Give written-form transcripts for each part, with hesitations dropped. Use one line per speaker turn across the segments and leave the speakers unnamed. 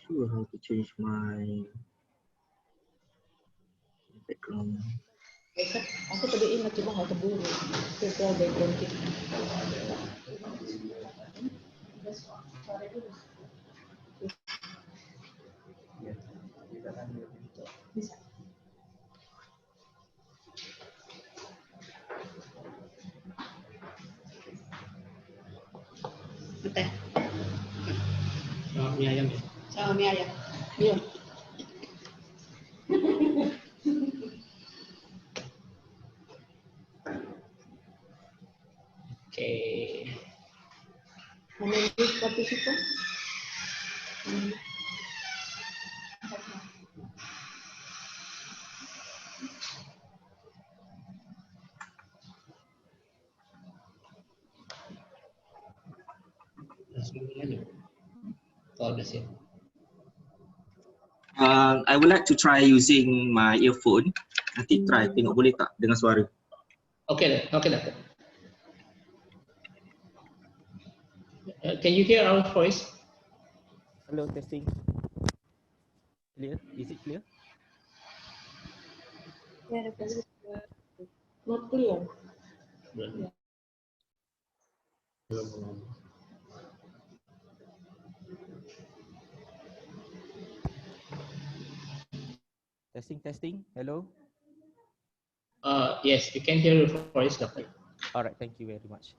sure how to change my background.
Aku tadi ingat cuma nggak keburu. Prepare background kita. Bisa. Betul.
Mie ayam ya?
Sama mie ayam. Iya.
Oke.
Manage participant.
Langsung aja. Oh, udah siap.
I would like to try using my earphone. Nanti try tengok boleh tak dengan suara.
Oke, Doctor. Can you hear our voice?
Hello, testing. Clear? Is it clear?
Not clear.
Testing. Hello.
Yes, you can hear your voice, Doctor.
All right. Thank you very much.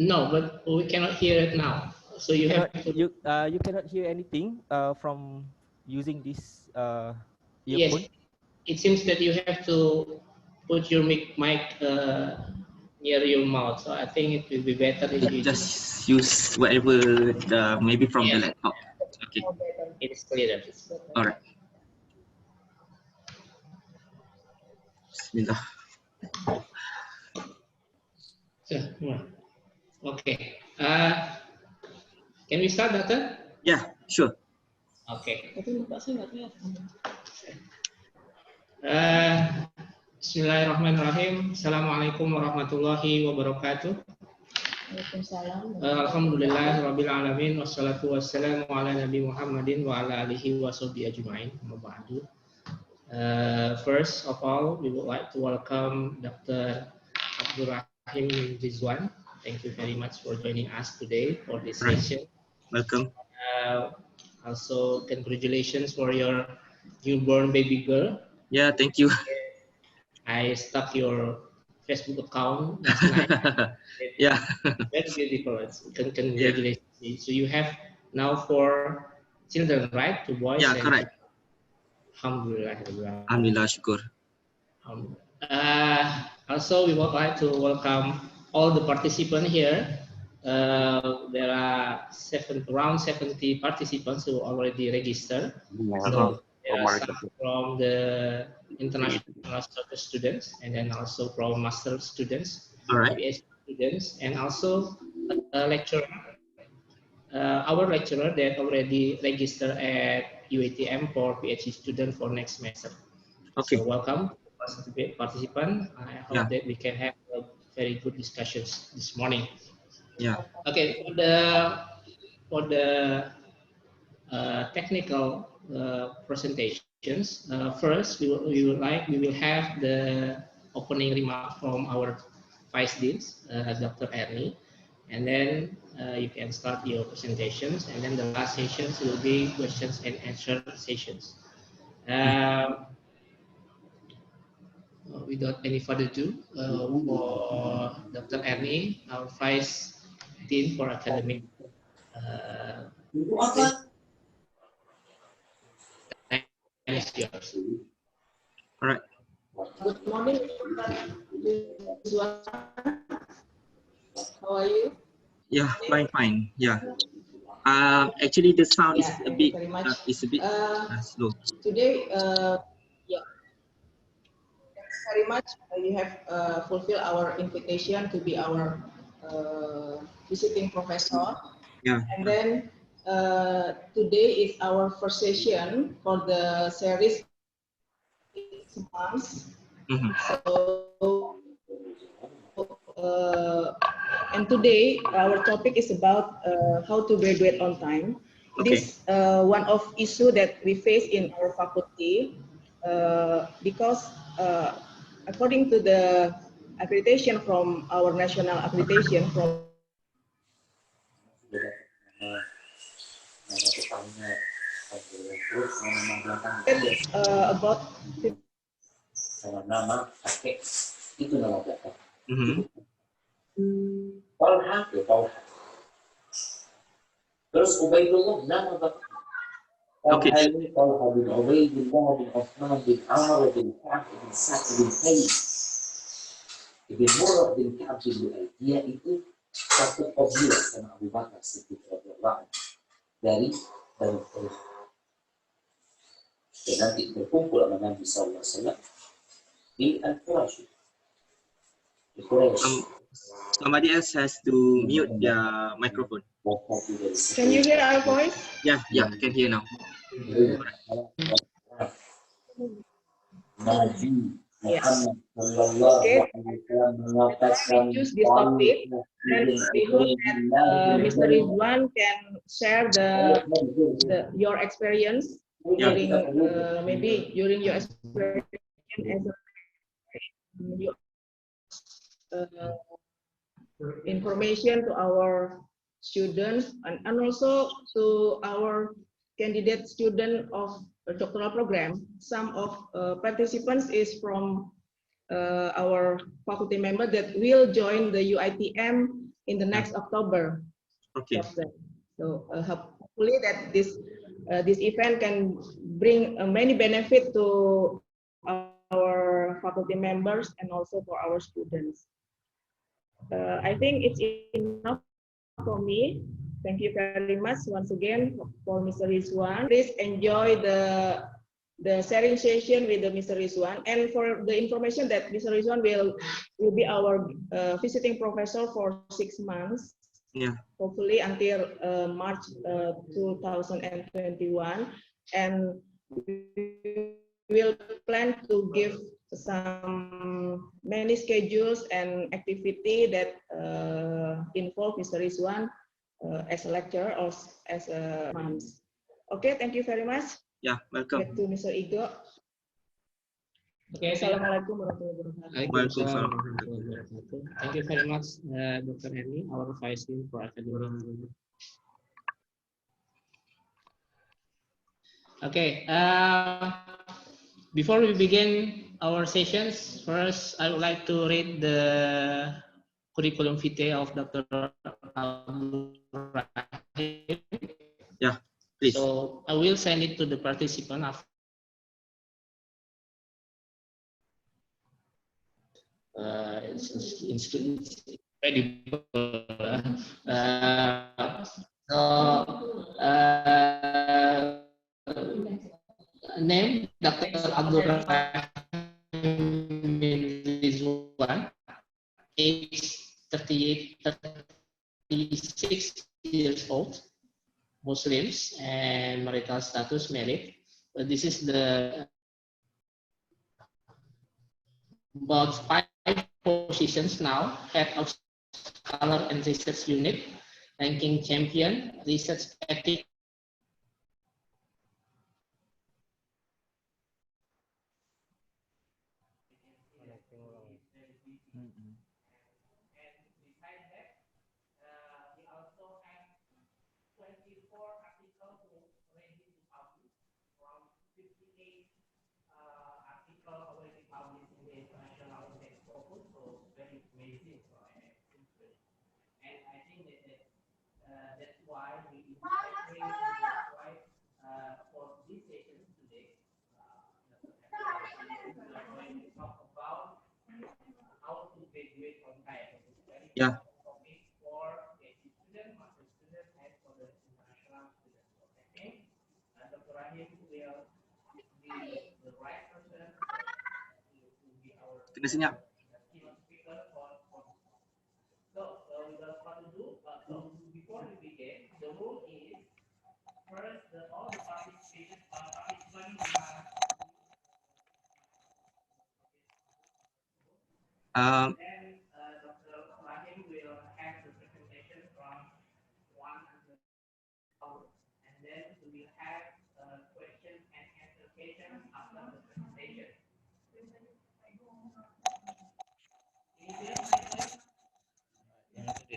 No, but we cannot hear it now. So you have to...
You cannot hear anything from using this
Yes,
earphone?
it seems that you have to put your mic near your mouth. So I think it will be better if you
just use whatever maybe from the laptop. Okay.
It is clear.
All right. Bismillah.
Okay. Can we start, Doctor?
Yeah, sure.
Okay.
Tapi muka saya nggak kelihatan.
Bismillahirrahmanirrahim. Assalamualaikum warahmatullahi wabarakatuh.
Waalaikumsalam.
Alhamdulillah rabbil alamin wassalatu wassalamu ala nabi Muhammadin wa ala alihi wa sahbihi ajma'in. First of all, we would like to welcome Dr. Abdul Rahim Rizwan. Thank you very much for joining us today for this session.
Welcome.
Also, congratulations for your newborn baby girl.
Yeah, thank you.
I stalked your Facebook account last night.
Yeah.
Very beautiful. Congratulations. Yeah. So you have now 4 children, right? 2 boys.
Yeah, correct.
Alhamdulillah.
Alhamdulillah, syukur.
Also, we would like to welcome all the participants here. There are around 70 participants who already registered. So there are some from the international students, and then also from master students, PhD students, and also a lecturer. Our lecturer that already registered at UATM for PhD student for next semester.
Okay.
So welcome, participant. I hope that we can have a very good discussions this morning.
Yeah.
Okay. For the technical presentations, first we will have the opening remark from our Vice Deans, Dr. Ernie, and then you can start your presentations, and then the last sessions will be questions and answer sessions. Without any further ado, for Dr. Ernie, our Vice Dean for Academic. Is yours.
All right.
Good morning. How are you?
Yeah, fine. Yeah. Actually, the sound is a bit slow.
Today, thanks very much. You have fulfilled our invitation to be our visiting professor.
Yeah.
And then today is our first session for the series 6 months. So and today our topic is about how to graduate on time. It
Okay.
is one of issue that we face in our faculty because according to the accreditation from our national accreditation from about
Mm-hmm.
Terus Ubaidullah nama Bapak.
Okay.
Talha bin Ubaidullah bin Uthman bin Amr bin Ka'ab bin Sa'd bin Zaid bin Murrah bin Ka'ab bin Lu'ay. Dia itu satu kabilah sama Abu Bakar Siddiq radhiyallahu anhu dari Quraisy. Dan nanti berkumpul sama Nabi sallallahu alaihi wasallam di Al-Quraisy. Di Quraisy.
Somebody else has to mute their microphone.
Can you hear our voice?
Yeah, I can hear now.
Nabi
Yes.
Muhammad
Okay.
mengatakan
We choose this topic, and we hope that Mr. Ridwan can share your experience during maybe during your experience as information to our students and also to our candidate student of a doctoral program. Some of participants is from our faculty member that will join the UITM in the next October.
Okay.
So hopefully that this event can bring many benefit to our faculty members and also for our students. I think it's enough for me. Thank you very much once again for Mr. Rizwan. Please enjoy the sharing session with the Mr. Rizwan, and for the information that Mr. Rizwan will be our visiting professor for 6 months.
Yeah.
Hopefully until March 2021, and we will plan to give some many schedules and activity that involve Mr. Rizwan as a lecturer or as a month. Okay, thank you very much.
Yeah, welcome.
Back to Mr. Igo.
Okay.
Assalamualaikum warahmatullahi wabarakatuh.
Waalaikumsalam warahmatullahi wabarakatuh. Thank you very much, Dr. Henry, our Vice Dean for Academic. Okay. Before we begin our sessions, first I would like to read the curriculum vitae of Dr. Abdul Rahim.
Yeah, please.
So I will send it to the participant after. It's incredible. Name Dr. Abdul Rahim bin Rizwan, age 36 years old, Muslims, and marital status married. This is the about 5 positions now: head of scholar and research unit, ranking champion, research ethics. That's why we for this session today, we are going to talk about how to graduate on time.
Yeah.
Topic for PhD student, master student, and for the international students. So I think Dr. Rahim will be the right person to be our keynote speaker for this. So without further ado, before we begin, the rule is first all the participants
Um,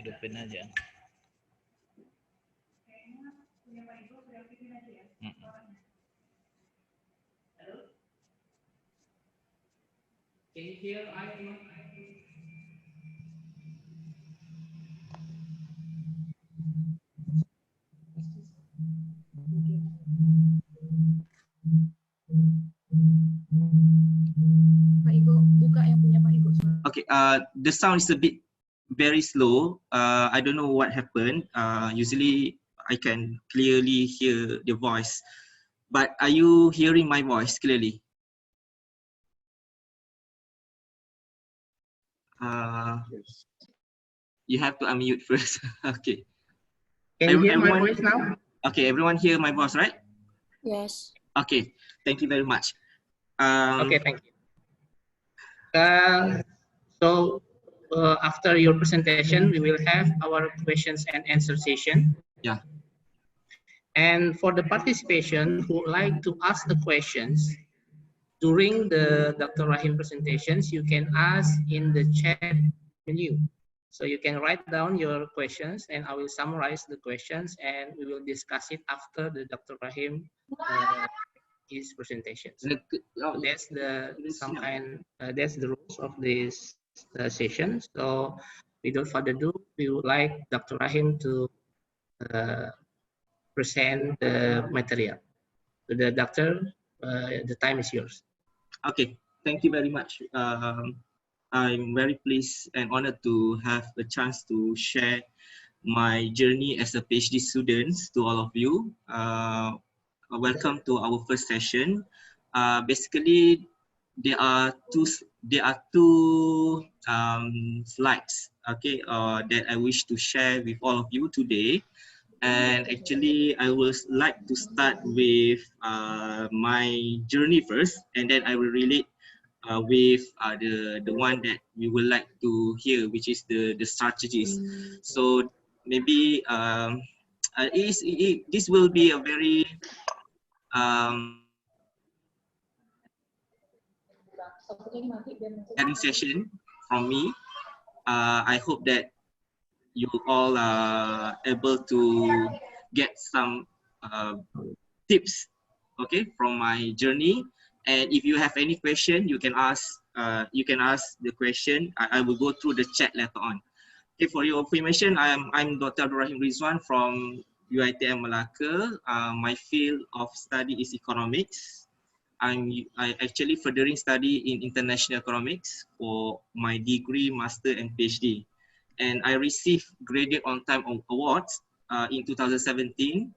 depan aja.
Okay, here
Pak Igo, buka yang punya Pak Igo.
Okay, the sound is a bit very slow. I don't know what happened. Usually I can clearly hear the voice, but are you hearing my voice clearly? You have to unmute first. Okay.
can you hear my
Everyone,
voice now?
okay, everyone hear my voice, right?
Yes.
Okay, thank you very much.
Okay, thank you. So after your presentation, we will have our questions and answer session.
Yeah.
And for the participation who would like to ask the questions during the Dr. Rahim presentations, you can ask in the chat menu. So you can write down your questions and I will summarize the questions and we will discuss it after the Dr. Rahim his presentations. So that's the that's the rules of this session. So without further ado, we would like Dr. Rahim to present the material. So the doctor, the time is yours.
Okay, thank you very much. I'm very pleased and honored to have a chance to share my journey as a PhD student to all of you. Welcome to our first session. Basically, there are two slides, okay, that I wish to share with all of you today. And actually, I would like to start with my journey first, and then I will relate with the one that we would like to hear, which is the strategies. So maybe this will be a very session from me. I hope that you all are able to get some tips, okay, from my journey. And if you have any question, you can ask. You can ask the question. I will go through the chat later on. Okay, for your information, I'm Dr. Abdul Rahim Rizwan from UiTM Malacca. My field of study is economics. I actually furthering study in international economics for my degree, master, and PhD. And I received Graded on Time Awards in 2017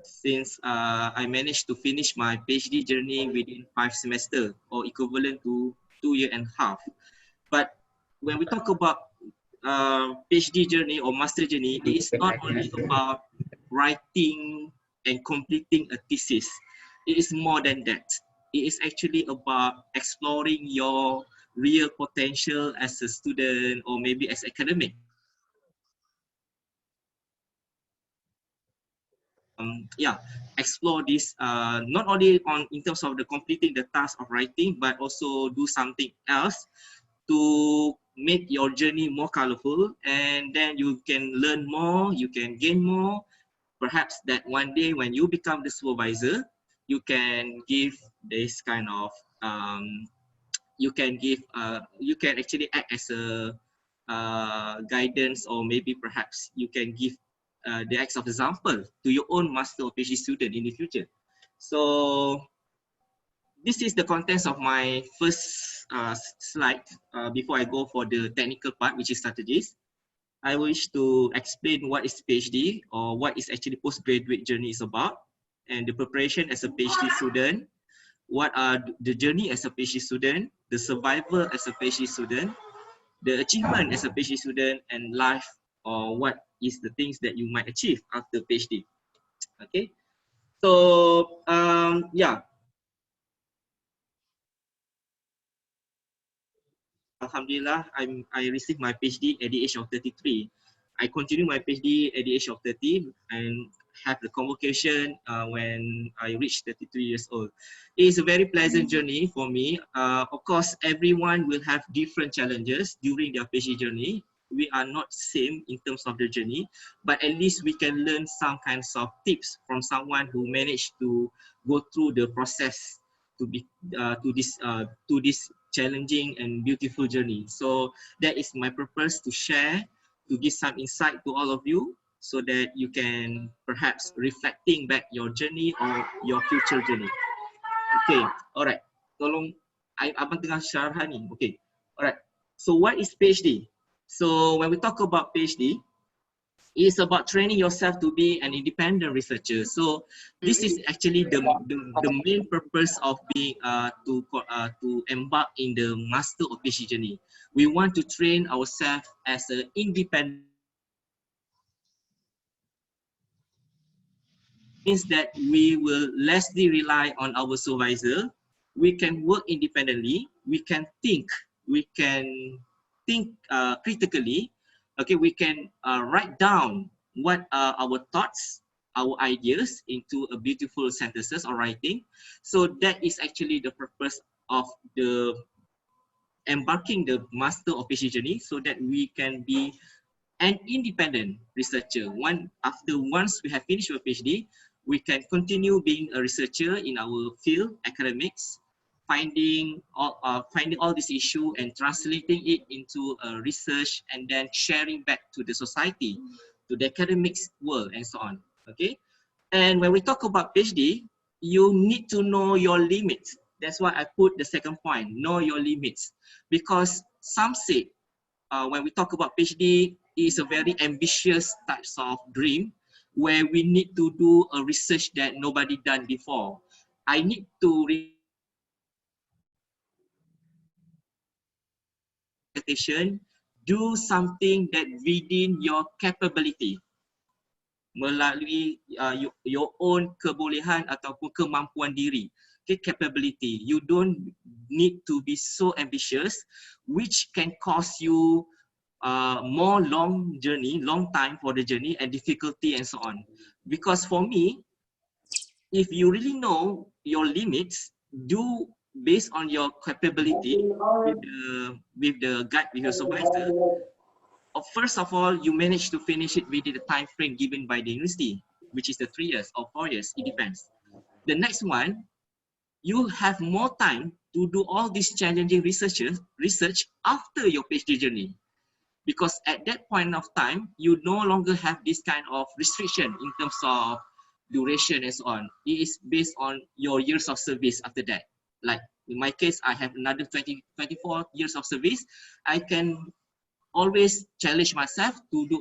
since I managed to finish my PhD journey within 5 semesters or equivalent to 2.5 years. But when we talk about PhD journey or master journey, it is not only about writing and completing a thesis. It is more than that. It is actually about exploring your real potential as a student or maybe as academic. Explore this not only in terms of the completing the task of writing, but also do something else to make your journey more colorful, and then you can learn more, you can gain more. Perhaps that one day when you become the supervisor, you can give this kind of you can actually act as a guidance, or maybe perhaps you can give the acts of example to your own master or PhD student in the future. So this is the contents of my first slide before I go for the technical part, which is strategies. I wish to explain what is PhD or what is actually postgraduate journey is about, and the preparation as a PhD student, what are the journey as a PhD student, the survival as a PhD student, the achievement as a PhD student, and life, or what is the things that you might achieve after PhD. Okay, so yeah. Alhamdulillah, I received my PhD at the age of 33. I continue my PhD at the age of 30 and have the convocation when I reached 33 years old. It is a very pleasant journey for me. Of course, everyone will have different challenges during their PhD journey. we are not same in terms of the journey, but at least we can learn some kinds of tips from someone who managed to go through the process to be to this challenging and beautiful journey. So that is my purpose, to share, to give some insight to all of you, so that you can perhaps reflecting back your journey or your future journey. Okay, alright. Tolong, abang tengah syarah ni. Okay, alright. So what is PhD? So when we talk about PhD, it's about training yourself to be an independent researcher. So this is actually the main purpose of being to embark in the Master of PhD journey. We want to train ourselves as an independent. Means that we will lessly rely on our supervisor. We can work independently. We can think. We can think critically. Okay, we can write down what are our thoughts, our ideas into a beautiful sentences or writing. So that is actually the purpose of the embarking the Master of PhD journey, so that we can be an independent researcher. Once we have finished our PhD, we can continue being a researcher in our field, academics, finding all this issue and translating it into a research, and then sharing back to the society, to the academics world, and so on. Okay, and when we talk about PhD, you need to know your limits. That's why I put the second point: know your limits, because some say when we talk about PhD, is a very ambitious types of dream where we need to do a research that nobody done before. I need to do something that within your capability, melalui your own kebolehan ataupun kemampuan diri. Okay, capability. You don't need to be so ambitious, which can cause you more long time for the journey and difficulty and so on. Because for me, if you really know your limits, do based on your capability with the guide, with your supervisor. First of all, you manage to finish it within the time frame given by the university, which is the 3 years or 4 years, it depends. The next one, you have more time to do all these challenging research after your PhD journey. Because at that point of time, you no longer have this kind of restriction in terms of duration and so on. It is based on your years of service after that. Like in my case, I have another 24 years of service. I can always challenge myself to do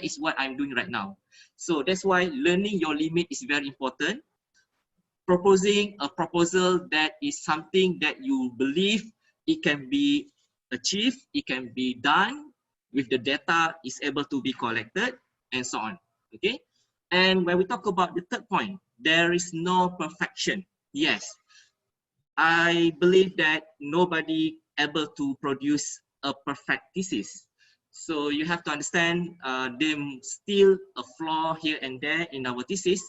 is what I'm doing right now. So that's why learning your limit is very important. Proposing a proposal that is something that you believe it can be achieved, it can be done with the data is able to be collected, and so on. Okay, and when we talk about the third point, there is no perfection. Yes, I believe that nobody able to produce a perfect thesis. So you have to understand there still a flaw here and there in our thesis.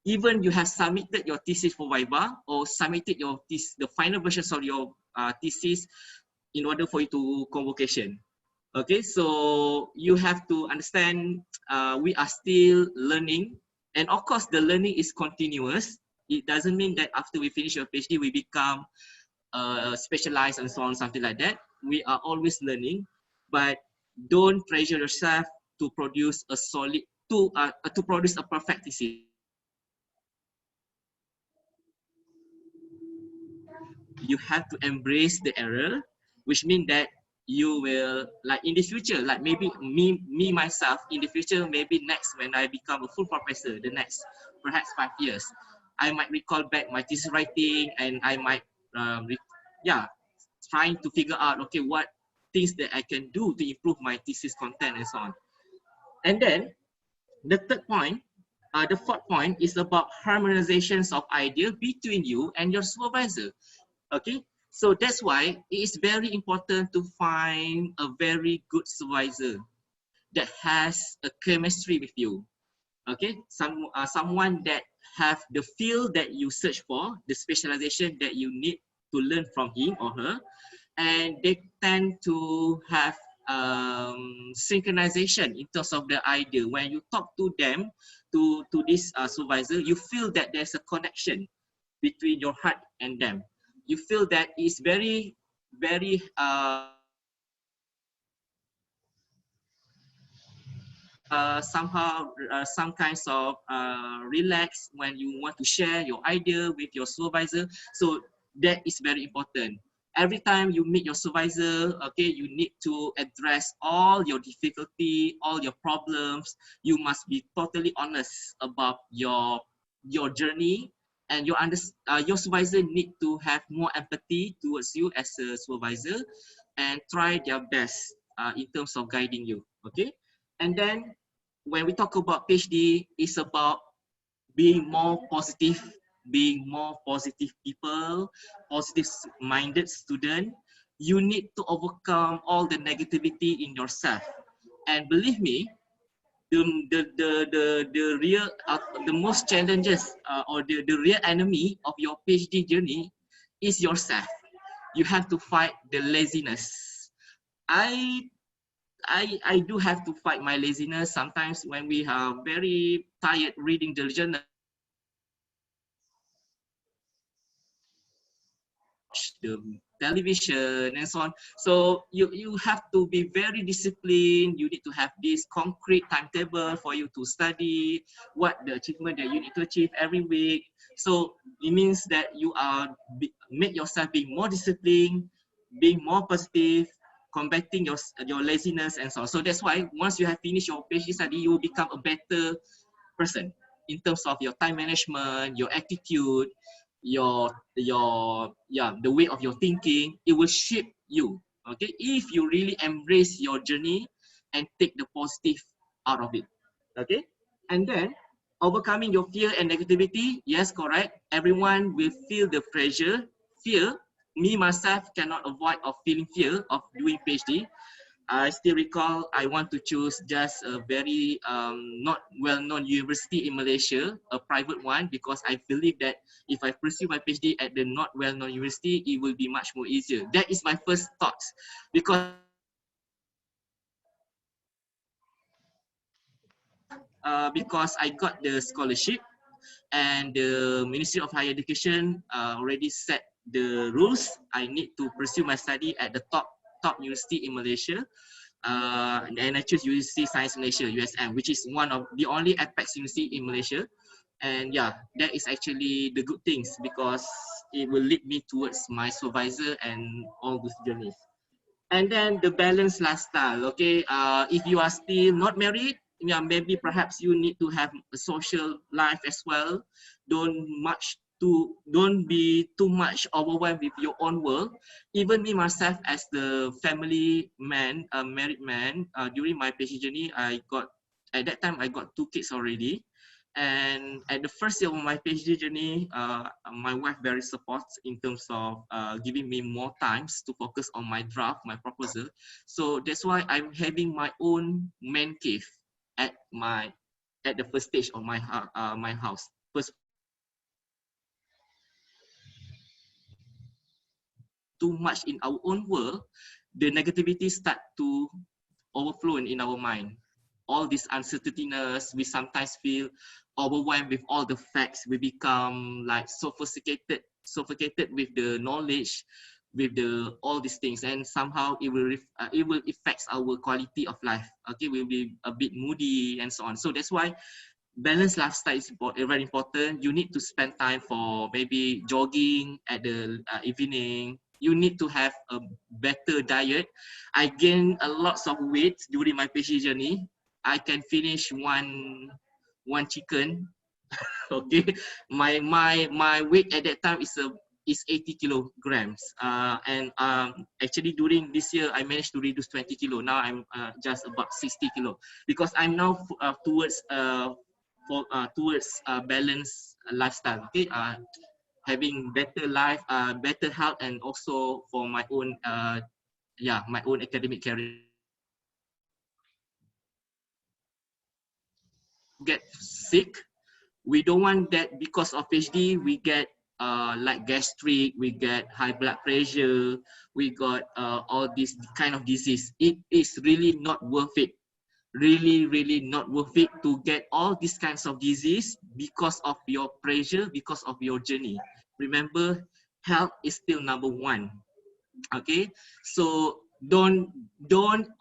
Even you have submitted your thesis for Viva or submitted your the final versions of your thesis in order for you to convocation. Okay, so you have to understand we are still learning, and of course the learning is continuous. It doesn't mean that after we finish our PhD we become specialized and so on, something like that. We are always learning, but don't pressure yourself to produce a solid to produce a perfect thesis. You have to embrace the error, which means that you will, like in the future, like maybe me myself in the future, maybe next when I become a full professor, the next perhaps 5 years, I might recall back my thesis writing, and I might trying to figure out, okay, what things that I can do to improve my thesis content and so on. And then the third point, the fourth point is about harmonizations of ideas between you and your supervisor. Okay, so that's why it is very important to find a very good supervisor that has a chemistry with you. Okay, someone that have the field that you search for, the specialization that you need learn from him or her, and they tend to have synchronization in terms of the idea. When you talk to them, to this supervisor, you feel that there's a connection between your heart and them. You feel that it's very, very somehow some kinds of relax when you want to share your idea with your supervisor. So that is very important. Every time you meet your supervisor, okay, you need to address all your difficulty, all your problems. You must be totally honest about your journey, and your supervisor need to have more empathy towards you as a supervisor, and try their best in terms of guiding you. Okay, and then when we talk about PhD, it's about being more positive, being more positive people, positive minded student. You need to overcome all the negativity in yourself. And believe me, the real, the most challenges or the real enemy of your PhD journey is yourself. You have to fight the laziness. I I do have to fight my laziness sometimes when we are very tired reading the journal, the television and so on. So you have to be very disciplined. You need to have this concrete timetable for you to study what the achievement that you need to achieve every week. So it means that you are make yourself being more disciplined, being more positive, combating your laziness and so on. So that's why once you have finished your PhD study, you will become a better person in terms of your time management, your attitude, the way of your thinking. It will shape you. Okay, if you really embrace your journey and take the positive out of it. Okay, and then overcoming your fear and negativity. Yes, correct. Everyone will feel the pressure, fear. Me myself cannot avoid of feeling fear of doing PhD. I still recall I want to choose just a very not well-known university in Malaysia, a private one, because I believe that if I pursue my PhD at the not well-known university, it will be much more easier. That is my first thoughts, because I got the scholarship, and the Ministry of Higher Education already set the rules. I need to pursue my study at the top university in Malaysia. And I choose UC Science Malaysia, USM, which is one of the only apex university in Malaysia. And yeah, that is actually the good things, because it will lead me towards my supervisor and all those journeys. And then the balanced lifestyle. Okay, if you are still not married, yeah, maybe perhaps you need to have a social life as well. Don't be too much overwhelmed with your own world. Even me myself, as the family man, a married man, during my PhD journey, at that time I got 2 kids already. And at the first year of my PhD journey, my wife very supports in terms of giving me more times to focus on my draft, my proposal. So that's why I'm having my own man cave at the first stage of my house. First, too much in our own world, the negativity start to overflow in our mind. All this uncertainness, we sometimes feel overwhelmed with all the facts. We become like suffocated with the knowledge, with all these things, and somehow it will affect our quality of life. Okay, we'll be a bit moody and so on. So that's why balanced lifestyle is very important. You need to spend time for maybe jogging at the evening. You need to have a better diet. I gained a lot of weight during my PhD journey. I can finish one chicken. Okay, my weight at that time is 80 kilograms. And actually during this year I managed to reduce 20 kilo. Now I'm just about 60 kilo, because I'm now towards balanced lifestyle. Okay, having better life, better health, and also for my own my own academic career. Get sick. We don't want that because of PhD we get like gastric, we get high blood pressure, we got all this kind of disease. It is really not worth it. Really not worth it to get all these kinds of disease because of your pressure, because of your journey. Remember, health is still number one. Okay, so don't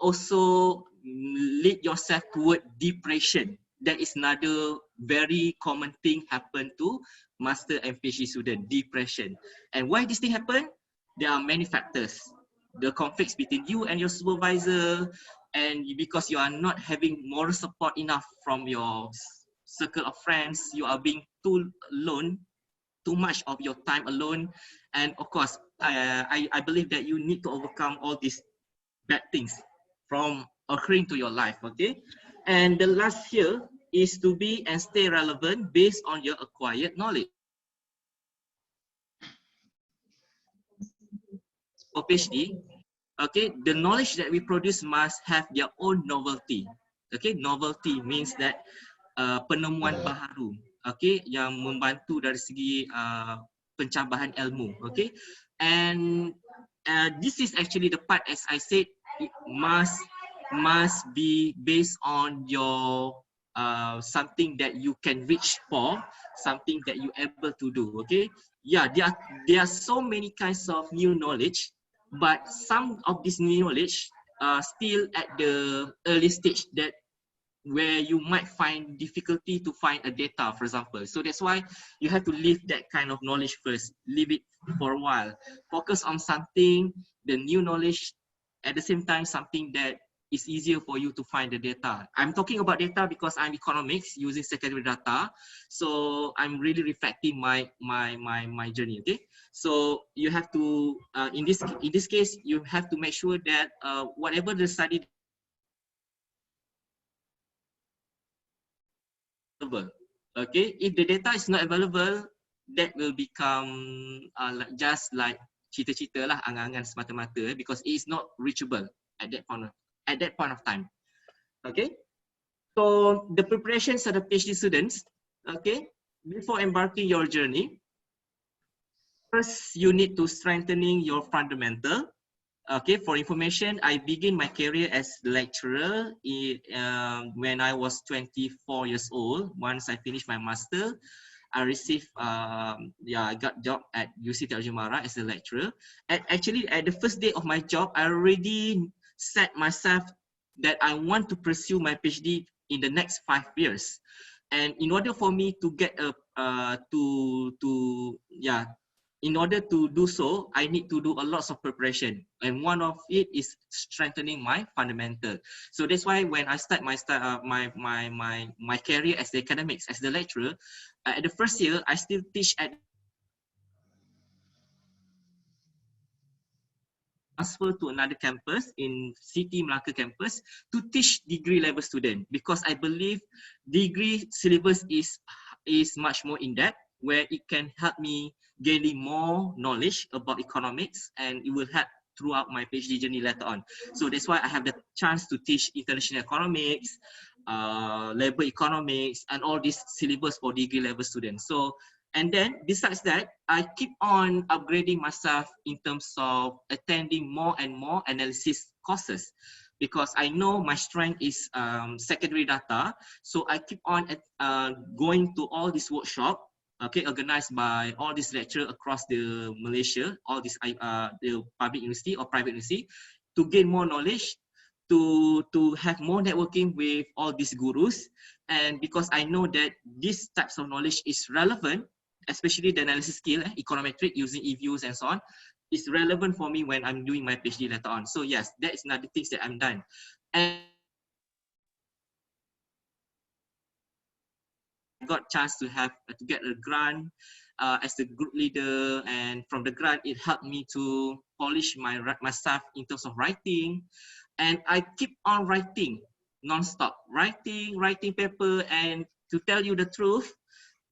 also lead yourself toward depression. That is another very common thing happen to master and PhD student, depression. And why this thing happen? There are many factors. The conflicts between you and your supervisor, and because you are not having moral support enough from your circle of friends, you are being too alone, too much of your time alone. And of course, I believe that you need to overcome all these bad things from occurring to your life. Okay, and the last here is to be and stay relevant based on your acquired knowledge. For PhD, okay, the knowledge that we produce must have their own novelty. Okay, novelty means that penemuan baharu, okay, yang membantu dari segi pencabahan ilmu. Okay, and this is actually the part, as I said, it must be based on your something that you can reach for, something that you able to do. Okay, yeah, there are so many kinds of new knowledge, but some of this new knowledge are still at the early stage, that where you might find difficulty to find a data, for example. So that's why you have to leave that kind of knowledge first, leave it for a while, focus on something, the new knowledge, at the same time something that is easier for you to find the data. I'm talking about data because I'm economics using secondary data, so I'm really reflecting my journey. Okay, so you have to in this case you have to make sure that whatever the study available. Okay, if the data is not available, that will become just like cita-cita lah, angan-angan semata-mata, because it is not reachable at that point of time. Okay, so the preparations of the PhD students, okay, before embarking your journey, first you need to strengthening your fundamental. Okay, for information, I begin my career as lecturer when I was 24 years old. Once I finished my master, I received, I got job at UC Tarjumara as a lecturer. And actually, at the first day of my job, I already set myself that I want to pursue my PhD in the next 5 years. And in order for me to get in order to do so, I need to do a lot of preparation, and one of it is strengthening my fundamental. So that's why when I start my career as the academics, as the lecturer, at the first year I still teach at transfer to another campus in City Melaka campus to teach degree level student, because I believe degree syllabus is much more in depth, where it can help me gaining more knowledge about economics, and it will help throughout my PhD journey later on. So that's why I have the chance to teach international economics, labor economics, and all these syllabus for degree level students. So, and then besides that, I keep on upgrading myself in terms of attending more and more analysis courses, because I know my strength is secondary data. So I keep on going to all these workshops, okay, organized by all these lecturers across the Malaysia, all these the public university or private university, to gain more knowledge, to have more networking with all these gurus. And because I know that these types of knowledge is relevant, especially the analysis skill, econometric using e-views and so on, is relevant for me when I'm doing my PhD later on. So yes, that is another things that I'm done. And got chance to get a grant as the group leader, and from the grant it helped me to polish myself in terms of writing, and I keep on writing non-stop, writing paper. And to tell you the truth,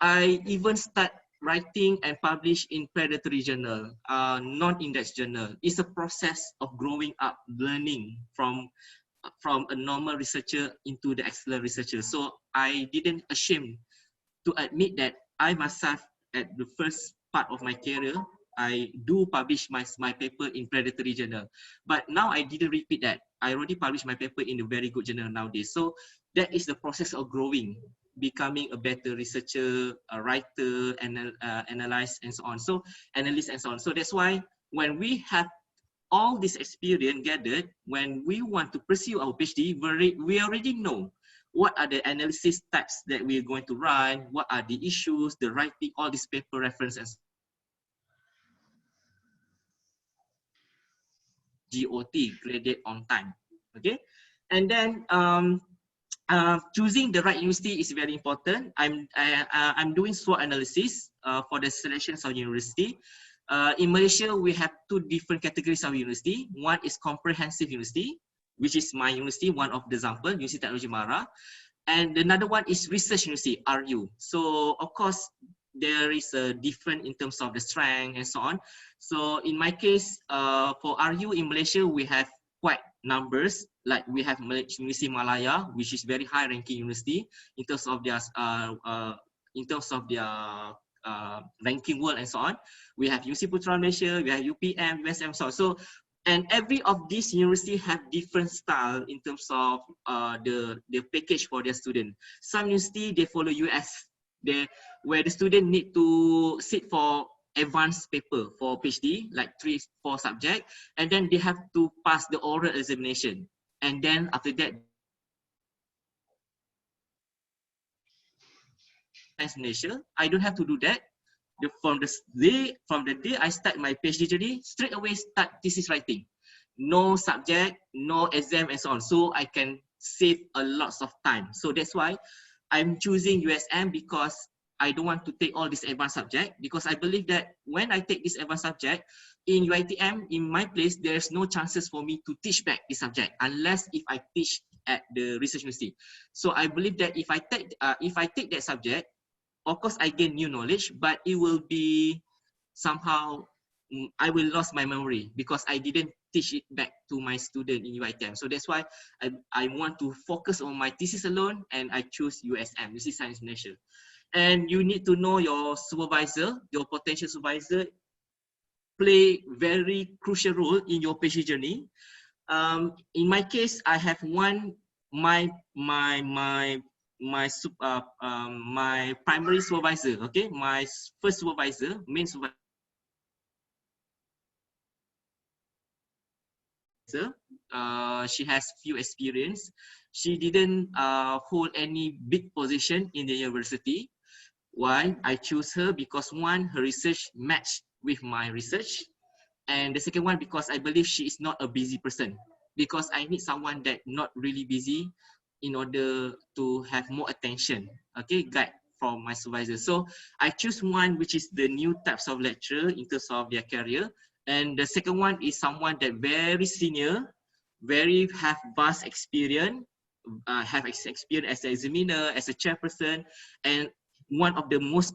I even start writing and publish in predatory journal, non-index journal. It's a process of growing up, learning from a normal researcher into the excellent researcher. So I didn't ashamed to admit that I myself at the first part of my career, I do publish my paper in predatory journal. But now I didn't repeat that. I already published my paper in a very good journal nowadays. So that is the process of growing, becoming a better researcher, a writer, analyze and so on. So analyst and so on. So that's why when we have all this experience gathered, when we want to pursue our PhD, we already know what are the analysis types that we're going to run, what are the issues, the writing, all these paper references. GOT, graded on time. Okay, and then choosing the right university is very important. I'm doing SWOT analysis for the selections of university. In Malaysia, we have two different categories of university. One is comprehensive university, which is my university, one of the example, University Teknologi Mara. And another one is research university, RU. So of course, there is a different in terms of the strength and so on. So in my case, for RU in Malaysia, we have quite numbers. Like we have University Malaya, which is very high ranking university in terms of their ranking world and so on. We have UC Putra Malaysia, we have UPM, USM, so on. So, and every of these universities have different style in terms of the package for their student. Some university they follow US, where the student need to sit for advanced paper for PhD, like 3-4 subject, and then they have to pass the oral examination. And then after that, Malaysia, I don't have to do that. From the day I start my PhD journey, straight away start thesis writing. No subject, no exam and so on. So I can save a lot of time. So that's why I'm choosing USM, because I don't want to take all this advanced subject, because I believe that when I take this advanced subject in UiTM, in my place, there's no chances for me to teach back this subject unless if I teach at the research university. So I believe that if I take that subject, of course I gain new knowledge, but it will be somehow I will lose my memory because I didn't teach it back to my student in UiTM. So that's why I want to focus on my thesis alone, and I choose USM, University Science Malaysia. And you need to know your supervisor, your potential supervisor play very crucial role in your PhD journey. In my case, I have one, my primary supervisor, okay, my first supervisor, main supervisor. She has few experience. She didn't hold any big position in the university. Why I choose her? Because one, her research matched with my research, and the second one, because I believe she is not a busy person. Because I need someone that not really busy in order to have more attention. Okay, guide from my supervisor. So I choose one which is the new types of lecturer in terms of their career. And the second one is someone that very senior, very have vast experience, have experience as an examiner, as a chairperson, and one of the most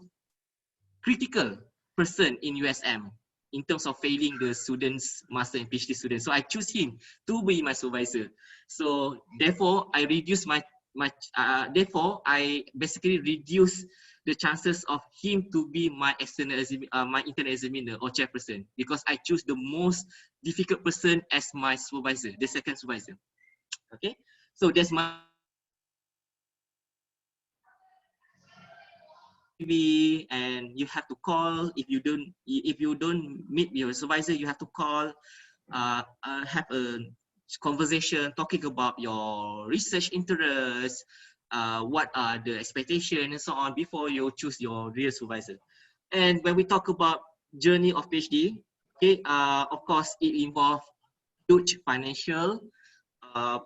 critical person in USM in terms of failing the students, master and PhD students. So I choose him to be my supervisor. So therefore, I reduce therefore I basically reduce the chances of him to be my external my internal examiner or chairperson, because I choose the most difficult person as my supervisor, the second supervisor. Okay, so that's my and you have to call. If you don't meet your supervisor, you have to call, have a conversation talking about your research interests, what are the expectations and so on before you choose your real supervisor. And when we talk about journey of PhD, okay, of course it involves huge financial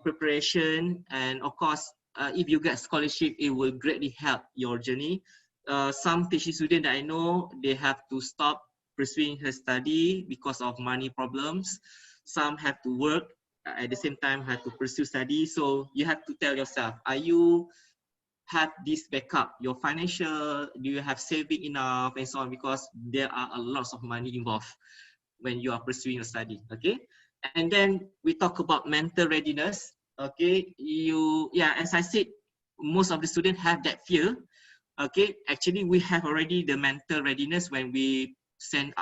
preparation, and of course if you get scholarship, it will greatly help your journey. Some PhD students that I know, they have to stop pursuing her study because of money problems. Some have to work at the same time, have to pursue study. So you have to tell yourself, are you have this backup, your financial, do you have saving enough and so on, because there are a lot of money involved when you are pursuing your study. Okay, and then we talk about mental readiness. Okay, as I said, most of the students have that fear. Okay, actually we have already the mental readiness when we send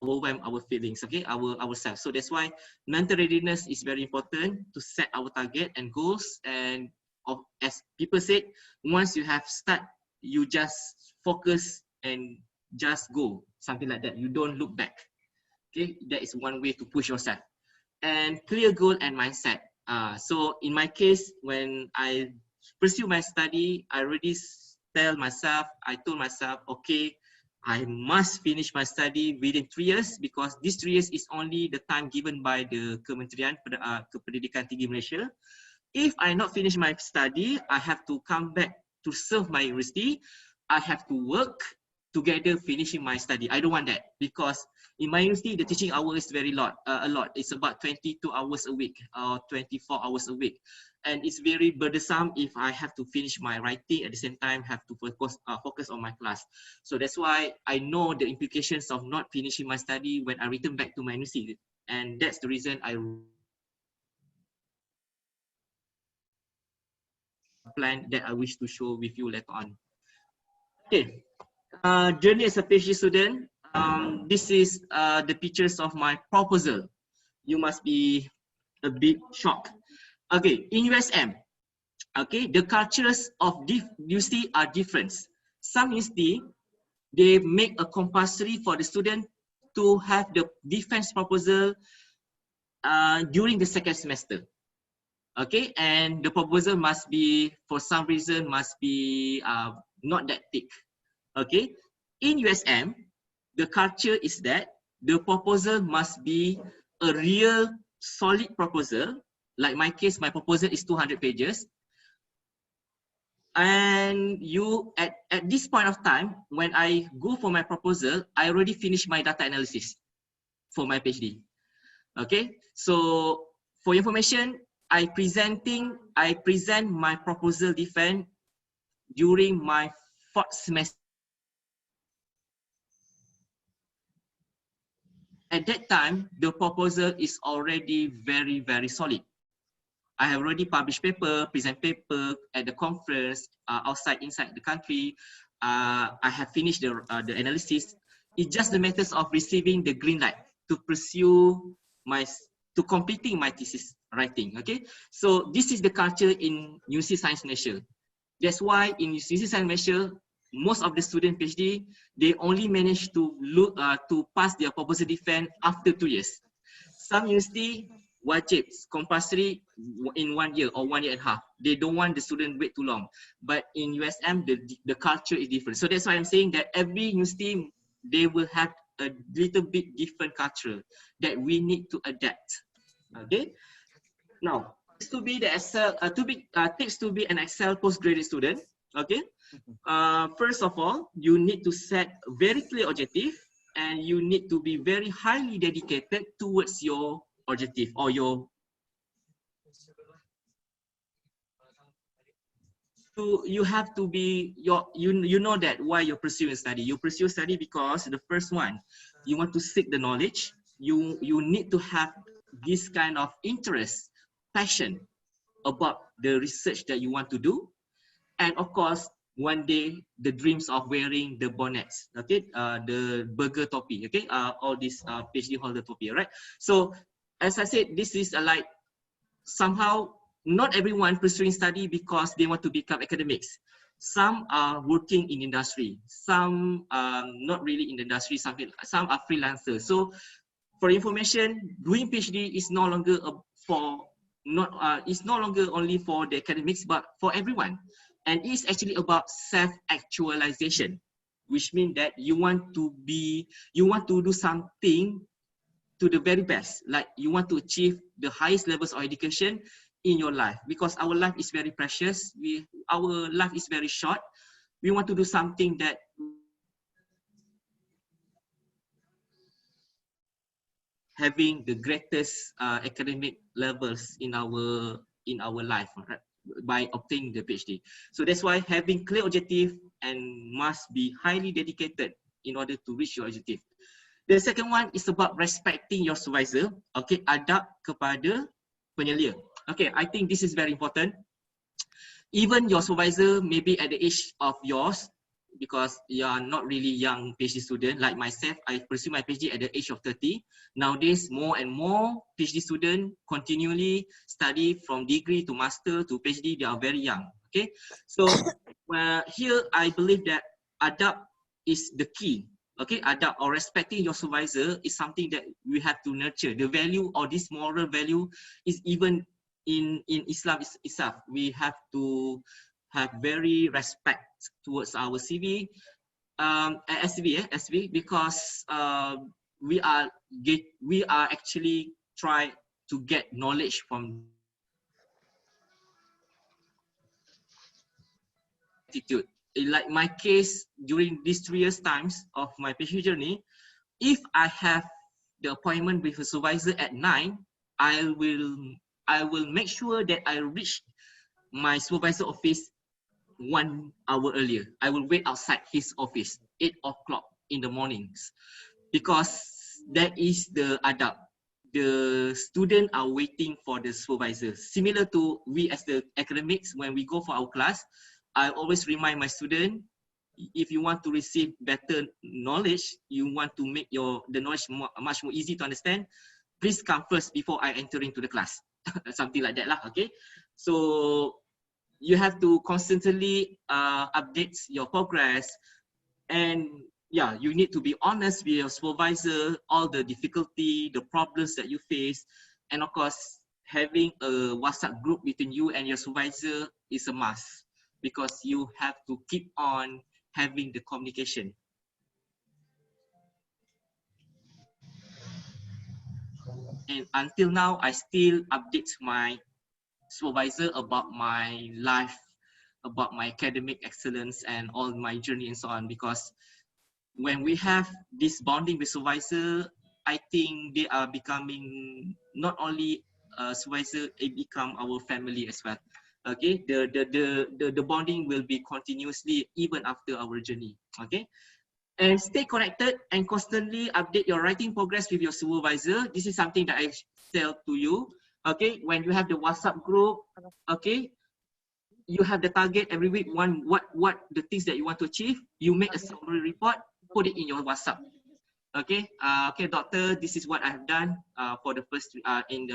overwhelm our feelings, okay, ourselves. So that's why mental readiness is very important to set our target and goals. And as people said, once you have start, you just focus and just go, something like that. You don't look back. Okay, that is one way to push yourself. And clear goal and mindset. So in my case, when I pursue my study, I already I told myself, okay, I must finish my study within 3 years, because this 3 years is only the time given by the Kementerian Pendidikan Tinggi Malaysia. If I not finish my study, I have to come back to serve my university. I have to work together finishing my study. I don't want that, because in my university the teaching hour is a lot. It's about 22 hours a week or 24 hours a week, and it's very burdensome if I have to finish my writing at the same time have to focus on my class. So that's why I know the implications of not finishing my study when I return back to my university, and that's the reason I plan that I wish to show with you later on. Okay, journey as a PhD student. This is the pictures of my proposal. You must be a bit shocked. Okay, in USM, okay, the cultures of university are different. Some university, they make a compulsory for the student to have the defense proposal during the second semester. Okay, and the proposal must be, for some reason, must be not that thick. Okay, in USM, the culture is that the proposal must be a real solid proposal. Like my case, my proposal is 200 pages. And you, at this point of time, when I go for my proposal, I already finished my data analysis for my PhD. Okay, so for information, I present my proposal defense during my 4th semester. At that time, the proposal is already very, very solid. I have already published paper, present paper at the conference, outside, inside the country. I have finished the analysis. It's just the matter of receiving the green light to pursue to completing my thesis writing. Okay, so this is the culture in UC Science Malaysia. That's why in UC Science Malaysia, most of the student PhD, they only manage to pass their proposal defense after 2 years. Some university wajib, compulsory in 1 year or 1 year and a half. They don't want the student wait too long. But in USM, the culture is different. So that's why I'm saying that every university, they will have a little bit different culture that we need to adapt. Okay. Now, to be the Excel, takes to be an Excel postgraduate student. Okay. First of all, you need to set a very clear objective, and you need to be very highly dedicated towards your objective or your. You have to be you know that why you're pursuing study. You pursue study because the first one, you want to seek the knowledge. You need to have this kind of interest, passion about the research that you want to do, and of course, one day the dreams of wearing the bonnets, okay, the burger topi, okay, all these PhD holder topi, right? So as I said, this is like somehow not everyone pursuing study because they want to become academics. Some are working in industry, some not really in the industry, some are freelancers. So for information, doing PhD is no longer it's no longer only for the academics, but for everyone. And it's actually about self-actualization, which means that you want to do something to the very best. Like you want to achieve the highest levels of education in your life, because our life is very precious. Our life is very short. We want to do something that having the greatest academic levels in our life, right? By obtaining the PhD. So that's why having clear objective and must be highly dedicated in order to reach your objective. The second one is about respecting your supervisor. Okay, adab kepada penyelia. Okay, I think this is very important. Even your supervisor maybe at the age of yours, because you are not really young PhD student like myself. I pursue my PhD at the age of 30. Nowadays, more and more PhD students continually study from degree to master to PhD. They are very young. Okay, so here I believe that adab is the key. Okay, adab or respecting your supervisor is something that we have to nurture. The value or this moral value is even in Islam itself. We have to have very respect towards our CV, SV, because we are actually try to get knowledge from attitude. Like my case during these 3 years times of my PhD journey, if I have the appointment with a supervisor at 9, I will make sure that I reach my supervisor office 1 hour earlier. I will wait outside his office 8 o'clock in the mornings, because that is the adab. The students are waiting for the supervisor. Similar to we as the academics, when we go for our class, I always remind my student, if you want to receive better knowledge, you want to make the knowledge much more easy to understand, please come first before I enter into the class. Something like that lah, okay? So you have to constantly update your progress, and yeah, you need to be honest with your supervisor, all the difficulty, the problems that you face, and of course, having a WhatsApp group between you and your supervisor is a must, because you have to keep on having the communication. And until now, I still update my supervisor about my life, about my academic excellence and all my journey and so on, because when we have this bonding with supervisor, I think they are becoming not only a supervisor, it become our family as well. Okay, the bonding will be continuously even after our journey. Okay, and stay connected and constantly update your writing progress with your supervisor. This is something that I tell to you. Okay, when you have the WhatsApp group, okay, you have the target every week, what the things that you want to achieve, you make a summary report, put it in your WhatsApp. Okay, okay, doctor, this is what I have done for the first in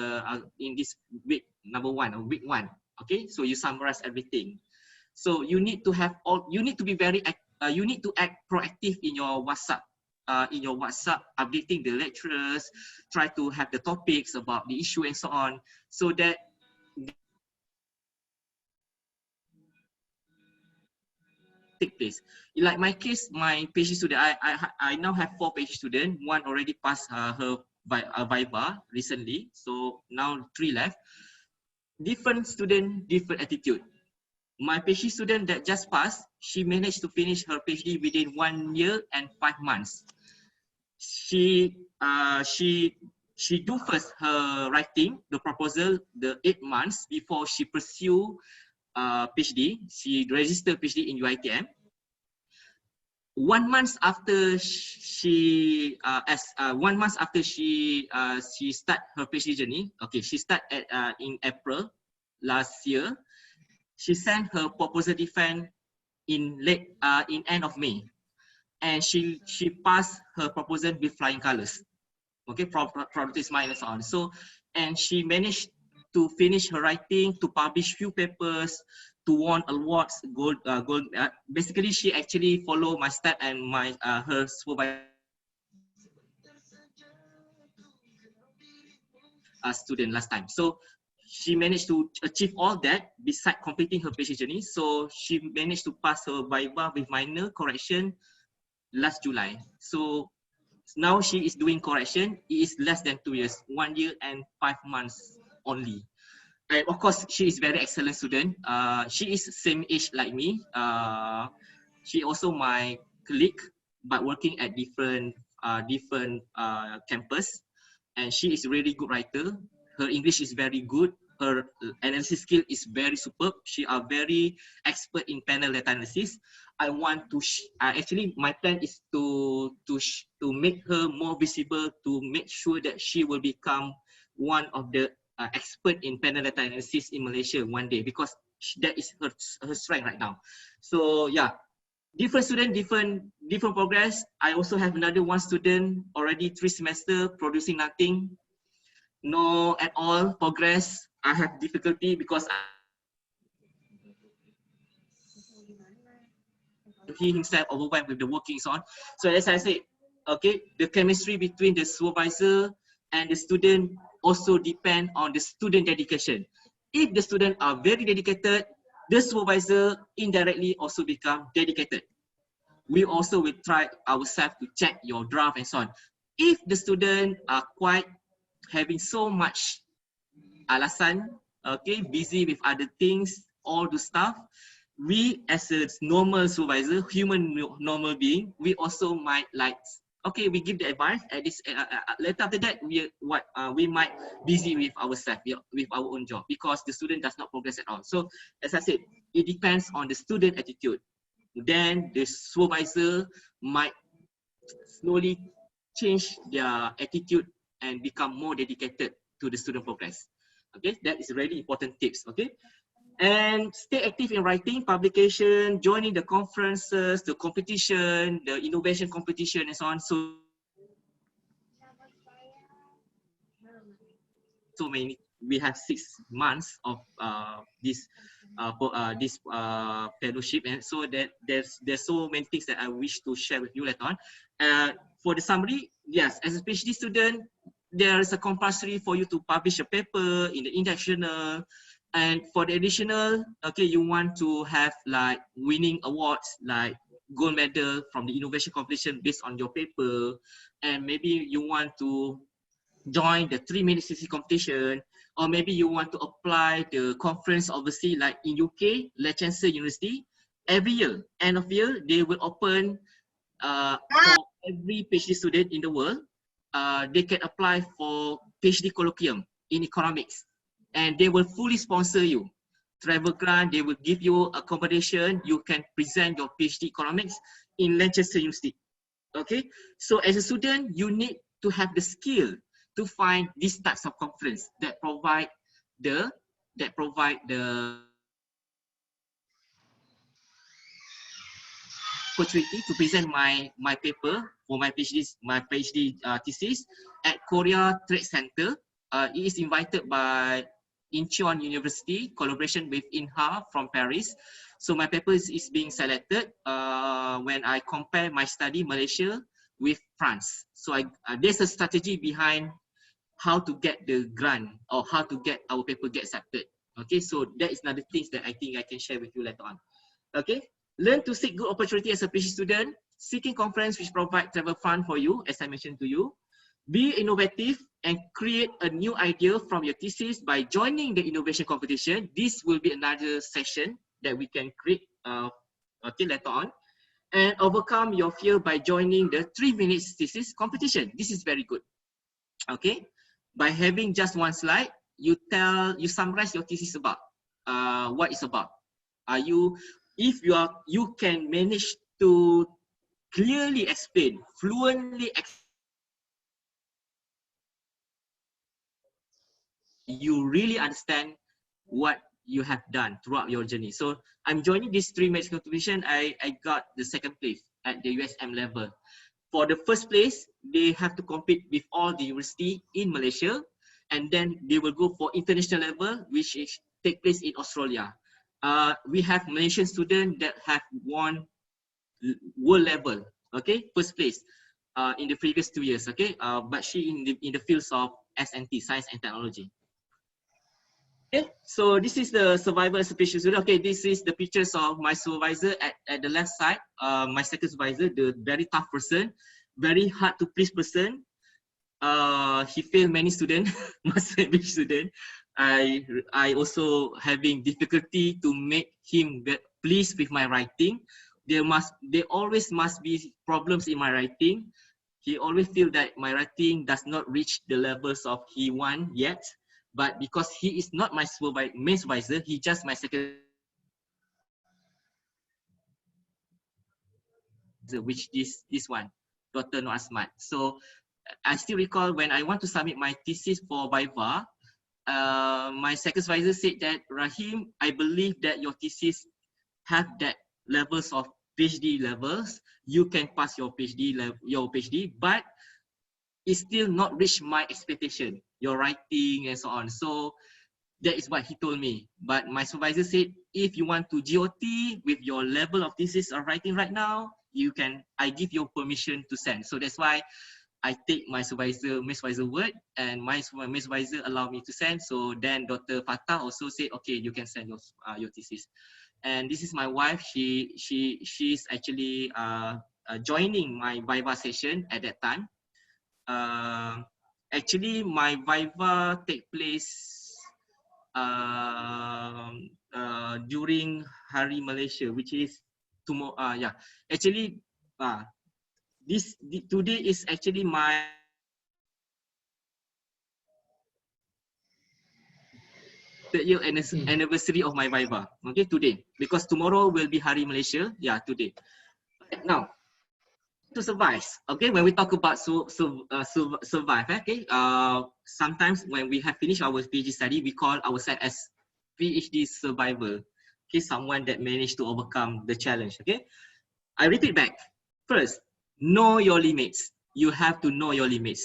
this week number 1 or week 1. Okay, so you summarize everything. So you need to have you need to be you need to act proactive in your WhatsApp. Updating the lecturers, try to have the topics about the issue and so on, so that take place. Like my case, my PhD student, I now have 4 PhD students. 1 already passed her Viva recently, so now 3 left. Different student, different attitude. My PhD student that just passed, she managed to finish her PhD within 1 year and 5 months. She do first her writing the proposal the 8 months before she pursue PhD. She registered PhD in UiTM. 1 month after she 1 month after she start her PhD journey. Okay, she start in April last year. She sent her proposal defense in end of May, and she passed her proposal with flying colors. Okay, product is mine and so on. So, and she managed to finish her writing, to publish few papers, to won awards, gold. Basically, she actually follow my step and my her supervisor student last time. So she managed to achieve all that beside completing her PhD journey. So she managed to pass her Viva with minor correction last July. So now she is doing correction. It is less than 2 years, 1 year and 5 months only. And of course, she is very excellent student. She is same age like me. She also my colleague, but working at different campus. And she is really good writer. Her English is very good. Her analysis skill is very superb. She are very expert in panel data analysis. I want to actually my plan is to make her more visible, to make sure that she will become one of the expert in panel data analysis in Malaysia one day, because that is her strength right now. So yeah, different student, different progress. I also have another one student already 3 semester producing nothing, no at all progress. I have difficulty because he himself overwhelmed with the workings on. So as I said, okay, the chemistry between the supervisor and the student also depend on the student dedication. If the students are very dedicated, the supervisor indirectly also become dedicated. We also will try ourselves to check your draft and so on. If the students are quite having so much alasan, okay, busy with other things, all the stuff, we as a normal supervisor, human normal being, we also might like, okay, we give the advice at this later after that we might busy with ourselves, with our own job, because the student does not progress at all. So as I said, it depends on the student attitude. Then the supervisor might slowly change their attitude and become more dedicated to the student progress. Okay, that is really important tips. Okay, and stay active in writing, publication, joining the conferences, the competition, the innovation competition, and so on. So many. We have 6 months of this fellowship, and so that there's so many things that I wish to share with you later on. For the summary, yes, as a PhD student, there is a compulsory for you to publish a paper in the index journal. And for the additional, okay, you want to have like winning awards, like gold medal from the innovation competition based on your paper, and maybe you want to join the 3-minute CC competition, or maybe you want to apply the conference overseas, like in UK, Leicester University. Every year, end of year, they will open for every PhD student in the world. They can apply for PhD colloquium in economics, and they will fully sponsor you. Travel grant, they will give you accommodation. You can present your PhD economics in Leicester University. Okay, so as a student, you need to have the skill to find these types of conference that provide the opportunity to present my paper for my PhD thesis at Korea Trade Center. It is invited by Incheon University, collaboration with INHA from Paris. So my paper is being selected when I compare my study Malaysia with France. So there's a strategy behind how to get the grant or how to get our paper get accepted. Okay, so that is another things that I think I can share with you later on. Okay, learn to seek good opportunity as a PhD student, seeking conference which provide travel fund for you, as I mentioned to you. Be innovative and create a new idea from your thesis by joining the innovation competition. This will be another session that we can create okay, later on. And overcome your fear by joining the 3-minute thesis competition. This is very good. Okay, by having just one slide, you summarize your thesis about what it's about. If you can manage to clearly explain, fluently you really understand what you have done throughout your journey. So I'm joining this 3-minute competition. I got the 2nd place at the USM level. For the 1st place, they have to compete with all the university in Malaysia, and then they will go for international level, which is take place in Australia. We have Malaysian students that have won world level, okay, 1st place in the previous 2 years, okay, but she in the fields of SNT, science and technology. Okay, so this is the survivor as a PhD student. Okay, this is the pictures of my supervisor at the left side. My 2nd supervisor, the very tough person, very hard to please person. He failed many students, master PhD student. I also having difficulty to make him get pleased with my writing. There always must be problems in my writing. He always feel that my writing does not reach the levels of he want yet. But because he is not my main supervisor, he just my 2nd, which this one, Dr. Noor Asmat. So I still recall when I want to submit my thesis for Viva, my second supervisor said that, Rahim, I believe that your thesis have that levels of PhD levels. You can pass your PhD, but it's still not reach my expectation, your writing and so on. So that is what he told me. But my supervisor said, if you want to GOT with your level of thesis or writing right now, you can, I give you permission to send. So that's why I take my supervisor word, and my supervisor allow me to send. So then Dr. Fatah also said, okay, you can send your thesis. And this is my wife. She's actually joining my Viva session at that time. Actually, my Viva take place during Hari Malaysia, which is tomorrow. Yeah, actually, today is actually my third year anniversary of my Viva. Okay, today, because tomorrow will be Hari Malaysia. Yeah, today. Now, to survive. Okay, when we talk about survive, okay, sometimes when we have finished our PhD study, we call ourselves as PhD survivor. Okay, someone that managed to overcome the challenge. Okay, I repeat back. First, know your limits. You have to know your limits.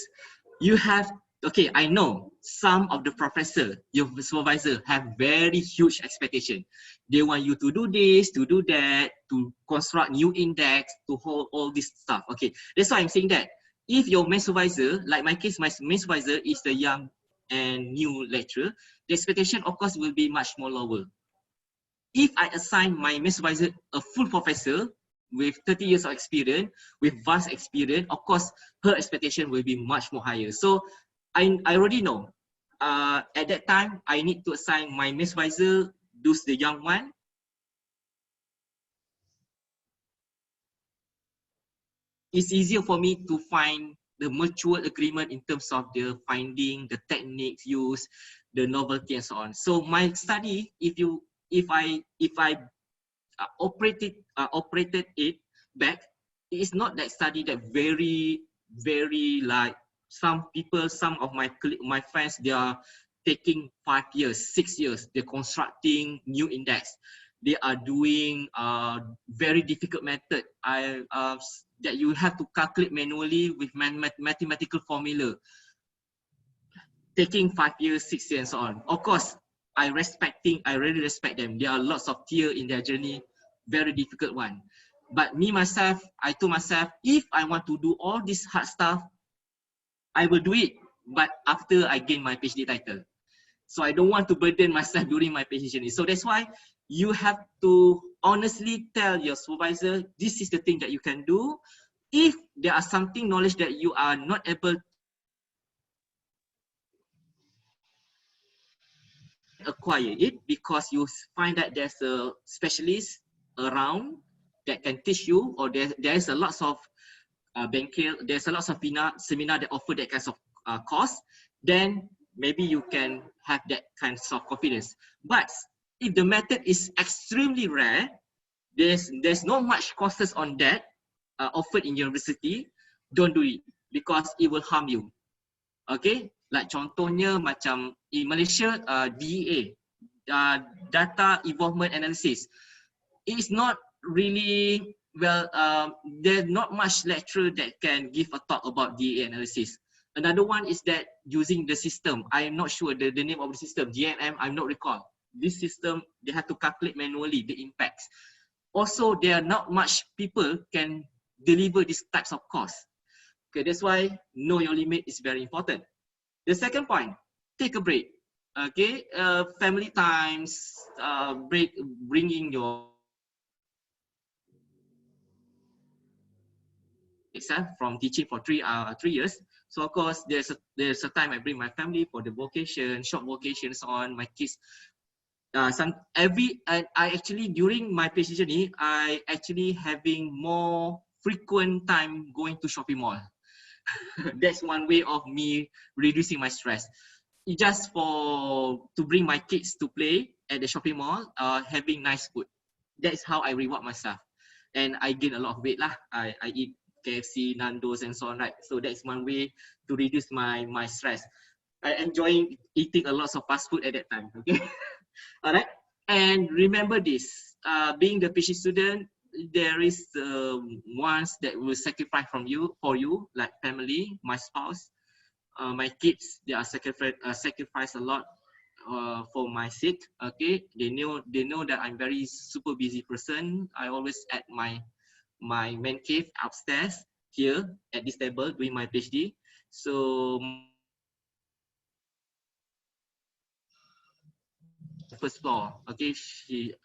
You have, okay, I know some of the professor, your supervisor have very huge expectation. They want you to do this, to do that, to construct new index, to hold all this stuff. Okay, that's why I'm saying that. If your main supervisor, like my case, my main supervisor is the young and new lecturer, the expectation of course will be much more lower. If I assign my main supervisor a full professor with 30 years of experience, with vast experience, of course, her expectation will be much more higher. So I already know, at that time, I need to assign my main supervisor, those the young one. It's easier for me to find the mutual agreement in terms of the finding, the techniques used, the novelty and so on. So my study, if I operated it back, it is not that study that very like some people, some of my friends, they are taking 5 years, 6 years, they're constructing new index. They are doing very difficult method that you have to calculate manually with mathematical formula, taking 5 years, 6 years and so on. Of course, I really respect them. There are lots of tears in their journey, very difficult one. But me myself, I told myself, if I want to do all this hard stuff, I will do it, but after I gain my PhD title. So I don't want to burden myself during my PhD journey. So that's why you have to honestly tell your supervisor, this is the thing that you can do. If there are something knowledge that you are not able to acquire it because you find that there's a specialist around that can teach you, or there is a lots of there's a lot of seminar that offer that kinds of course, then maybe you can have that kind of confidence. But if the method is extremely rare, there's not much courses on that offered in university, don't do it because it will harm you. Okay, like contohnya macam in Malaysia, DEA, data involvement analysis, it is not really well. There's not much lecturer that can give a talk about DEA analysis. Another one is that using the system. I am not sure the name of the system. GNM, I'm not recall. This system, they have to calculate manually the impacts. Also, there are not much people can deliver these types of course. Okay, that's why know your limit is very important. The second point, take a break. Okay, family times, break, bringing your from teaching for 3 years. So of course, there's a time I bring my family for the vacation, short vacations on my kids. I actually during my PhD journey, I actually having more frequent time going to shopping mall. That's one way of me reducing my stress. Just to bring my kids to play at the shopping mall, having nice food. That's how I reward myself, and I gain a lot of weight lah. I eat KFC, Nando's, and so on, right? So that's one way to reduce my stress. I enjoying eating a lot of fast food at that time. Okay, all right. And remember this: being the PhD student, there is ones that will sacrifice from you for you, like family, my spouse, my kids. They are sacrifice a lot for my sake. Okay, they know that I'm very super busy person. I always at my man cave upstairs here at this table doing my PhD. So first floor, okay,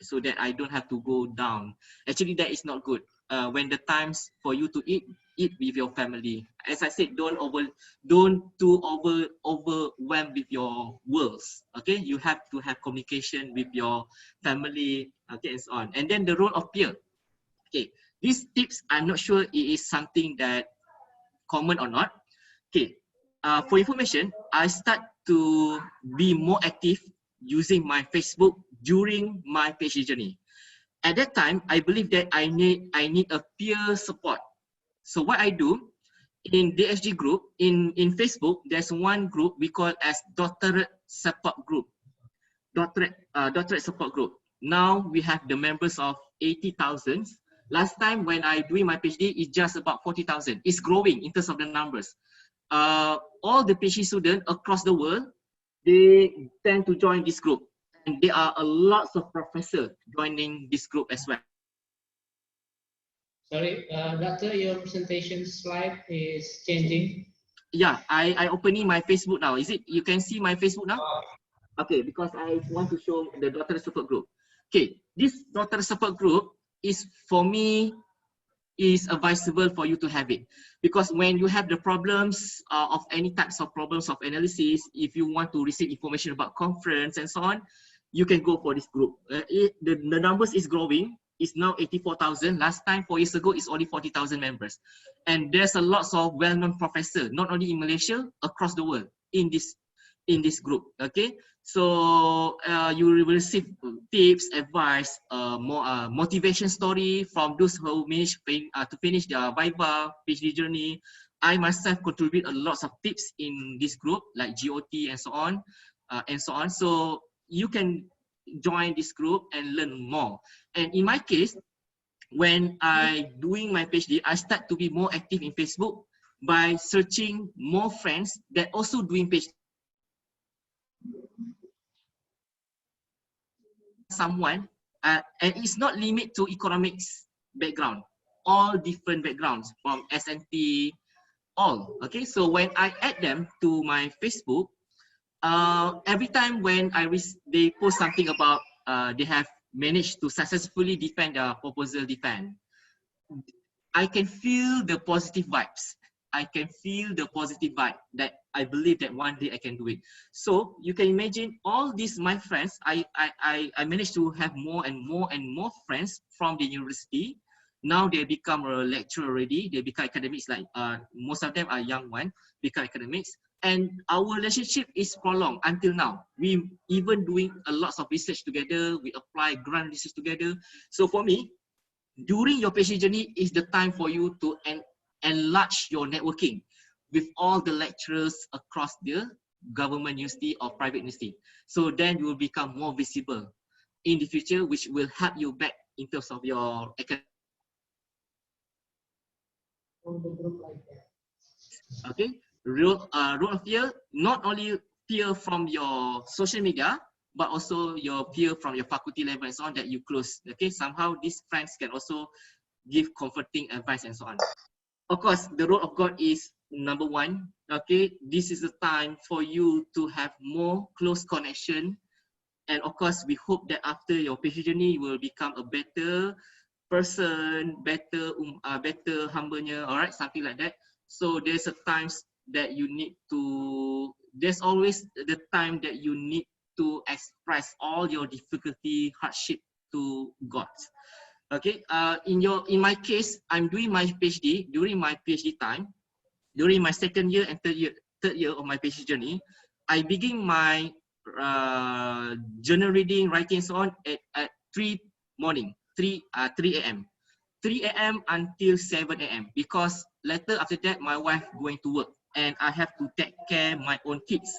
so that I don't have to go down. Actually, that is not good. When the times for you to eat with your family. As I said, don't too overwhelmed with your worlds. Okay, you have to have communication with your family. Okay, and so on. And then the role of peer. Okay, these tips, I'm not sure it is something that common or not. Okay, for information, I start to be more active using my Facebook during my PhD journey. At that time, I believe that I need a peer support. So what I do in DSG group in Facebook, there's one group we call as doctorate support group. Doctorate support group. Now we have the members of 80,000. Last time when I doing my PhD, it's just about 40,000. It's growing in terms of the numbers. All the PhD students across the world, they tend to join this group. And there are a lot of professors joining this group as well.
Sorry, Doctor, your presentation slide is changing.
Yeah, I opening my Facebook now. Is it, you can see my Facebook now? Okay, because I want to show the daughter support group. Okay, this daughter support group is, for me, is advisable for you to have it, because when you have the problems of any types of problems of analysis, if you want to receive information about conference and so on, you can go for this group. The numbers is growing. It's now 84,000. Last time 4 years ago, it's only 40,000 members, and there's a lot of well-known professors, not only in Malaysia, across the world in this group. Okay, so you will receive tips, advice, more motivation story from those who managed to finish their Viva PhD journey. I myself contribute a lot of tips in this group, like GOT and so on, and so on. So you can join this group and learn more. And in my case, when I doing my PhD, I start to be more active in Facebook by searching more friends that also doing PhD. Someone, and it's not limited to economics background, all different backgrounds from SNT, all. Okay, so when I add them to my Facebook, every time when they post something about they have managed to successfully defend their proposal I can feel the positive vibes. I can feel the positive vibe that I believe that one day I can do it. So you can imagine all these my friends. I managed to have more and more and more friends from the university. Now they become a lecturer already. They become academics. Like most of them are young one, become academics, and our relationship is prolonged until now. We even doing a lot of research together. We apply grant research together. So for me, during your PhD journey is the time for you to enlarge your networking with all the lecturers across the government university or private university. So then you will become more visible in the future, which will help you back in terms of your academic. Okay, role of peer, not only peer from your social media, but also your peer from your faculty level and so on that you close. Okay, somehow these friends can also give comforting advice and so on. Of course, the role of God is number one. Okay, this is the time for you to have more close connection. And of course, we hope that after your PhD journey, you will become a better person, better humblenya, all right, something like that. So there's a times that you need to, there's always the time that you need to express all your difficulty, hardship to God. Okay, in my case, I'm doing my PhD during my PhD time, during my second year and third year of my PhD journey. I begin my journal reading, writing, so on at 3 a.m. 3 a.m. until 7 a.m. because later after that my wife going to work. and I have to take care my own kids.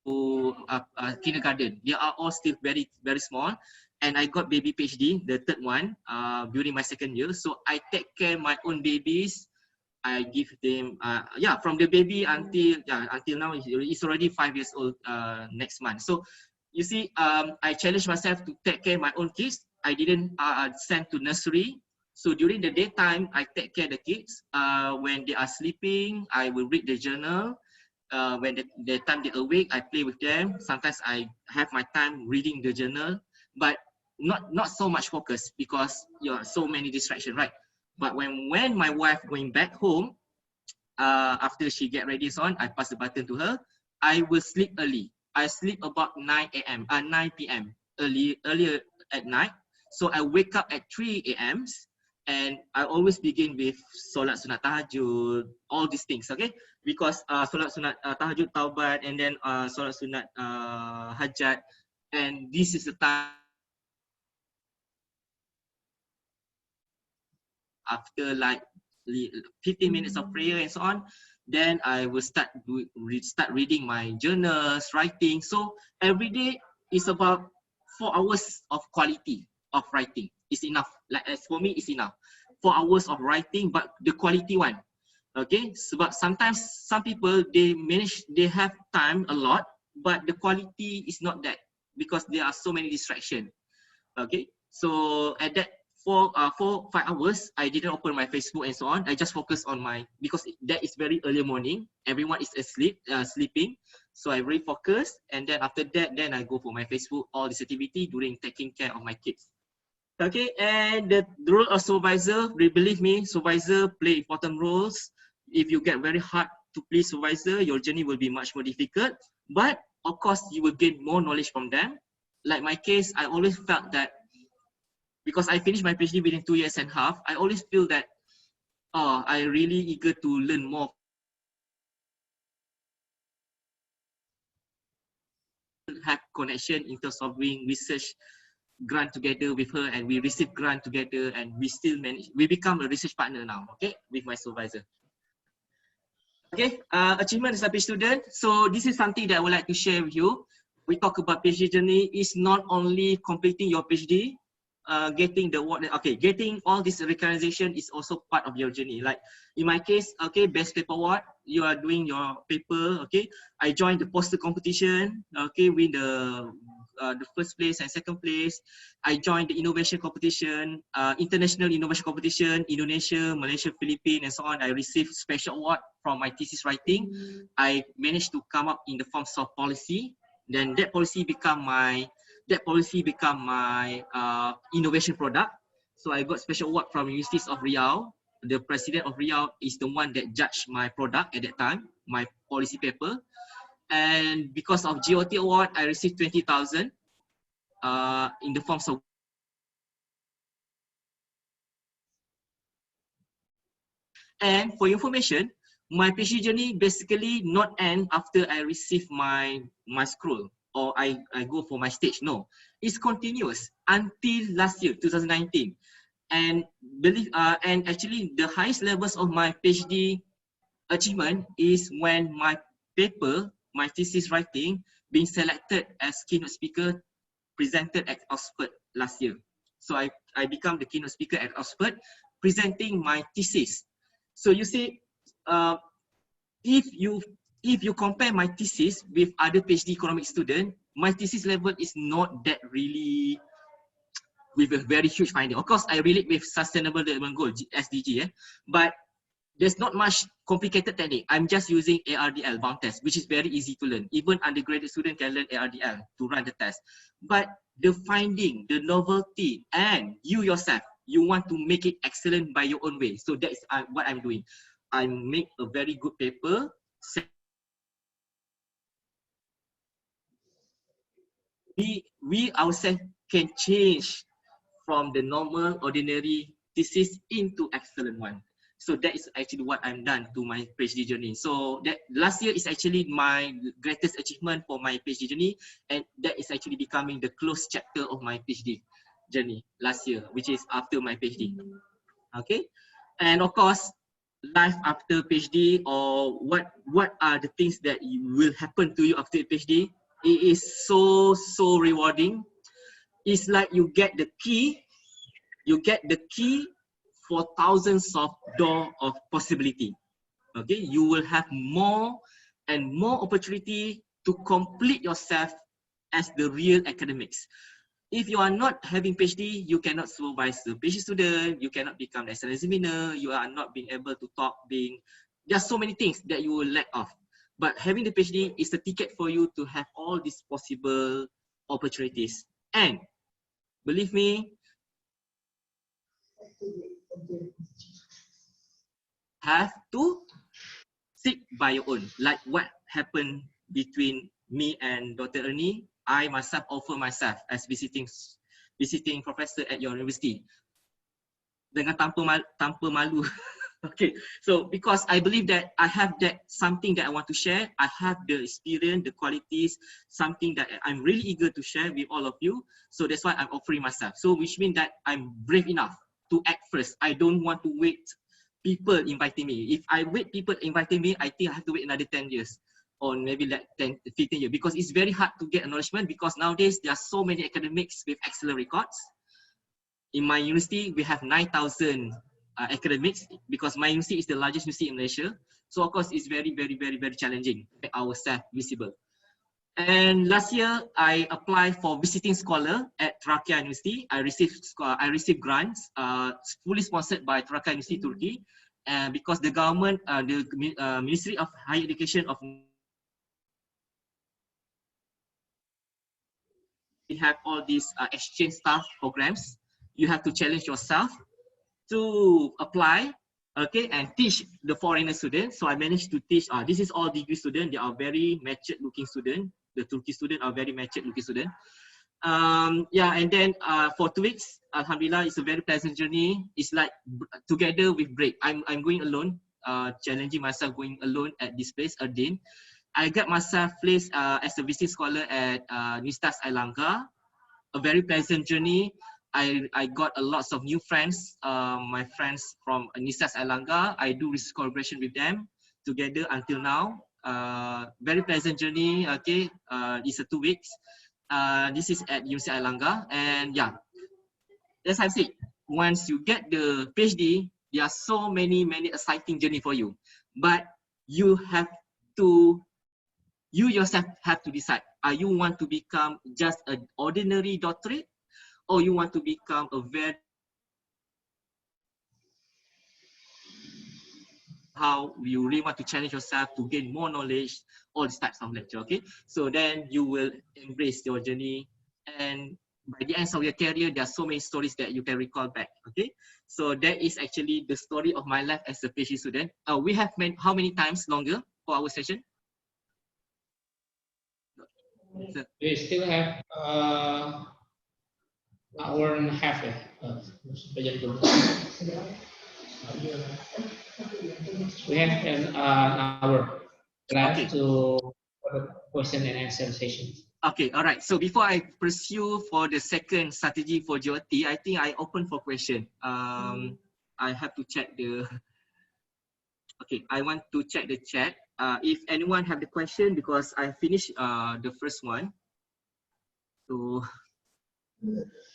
To kindergarten, they are all still very small, and I got baby PhD, the third one, during my second year. So I take care my own babies. I give them, yeah, from the baby until now, it's already 5 years old next month. So you see, I challenged myself to take care my own kids. I didn't send to nursery. So during the daytime, I take care the kids. When they are sleeping, I will read the journal. When the time they awake, I play with them. Sometimes I have my time reading the journal, but not so much focus because so many distractions, right? But when my wife going back home, after she get ready on, I pass the button to her. I will sleep early. I sleep about 9 a.m. 9 p.m. earlier at night. So I wake up at 3 a.m. and I always begin with solat sunat tahajud, all these things, okay? Because solat sunat tahajud, taubat, and then solat sunat hajat, and this is the time after like 15 minutes of prayer and so on, then I will start reading my journals, writing. So every day is about 4 hours of quality of writing. It's enough. Like as for me, it's enough. 4 hours of writing, but the quality one. Okay, sebab sometimes some people they have time a lot, but the quality is not that because there are so many distractions. Okay, so at that 5 hours, I didn't open my Facebook and so on. I just focus on because that is very early morning. Everyone is asleep, sleeping. So I really focus, and then after that, then I go for my Facebook, all this activity during taking care of my kids. Okay, and the role of supervisor, believe me, supervisor play important roles. If you get very hard to please supervisor, your journey will be much more difficult. But of course, you will gain more knowledge from them. Like my case, I always felt that because I finished my PhD within 2 years and a half, I always feel that I really eager to learn more. Have connection in terms of doing research grant together with her, and we receive grant together, and we become a research partner now, okay, with my supervisor. Okay, achievement as a PhD student. So this is something that I would like to share with you. We talk about PhD journey is not only completing your PhD, getting the award. Okay, getting all this recognition is also part of your journey. Like in my case, okay, best paper award. You are doing your paper. Okay, I joined the poster competition. Okay, win the first place and second place. I joined the innovation competition, international innovation competition, Indonesia, Malaysia, Philippines, and so on. I received special award from my thesis writing. I managed to come up in the forms of policy. Then that policy become my innovation product. So I got special award from University of Riau. The president of Riau is the one that judged my product at that time, my policy paper. And because of GOT award, I received 20,000 in the forms of. And for information, my PhD journey basically not end after I receive my scroll or I go for my stage. No, it's continuous until last year, 2019. And and actually the highest levels of my PhD achievement is when my paper, my thesis writing, being selected as keynote speaker presented at Oxford last year. So I become the keynote speaker at Oxford presenting my thesis. So you see, if you compare my thesis with other PhD economics student, my thesis level is not that really with a very huge finding. Of course, I relate with sustainable development goal, SDG, but there's not much complicated technique. I'm just using ARDL, bound test, which is very easy to learn. Even undergraduate student can learn ARDL to run the test. But the finding, the novelty, and you yourself, you want to make it excellent by your own way. So that is what I'm doing. I make a very good paper. We ourselves can change from the normal, ordinary thesis into excellent one. So that is actually what I'm done to my PhD journey. So that last year is actually my greatest achievement for my PhD journey, and that is actually becoming the close chapter of my PhD journey last year, which is after my PhD. Okay. And of course, life after PhD, or what are the things that will happen to you after PhD. It is so rewarding. It's like you get the key for thousands of door of possibility. Okay, you will have more and more opportunity to complete yourself as the real academics. If you are not having PhD, you cannot supervise the PhD student, you cannot become the excellent examiner, you are not being able to talk, there's so many things that you will lack of. But having the PhD is the ticket for you to have all these possible opportunities. And believe me, have to seek by your own, like what happened between me and Dr. Ernie. I myself offer myself as visiting professor at your university dengan tanpa malu. Okay, so because I believe that I have that something that I want to share, I have the experience, the qualities, something that I'm really eager to share with all of you. So that's why I'm offering myself. So which means that I'm brave enough to act first. I don't want to wait people inviting me. If I wait people inviting me, I think I have to wait another 10 years or maybe like 10, 15 years, because it's very hard to get acknowledgement, because nowadays there are so many academics with excellent records. In my university, we have 9,000 academics, because my university is the largest university in Malaysia. So of course, it's very challenging to make ourselves visible. And last year, I applied for visiting scholar at Trakya University. I received grants, fully sponsored by Trakya University, Turkey, and because the government, the Ministry of Higher Education of we have all these exchange staff programs. You have to challenge yourself to apply, okay, and teach the foreigner students. So I managed to teach, this is all degree students. They are very matured looking students. The Turkish students are very matured looking students. Yeah, and then for 2 weeks, Alhamdulillah, it's a very pleasant journey. It's like together with break. I'm going alone, challenging myself going alone at this place, Erdin. I got myself placed as a visiting scholar at Universitas Airlangga. A very pleasant journey. I got a lots of new friends, my friends from Universitas Airlangga. I do research collaboration with them together until now. Very pleasant journey. Okay, it's a 2 weeks. This is at Universitas Airlangga, and yeah, as I said, once you get the PhD, there are so many exciting journey for you, but you yourself have to decide. Are you want to become just an ordinary doctorate, or you want to become a very how you really want to challenge yourself to gain more knowledge, all these types of lecture, okay? So then you will embrace your journey, and by the end of your career, there are so many stories that you can recall back, okay? So that is actually the story of my life as a PhD student. We have how many times longer for our session? So,
We still have hour and a half. We have an hour
okay.
left to for the question and answer session.
Okay, all right. So before I pursue for the second strategy for GOT, I think I open for question. I have to check the. Okay, I want to check the chat. If anyone have the question, because I finished the first one. So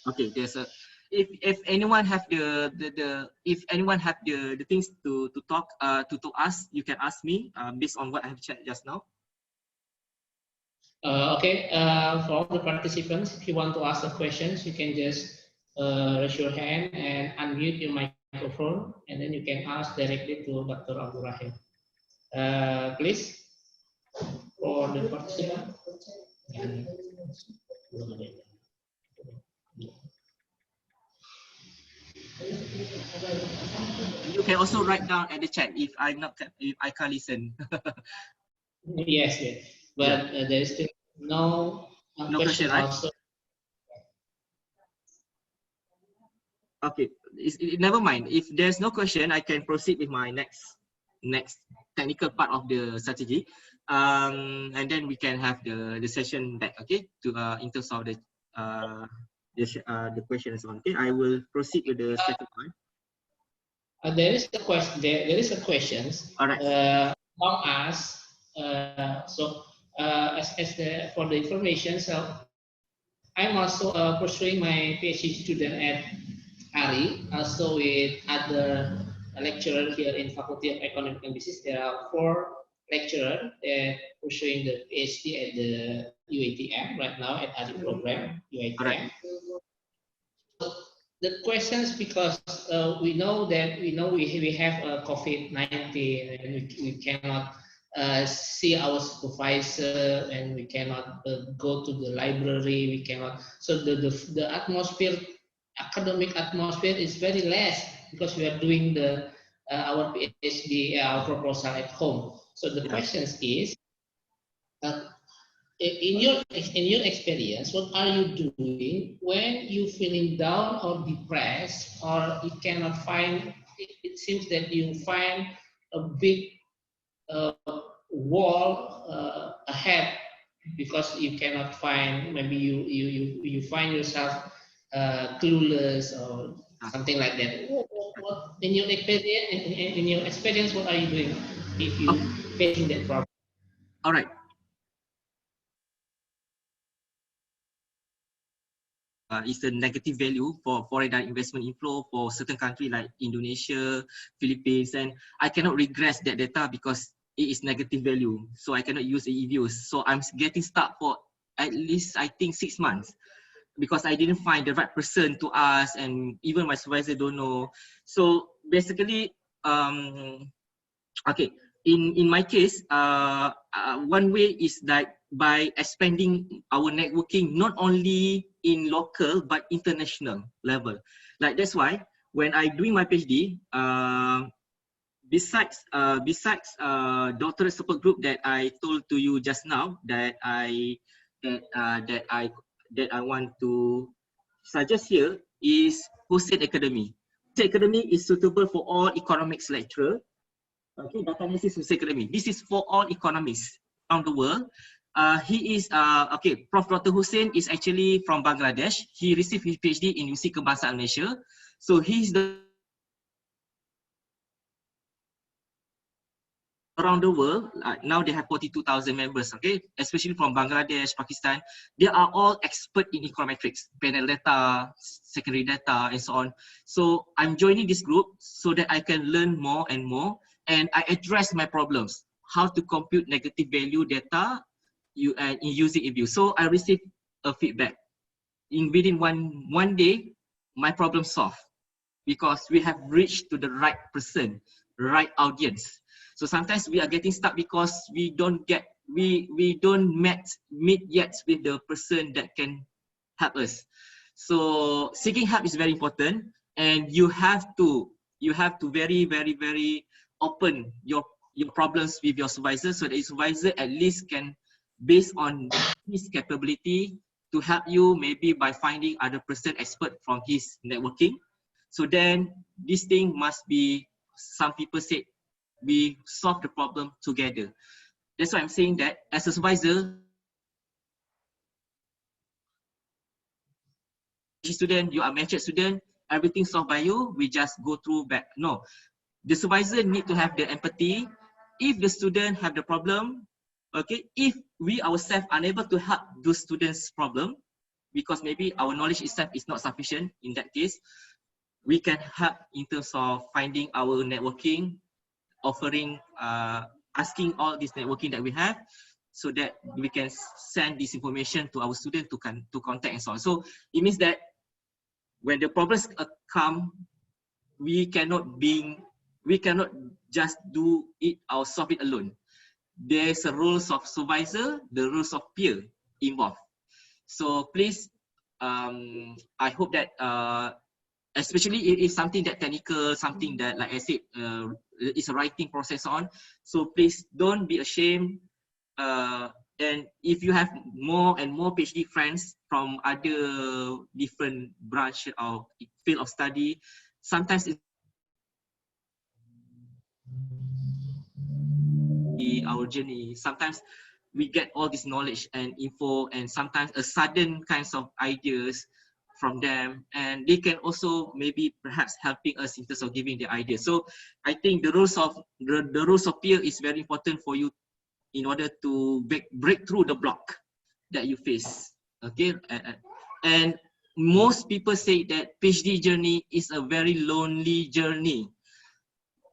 okay, there's a. If anyone have if anyone have the things to talk to ask, you can ask me based on what I have checked just now.
Okay, for all the participants, if you want to ask the questions, you can just raise your hand and unmute your microphone, and then you can ask directly to Dr. Abdul Rahim. Please, for the participant.
You can also write down at the chat if I can't listen.
Yes, but
Yeah.
there is still no question,
Question, right?
also.
Okay, never mind. If there's no question, I can proceed with my next technical part of the strategy, and then we can have the session back. Okay, to in terms of the question and so on. Okay, I will proceed with the second one.
There is a question. There is a questions.
All right.
Long as for the information. So I'm also pursuing my PhD student at ARI, also with other lecturer here in Faculty of Economic and Business. There are 4 lecturers that pursuing the PhD at the UATM right now at ARI program
All right.
UATM. The questions, because we have COVID-19 and we cannot see our supervisor, and we cannot go to the library, we cannot, so the atmosphere, academic atmosphere is very less, because we are doing the our PhD, our proposal at home. So the
Yeah.
questions is, in your experience, what are you doing when you feeling down or depressed, or you cannot find? It seems that you find a big uh, wall ahead, because you cannot find. Maybe you find yourself clueless or something like that. What in your experience? In your experience, what are you doing if you facing that problem?
All right. Is a negative value for foreign direct investment inflow for certain country like Indonesia, Philippines, and I cannot regress that data because it is negative value. So I cannot use AE views. So I'm getting stuck for at least, I think, 6 months because I didn't find the right person to ask, and even my supervisor don't know. So basically, okay, in my case, one way is that by expanding our networking not only in local but international level. Like that's why when I doing my PhD, besides doctorate support group that I told to you just now that I want to suggest here is Hussein Academy. Hussein Academy is suitable for all economics lecturer. Okay, data analysis Hussein Academy. This is for all economists around the world. He is okay. Prof. Dr. Hussein is actually from Bangladesh. He received his PhD in Universiti Kebangsaan Malaysia. So he's the around the world. Now they have 42,000 members. Okay, especially from Bangladesh, Pakistan. They are all expert in econometrics, panel data, secondary data, and so on. So I'm joining this group so that I can learn more and more, and I address my problems. How to compute negative value data in using a view. So I received a feedback. Within one day, my problem solved because we have reached to the right person, right audience. So sometimes we are getting stuck because we don't meet yet with the person that can help us. So seeking help is very important, and you have to very open your problems with your supervisor, so that your supervisor at least can, based on his capability, to help you maybe by finding other person expert from his networking. So then this thing must be, some people say, we solve the problem together. That's why I'm saying that as a supervisor, student, you are matured student, everything solved by you, we just go through back. No, the supervisor need to have the empathy. If the student have the problem, okay, if we ourselves unable to help those students' problem, because maybe our knowledge itself is not sufficient in that case, we can help in terms of finding our networking, offering, asking all this networking that we have, so that we can send this information to our student to contact and so on. So it means that when the problems come, we cannot just do it or solve it alone. There's a rules of supervisor, the rules of peer involved. So please, I hope that especially it is something that technical, something that, like I said, is a writing process on. So please don't be ashamed. And if you have more and more PhD friends from other different branch or field of study, sometimes it's our journey. Sometimes we get all this knowledge and info, and sometimes a sudden kinds of ideas from them, and they can also maybe perhaps helping us in terms of giving the idea. So I think the rules of peer is very important for you in order to break through the block that you face. Okay, and most people say that PhD journey is a very lonely journey.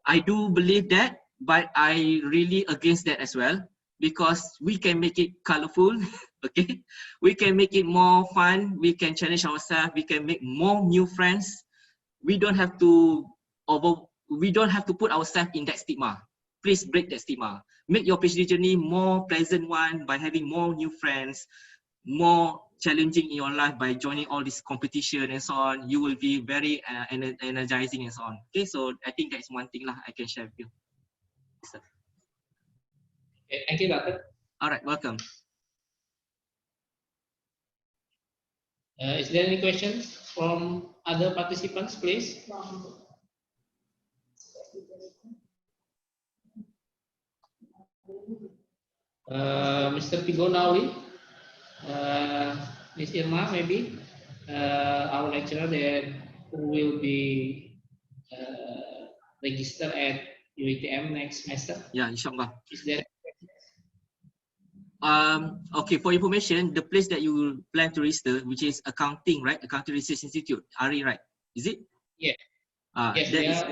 I do believe that, but I really against that as well, because we can make it colorful. Okay, we can make it more fun, we can challenge ourselves, we can make more new friends. We don't have to put ourselves in that stigma. Please break that stigma. Make your PhD journey more pleasant one by having more new friends, more challenging in your life by joining all this competition and so on. You will be very energizing and so on. Okay, so I think that's one thing lah I can share with you.
Okay, thank you, Doctor.
All right, welcome.
Is there any questions from other participants, please? Mr. Pigonawi, Ms. Irma, maybe our lecturer that who will be registered at UITM next semester.
Yeah, inshallah.
Is there?
Okay, for information, the place that you plan to register, which is accounting, right? Accounting Research Institute, ARI, right? Is it?
Yeah. Yes,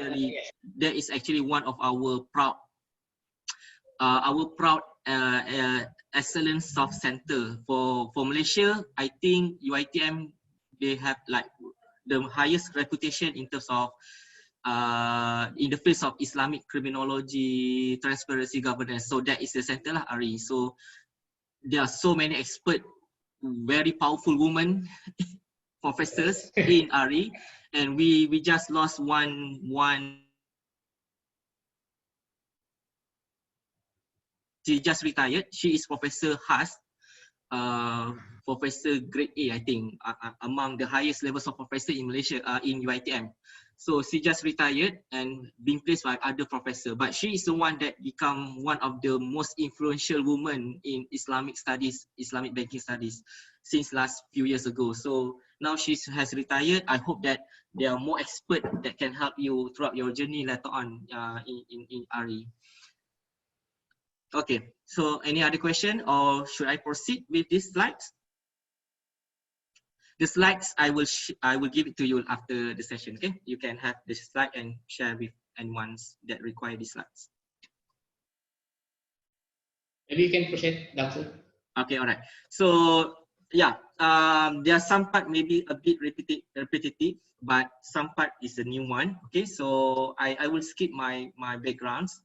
that is actually one of our proud excellence of center for Malaysia. I think UITM, they have like the highest reputation in terms of in the field of Islamic criminology, transparency, governance. So that is the center lah, ARI. So there are so many expert, very powerful women, professors in ARI, and we just lost one. She just retired. She is Professor Has, Professor Grade A, I think, among the highest levels of professor in Malaysia, in UITM. So she just retired and being placed by other professor. But she is the one that become one of the most influential women in Islamic studies, Islamic banking studies, since last few years ago. So now she has retired. I hope that there are more experts that can help you throughout your journey later on in RE. Okay, so any other question, or should I proceed with these slides? The slides I will give it to you after the session. Okay, you can have the slide and share with anyone that require the slides.
Maybe you can proceed, Doctor.
Okay, all right. So yeah, there are some part maybe a bit repetitive, but some part is a new one. Okay, so I will skip my backgrounds.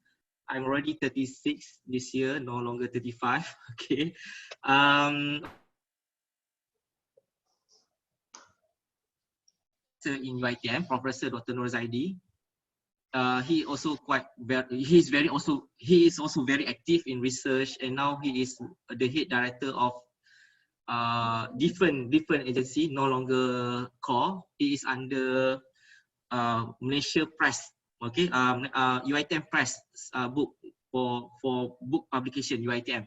I'm already 36 this year, no longer 35. Okay. In UITM, Professor Dr. Nur Zaidi. He is also very active in research, and now he is the head director of different agency, no longer core. He is under Malaysia Press. Okay, UITM Press book for book publication UITM.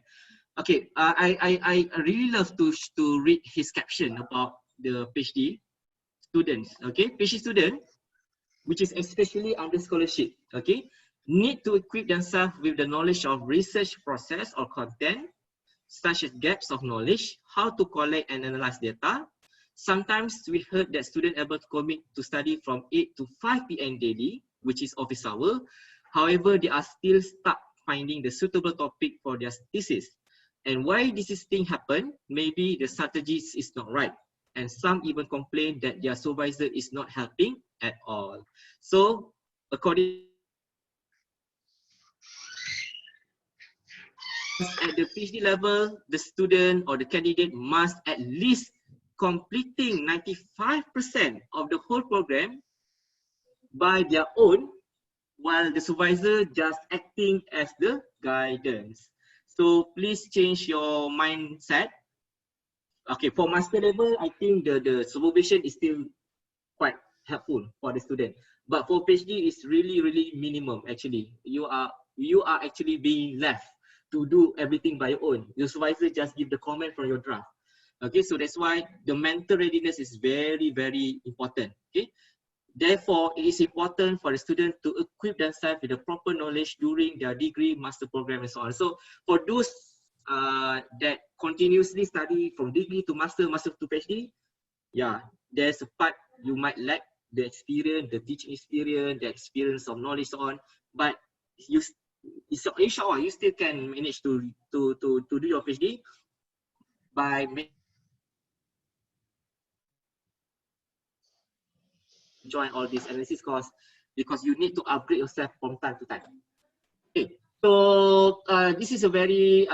Okay, I really love to read his caption about the PhD students. Okay, PhD student, which is especially under scholarship. Okay, need to equip themselves with the knowledge of research process or content, such as gaps of knowledge, how to collect and analyze data. Sometimes we heard that students able to commit to study from 8 to 5 p.m. daily, which is office hour. However, they are still stuck finding the suitable topic for their thesis. And why this thing happen? Maybe the strategies is not right. And some even complain that their supervisor is not helping at all. So, according at the PhD level, the student or the candidate must at least completing 95% of the whole program by their own, while the supervisor just acting as the guidance. So please change your mindset. Okay, for master level, I think the supervision is still quite helpful for the student. But for PhD, it's really minimum actually. You are actually being left to do everything by your own. The supervisor just give the comment from your draft. Okay, so that's why the mental readiness is very, very important. Okay, therefore, it is important for the student to equip themselves with the proper knowledge during their degree, master program, and so on. So for those that continuously study from degree to master, master to PhD, yeah, there's a part you might lack the experience, the teaching experience, the experience of knowledge, so on. But you, inshallah, you still can manage to do your PhD by join all these analysis course, because you need to upgrade yourself from time to time. Okay, so this is a very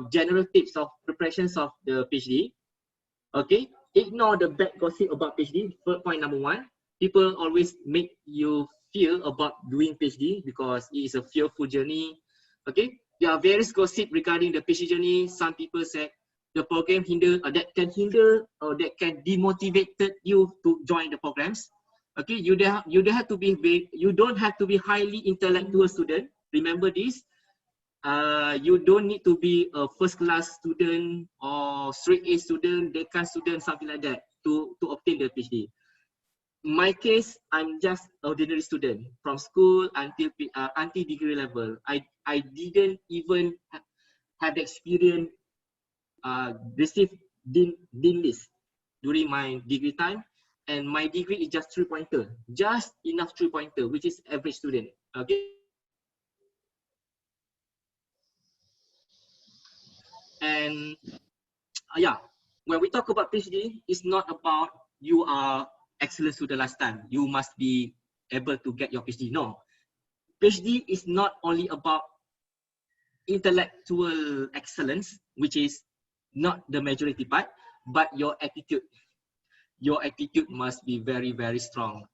general tips of preparations of the PhD. Okay, ignore the bad gossip about PhD. Point number one, people always make you fear about doing PhD because it is a fearful journey. Okay, there are various gossip regarding the PhD journey. Some people say the program that can hinder or that can demotivate you to join the programs. Okay, you don't have to be highly intellectual student. Remember this. You don't need to be a first class student or straight A student, decan student, something like that to obtain the PhD. In my case, I'm just ordinary student from school until degree level. I didn't even have the experience receive dean list during my degree time, and my degree is just 3-pointer, just enough 3-pointer, which is average student. Okay. And yeah, when we talk about PhD, it's not about you are excellent student last time, you must be able to get your PhD. No, PhD is not only about intellectual excellence, which is not the majority part, but your attitude. Your attitude must be very, very strong.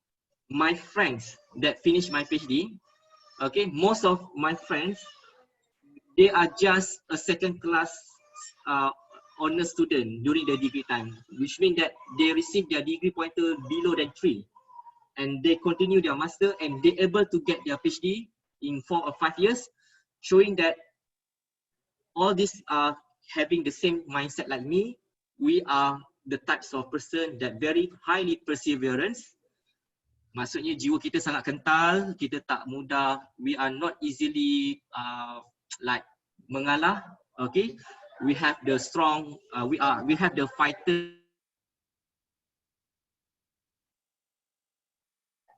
My friends that finished my PhD, okay, most of my friends, they are just a second class honor student during their degree time, which means that they receive their degree pointer below than 3, and they continue their master and they able to get their PhD in 4 or 5 years, showing that all these are having the same mindset like me. We are the types of person that very highly perseverance. Maksudnya jiwa kita sangat kental, kita tak mudah, we are not easily like mengalah. Okay, we have the strong, we have the fighter,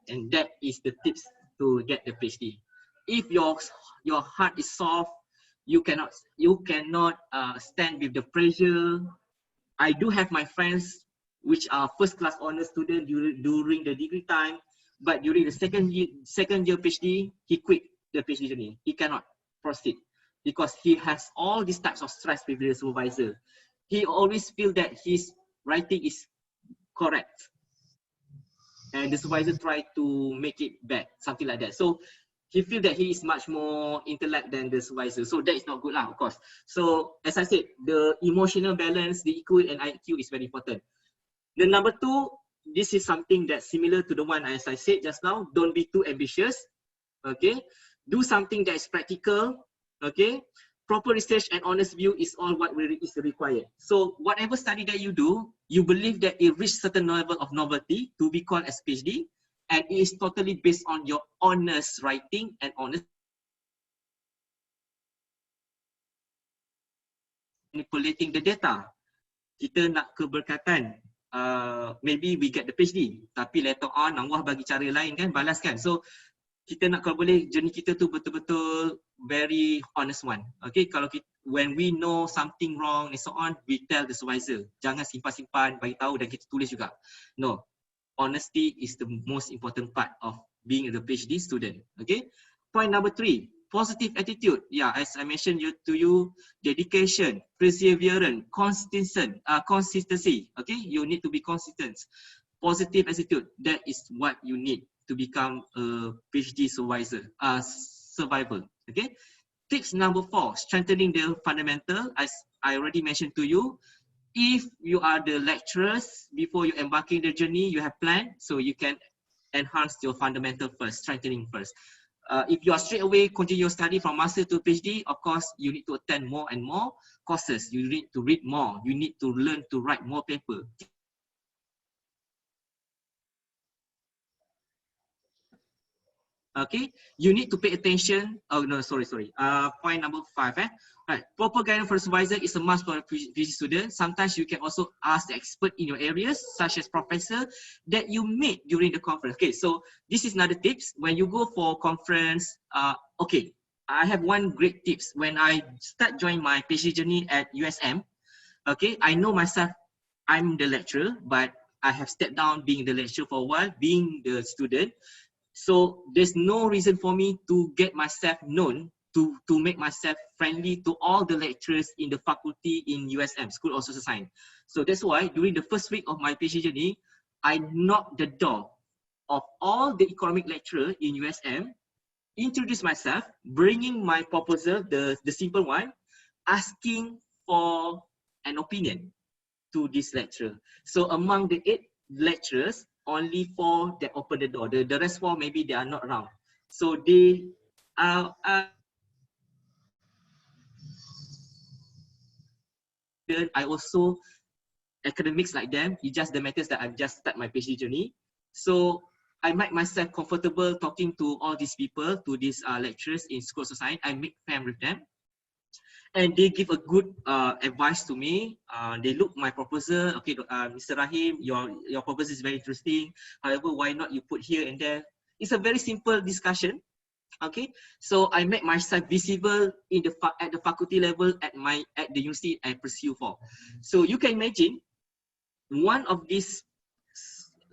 and that is the tips to get the PhD. If your heart is soft, you cannot stand with the pressure. I do have my friends which are first class honor student during the degree time, but during the second year PhD, he quit the PhD journey. He cannot proceed because he has all these types of stress with the supervisor. He always feel that his writing is correct, and the supervisor try to make it bad, something like that. So he feel that he is much more intellect than the supervisor. So that is not good lah, of course. So as I said, the emotional balance, the EQ and IQ is very important. The number 2, this is something that's similar to the one as I said just now. Don't be too ambitious. Okay, do something that is practical. Okay, proper research and honest view is all what is required. So whatever study that you do, you believe that it reached certain level of novelty to be called as PhD, and it is totally based on your honest writing and honest manipulating the data. Kita nak keberkatan, maybe we get the PhD, tapi later on Allah bagi cara lain kan, balas kan. So kita nak, kalau boleh journey kita tu betul-betul very honest one. Okay, kalau kita, when we know something wrong and so on, we tell the supervisor. Jangan simpan-simpan, bagi tahu dan kita tulis juga. No, honesty is the most important part of being a PhD student. Okay, point number 3, positive attitude. Yeah, as I mentioned to you, dedication, perseverance, consistency. Okay, you need to be consistent. Positive attitude, that is what you need to become a PhD survivor. Okay, tips number 4, strengthening the fundamental. As I already mentioned to you, if you are the lecturers, before you embarking the journey, you have planned, so you can enhance your fundamental first, strengthening first. If you are straight away continue your study from master to PhD, of course you need to attend more and more courses. You need to read more. You need to learn to write more paper. Okay, you need to pay attention. Oh no, sorry. Point number 5. Right, proper guidance for supervisor is a must for a PhD student. Sometimes you can also ask the expert in your areas, such as professor that you meet during the conference. Okay, so this is another tips when you go for conference. Okay, I have one great tips when I start join my PhD journey at USM. Okay, I know myself. I'm the lecturer, but I have stepped down being the lecturer for a while, being the student. So there's no reason for me to get myself known, to make myself friendly to all the lecturers in the faculty in USM, School of Social Science. So that's why during the first week of my PhD journey, I knocked the door of all the economic lecturers in USM, introduce myself, bringing my proposal, the simple one, asking for an opinion to this lecturer. So among the 8 lecturers, only 4 that open the door. The rest 4 maybe they are not around. So they are I also academics like them. It just the matters that I've just started my PhD journey. So I make myself comfortable talking to all these people, to these lecturers in School of Society. I make friends with them. And they give a good advice to me. They look my proposal. Okay, Mr. Rahim, your proposal is very interesting. However, why not you put here and there? It's a very simple discussion. Okay, so I make myself visible in at the faculty level at the university I pursue for. So you can imagine one of these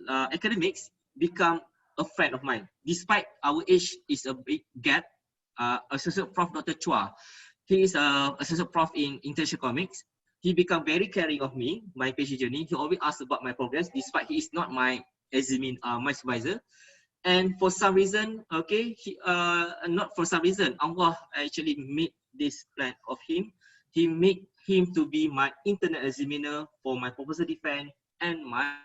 academics become a friend of mine, despite our age is a big gap. Associate Prof. Dr. Chua, he is associate prof in international economics. He become very caring of me, my PhD journey. He always asks about my progress, despite he is not my my supervisor. And for some reason, okay, not for some reason, Allah actually made this plan of him. He made him to be my internet examiner for my proposal defense and my.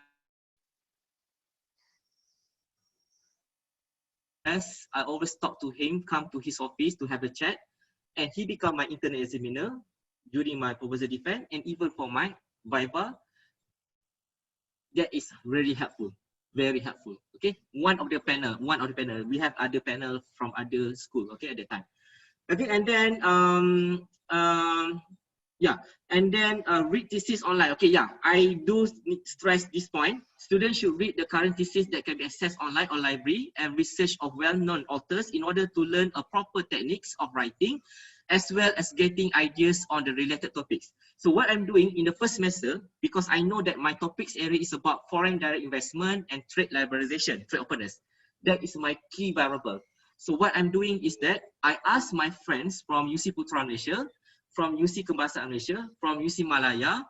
As I always talk to him, come to his office to have a chat, and he become my internet examiner during my proposal defense and even for my Viva. That is really helpful, very helpful. Okay, one of the panel. We have other panel from other school. Okay, at the time. Okay, and then yeah, and then read thesis online. Okay, yeah, I do stress this point. Students should read the current thesis that can be accessed online or library and research of well-known authors in order to learn a proper techniques of writing, as well as getting ideas on the related topics. So what I'm doing in the first semester, because I know that my topics area is about foreign direct investment and trade liberalization, trade openness. That is my key variable. So what I'm doing is that I ask my friends from UC Putra Malaysia, from UC Kebangsaan Malaysia, from UC Malaya,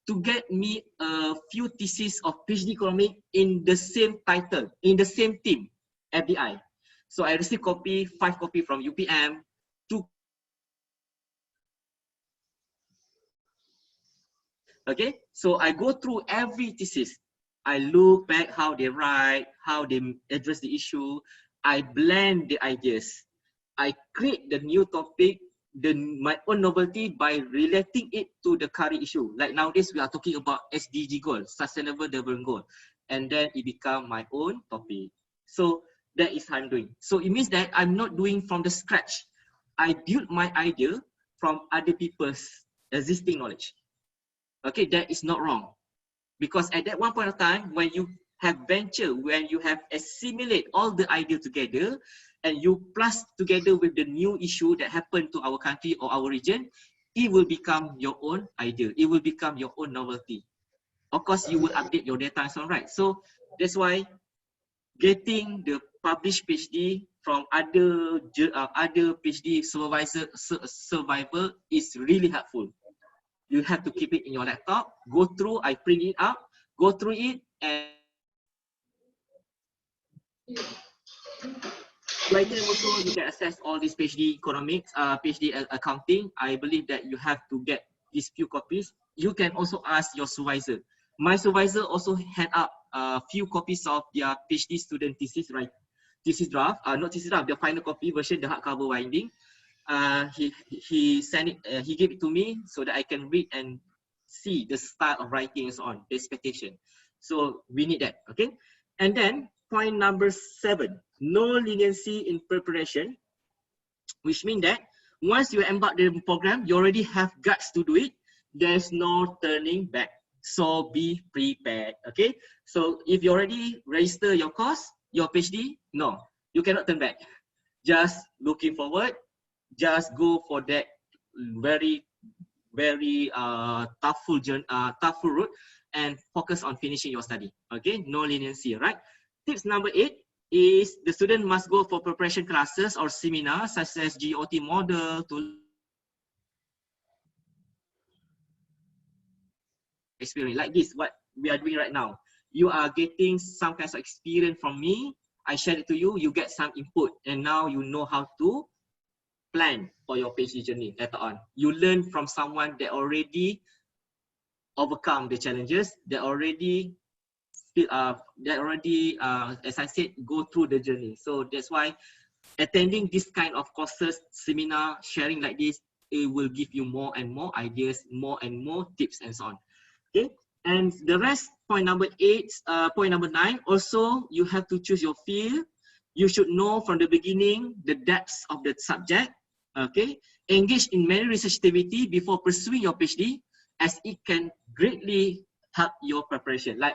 to get me a few theses of PhD economics in the same title, in the same team, FDI. So I received 5 copies from UPM, 2. Okay, so I go through every thesis. I look back how they write, how they address the issue. I blend the ideas. I create the new topic, my own novelty by relating it to the current issue. Like nowadays, we are talking about SDG goal, Sustainable Development Goal, and then it become my own topic. So that is how I'm doing. So it means that I'm not doing from the scratch. I build my idea from other people's existing knowledge. Okay, that is not wrong. Because at that one point of time, when you have venture, when you have assimilate all the idea together, and you plus together with the new issue that happened to our country or our region, it will become your own idea. It will become your own novelty. Of course, you will update your data and so on, right? So that's why getting the published PhD from other PhD survivor is really helpful. You have to keep it in your laptop, go through, I print it out, go through it, and right there also you can access all these PhD economics, PhD accounting. I believe that you have to get these few copies. You can also ask your supervisor. My supervisor also had up a few copies of their PhD student thesis, right? Thesis draft, not thesis draft, the final copy version, the hardcover binding. he sent it. He gave it to me so that I can read and see the style of writing and so on, the expectation. So we need that. Okay. And then point number 7, no leniency in preparation, which means that once you embark the program, you already have guts to do it. There's no turning back. So be prepared. Okay. So if you already register your course, your PhD, no, you cannot turn back. Just looking forward, just go for that very tough route and focus on finishing your study. Okay, no leniency, right? Tips number 8 is the student must go for preparation classes or seminars such as GOT model to experience like this, what we are doing right now. You are getting some kinds of experience from me. I share it to you, you get some input, and now you know how to plan for your PhD journey later on. You learn from someone that already overcome the challenges, that already, as I said, go through the journey. So that's why attending this kind of courses, seminar, sharing like this, it will give you more and more ideas, more and more tips and so on. Okay, and the rest, point number 9, also you have to choose your field. You should know from the beginning the depths of the subject. Okay, engage in many research activity before pursuing your PhD, as it can greatly help your preparation. Like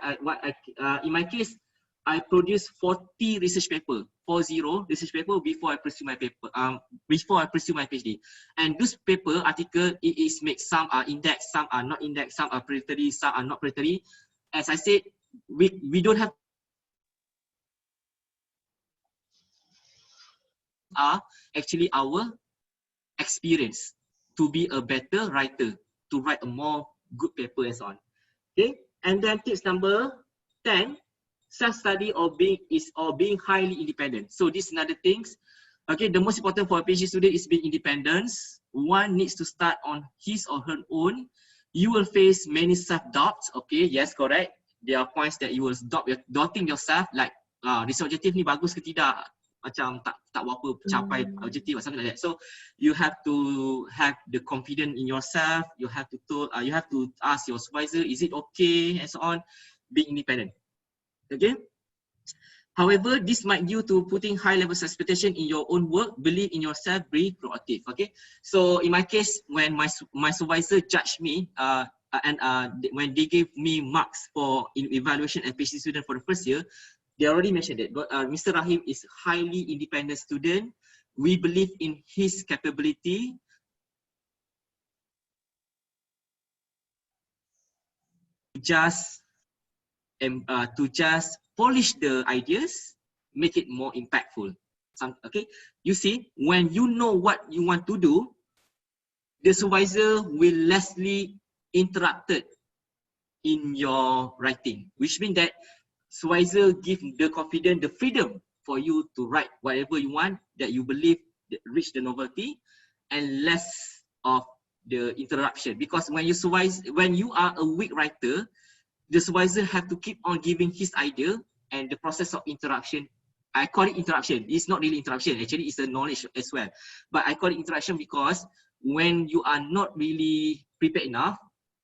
in my case, I produced 40 research paper, 40 research paper before I pursue my PhD. And this paper article, it is made, some are indexed, some are not indexed, some are predatory, some are not predatory. As I said, we don't have actually our experience to be a better writer, to write a more good paper and so on. Okay, and then tips number 10, self-study or being highly independent. So this is another things. Okay, the most important for a PhD student is being independent. One needs to start on his or her own. You will face many self-doubts. Okay, yes, correct. There are points that you will doubting yourself, like research objective ni bagus ke tidak, macam tak berapa capai objective or something like that. So you have to have the confidence in yourself. You have to ask your supervisor, is it okay, and so on. Be independent. Okay. However, this might due to putting high levels of expectation in your own work. Believe in yourself, be proactive. Okay. So in my case, when my supervisor judged me, when they gave me marks for evaluation and PhD student for the first year, they already mentioned that. But Mr. Rahim is highly independent student. We believe in his capability. To just polish the ideas, make it more impactful. Okay, you see, when you know what you want to do, the supervisor will lessly interrupted in your writing, which means that supervisor give the confidence, the freedom for you to write whatever you want that you believe that reach the novelty, and less of the interruption. Because when you are a weak writer, the supervisor have to keep on giving his idea, and the process of interruption, I call it interruption. It's not really interruption, actually it's a knowledge as well. But I call it interruption because when you are not really prepared enough,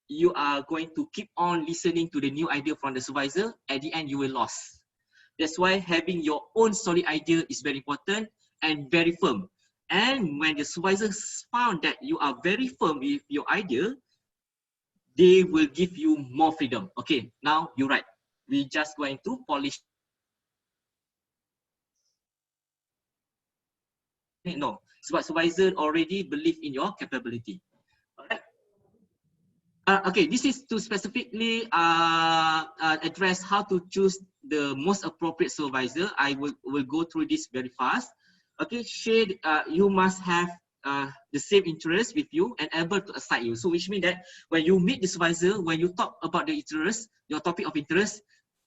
you are going to keep on listening to the new idea from the supervisor. At the end, you will lose. That's why having your own solid idea is very important and very firm. And when the supervisors found that you are very firm with your idea, they will give you more freedom. Okay, now you're right. We just going to polish. No, supervisor already believe in your capability. All right. Okay, this is to specifically address how to choose the most appropriate supervisor. I will go through this very fast. Okay, you must have the same interest with you and able to assign you. So which means that when you meet the supervisor, when you talk about the interest, your topic of interest,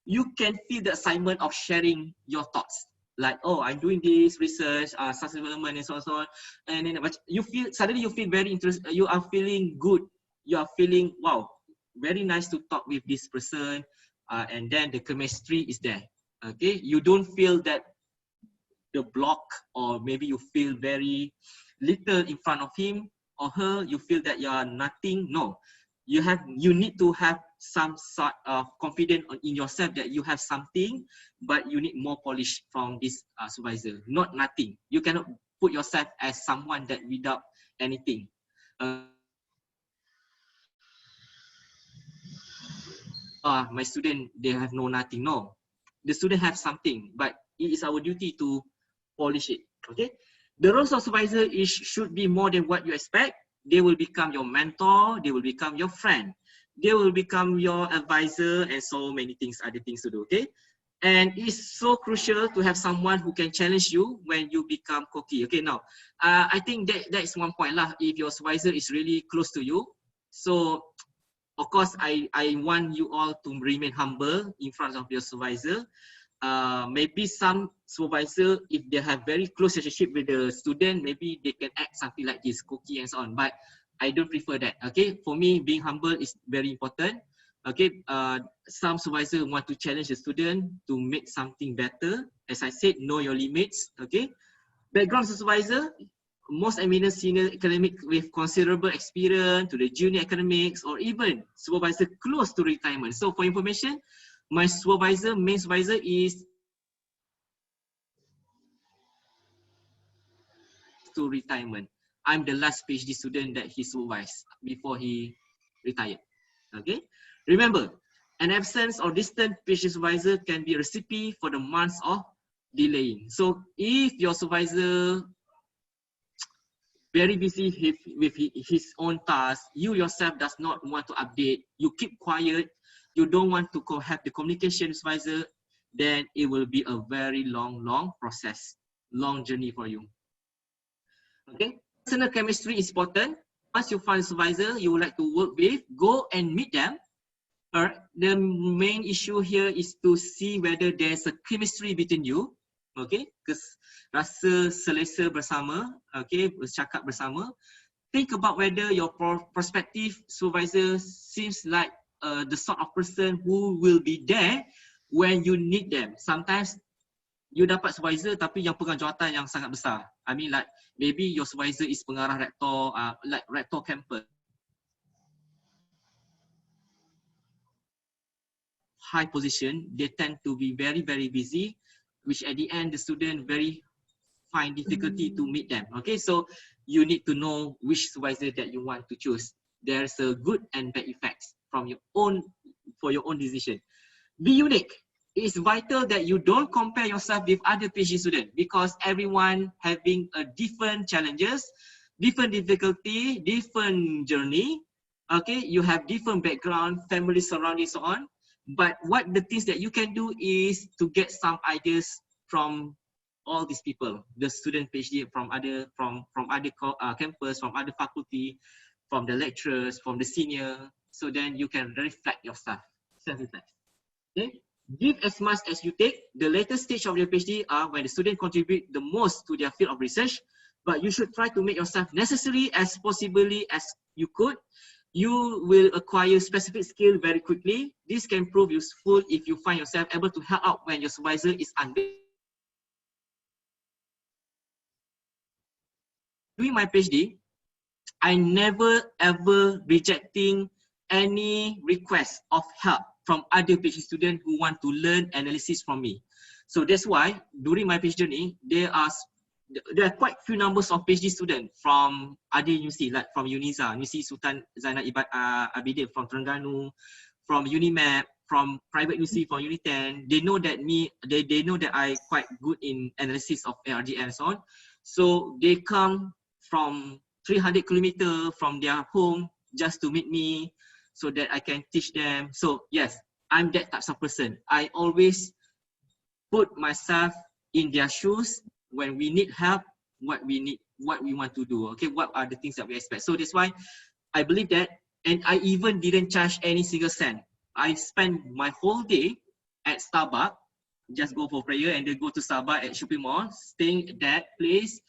you can feel the assignment of sharing your thoughts. Like, oh, I'm doing this research, sustainable development and so on, and then suddenly you feel very interested. You are feeling good. You are feeling, wow, very nice to talk with this person, and then the chemistry is there. Okay, you don't feel that the block, or maybe you feel very little in front of him or her, you feel that you are nothing. No, you need to have some sort of confidence in yourself that you have something, but you need more polish from this supervisor, not nothing. You cannot put yourself as someone that without anything. My student, they have no nothing. No, the student have something, but it is our duty to polish it. Okay, the roles of supervisor should be more than what you expect. They will become your mentor, they will become your friend, they will become your advisor, and so many things, other things to do. Okay, and it's so crucial to have someone who can challenge you when you become cocky. Okay, now I think that is one point lah. If your supervisor is really close to you, so of course, I want you all to remain humble in front of your supervisor. Maybe some supervisor, if they have very close relationship with the student, maybe they can act something like this, cookie and so on. But I don't prefer that. Okay, for me, being humble is very important. Okay, some supervisor want to challenge the student to make something better. As I said, know your limits. Okay, background supervisor, most eminent senior academic with considerable experience to the junior academics, or even supervisor close to retirement. So for information, my supervisor, main supervisor is to retirement. I'm the last PhD student that he supervised before he retired. Okay, remember, an absence or distant PhD supervisor can be a recipe for the months of delaying. So if your supervisor very busy with his own task, you yourself does not want to update, you keep quiet, you don't want to have the communication supervisor, then it will be a very long process, long journey for you. Okay, personal chemistry is important. Once you find a supervisor you would like to work with, go and meet them. The main issue here is to see whether there's a chemistry between you. Okay, rasa selesa bersama, okay, bercakap bersama. Think about whether your prospective supervisor seems like the sort of person who will be there when you need them. Sometimes you dapat supervisor tapi yang pegang jawatan yang sangat besar. I mean, like maybe your supervisor is pengarah rektor, like rektor campus, high position. They tend to be very busy, which at the end the student find difficulty to meet them. Okay, so you need to know which supervisor that you want to choose. There's a good and bad effects from your own decision. Be unique. It's vital that you don't compare yourself with other PhD students, because everyone having a different challenges, different difficulty, different journey. Okay, you have different background, family surroundings, so on. But what the things that you can do is to get some ideas from all these people, the student PhD from other campus, from other faculty, from the lecturers, from the senior. So then you can reflect yourself, self-reflect. Okay, give as much as you take. The later stage of your PhD are when the student contribute the most to their field of research, but you should try to make yourself necessary as possibly as you could. You will acquire specific skill very quickly. This can prove useful if you find yourself able to help out when your supervisor is unavailable. Doing my PhD, I never ever rejecting any request of help from other PhD students who want to learn analysis from me. So that's why during my PhD journey, there are quite few numbers of PhD students from other university, like from UNIZA, University Sultan Zainal Abidin from Terengganu, from UNIMAP, from private university, from UNITEN. They know that they know that I quite good in analysis of ARDN and so on. So they come from 300 kilometers from their home just to meet me so that I can teach them. So yes, I'm that type of person. I always put myself in their shoes when we need help, what we want to do. Okay, what are the things that we expect? So that's why I believe that, and I even didn't charge any single cent. I spent my whole day at Starbucks, just go for prayer and then go to Starbucks at shopping mall, staying at that place.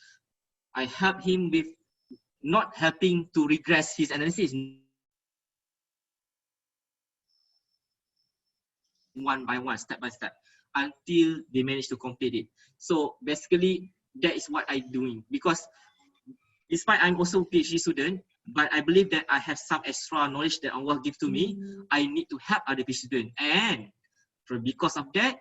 I helped him with not helping to regress his analysis, one by one, step by step. until they manage to complete it. So basically, that is what I'm doing, because despite I'm also a PhD student, but I believe that I have some extra knowledge that Allah give to me. I need to help other PhD students, and because of that,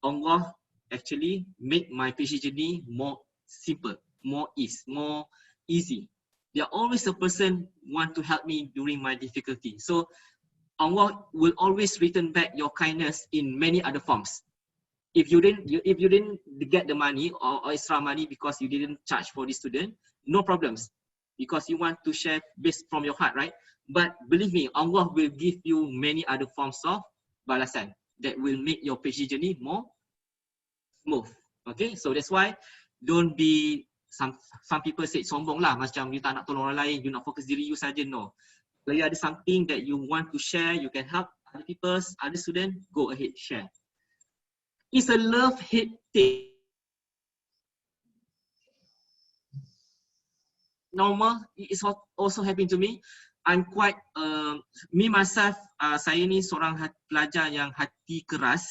Allah actually make my PhD journey more simple, more easy. There always a person want to help me during my difficulty. So Allah will always return back your kindness in many other forms. If you didn't get the money or extra money because you didn't charge for the student, no problems, because you want to share based from your heart, right? But believe me, Allah will give you many other forms of balasan that will make your PhD journey more smooth. Okay, so that's why don't be some people say sombong lah, macam you tak nak tolong orang lain, you nak fokus diri you saja. No, kalau you ada something that you want to share, you can help other people, other students, go ahead, share. It's a love-hate thing. Normal, it is also happening to me. I'm quite, me myself, saya ni seorang pelajar yang hati keras.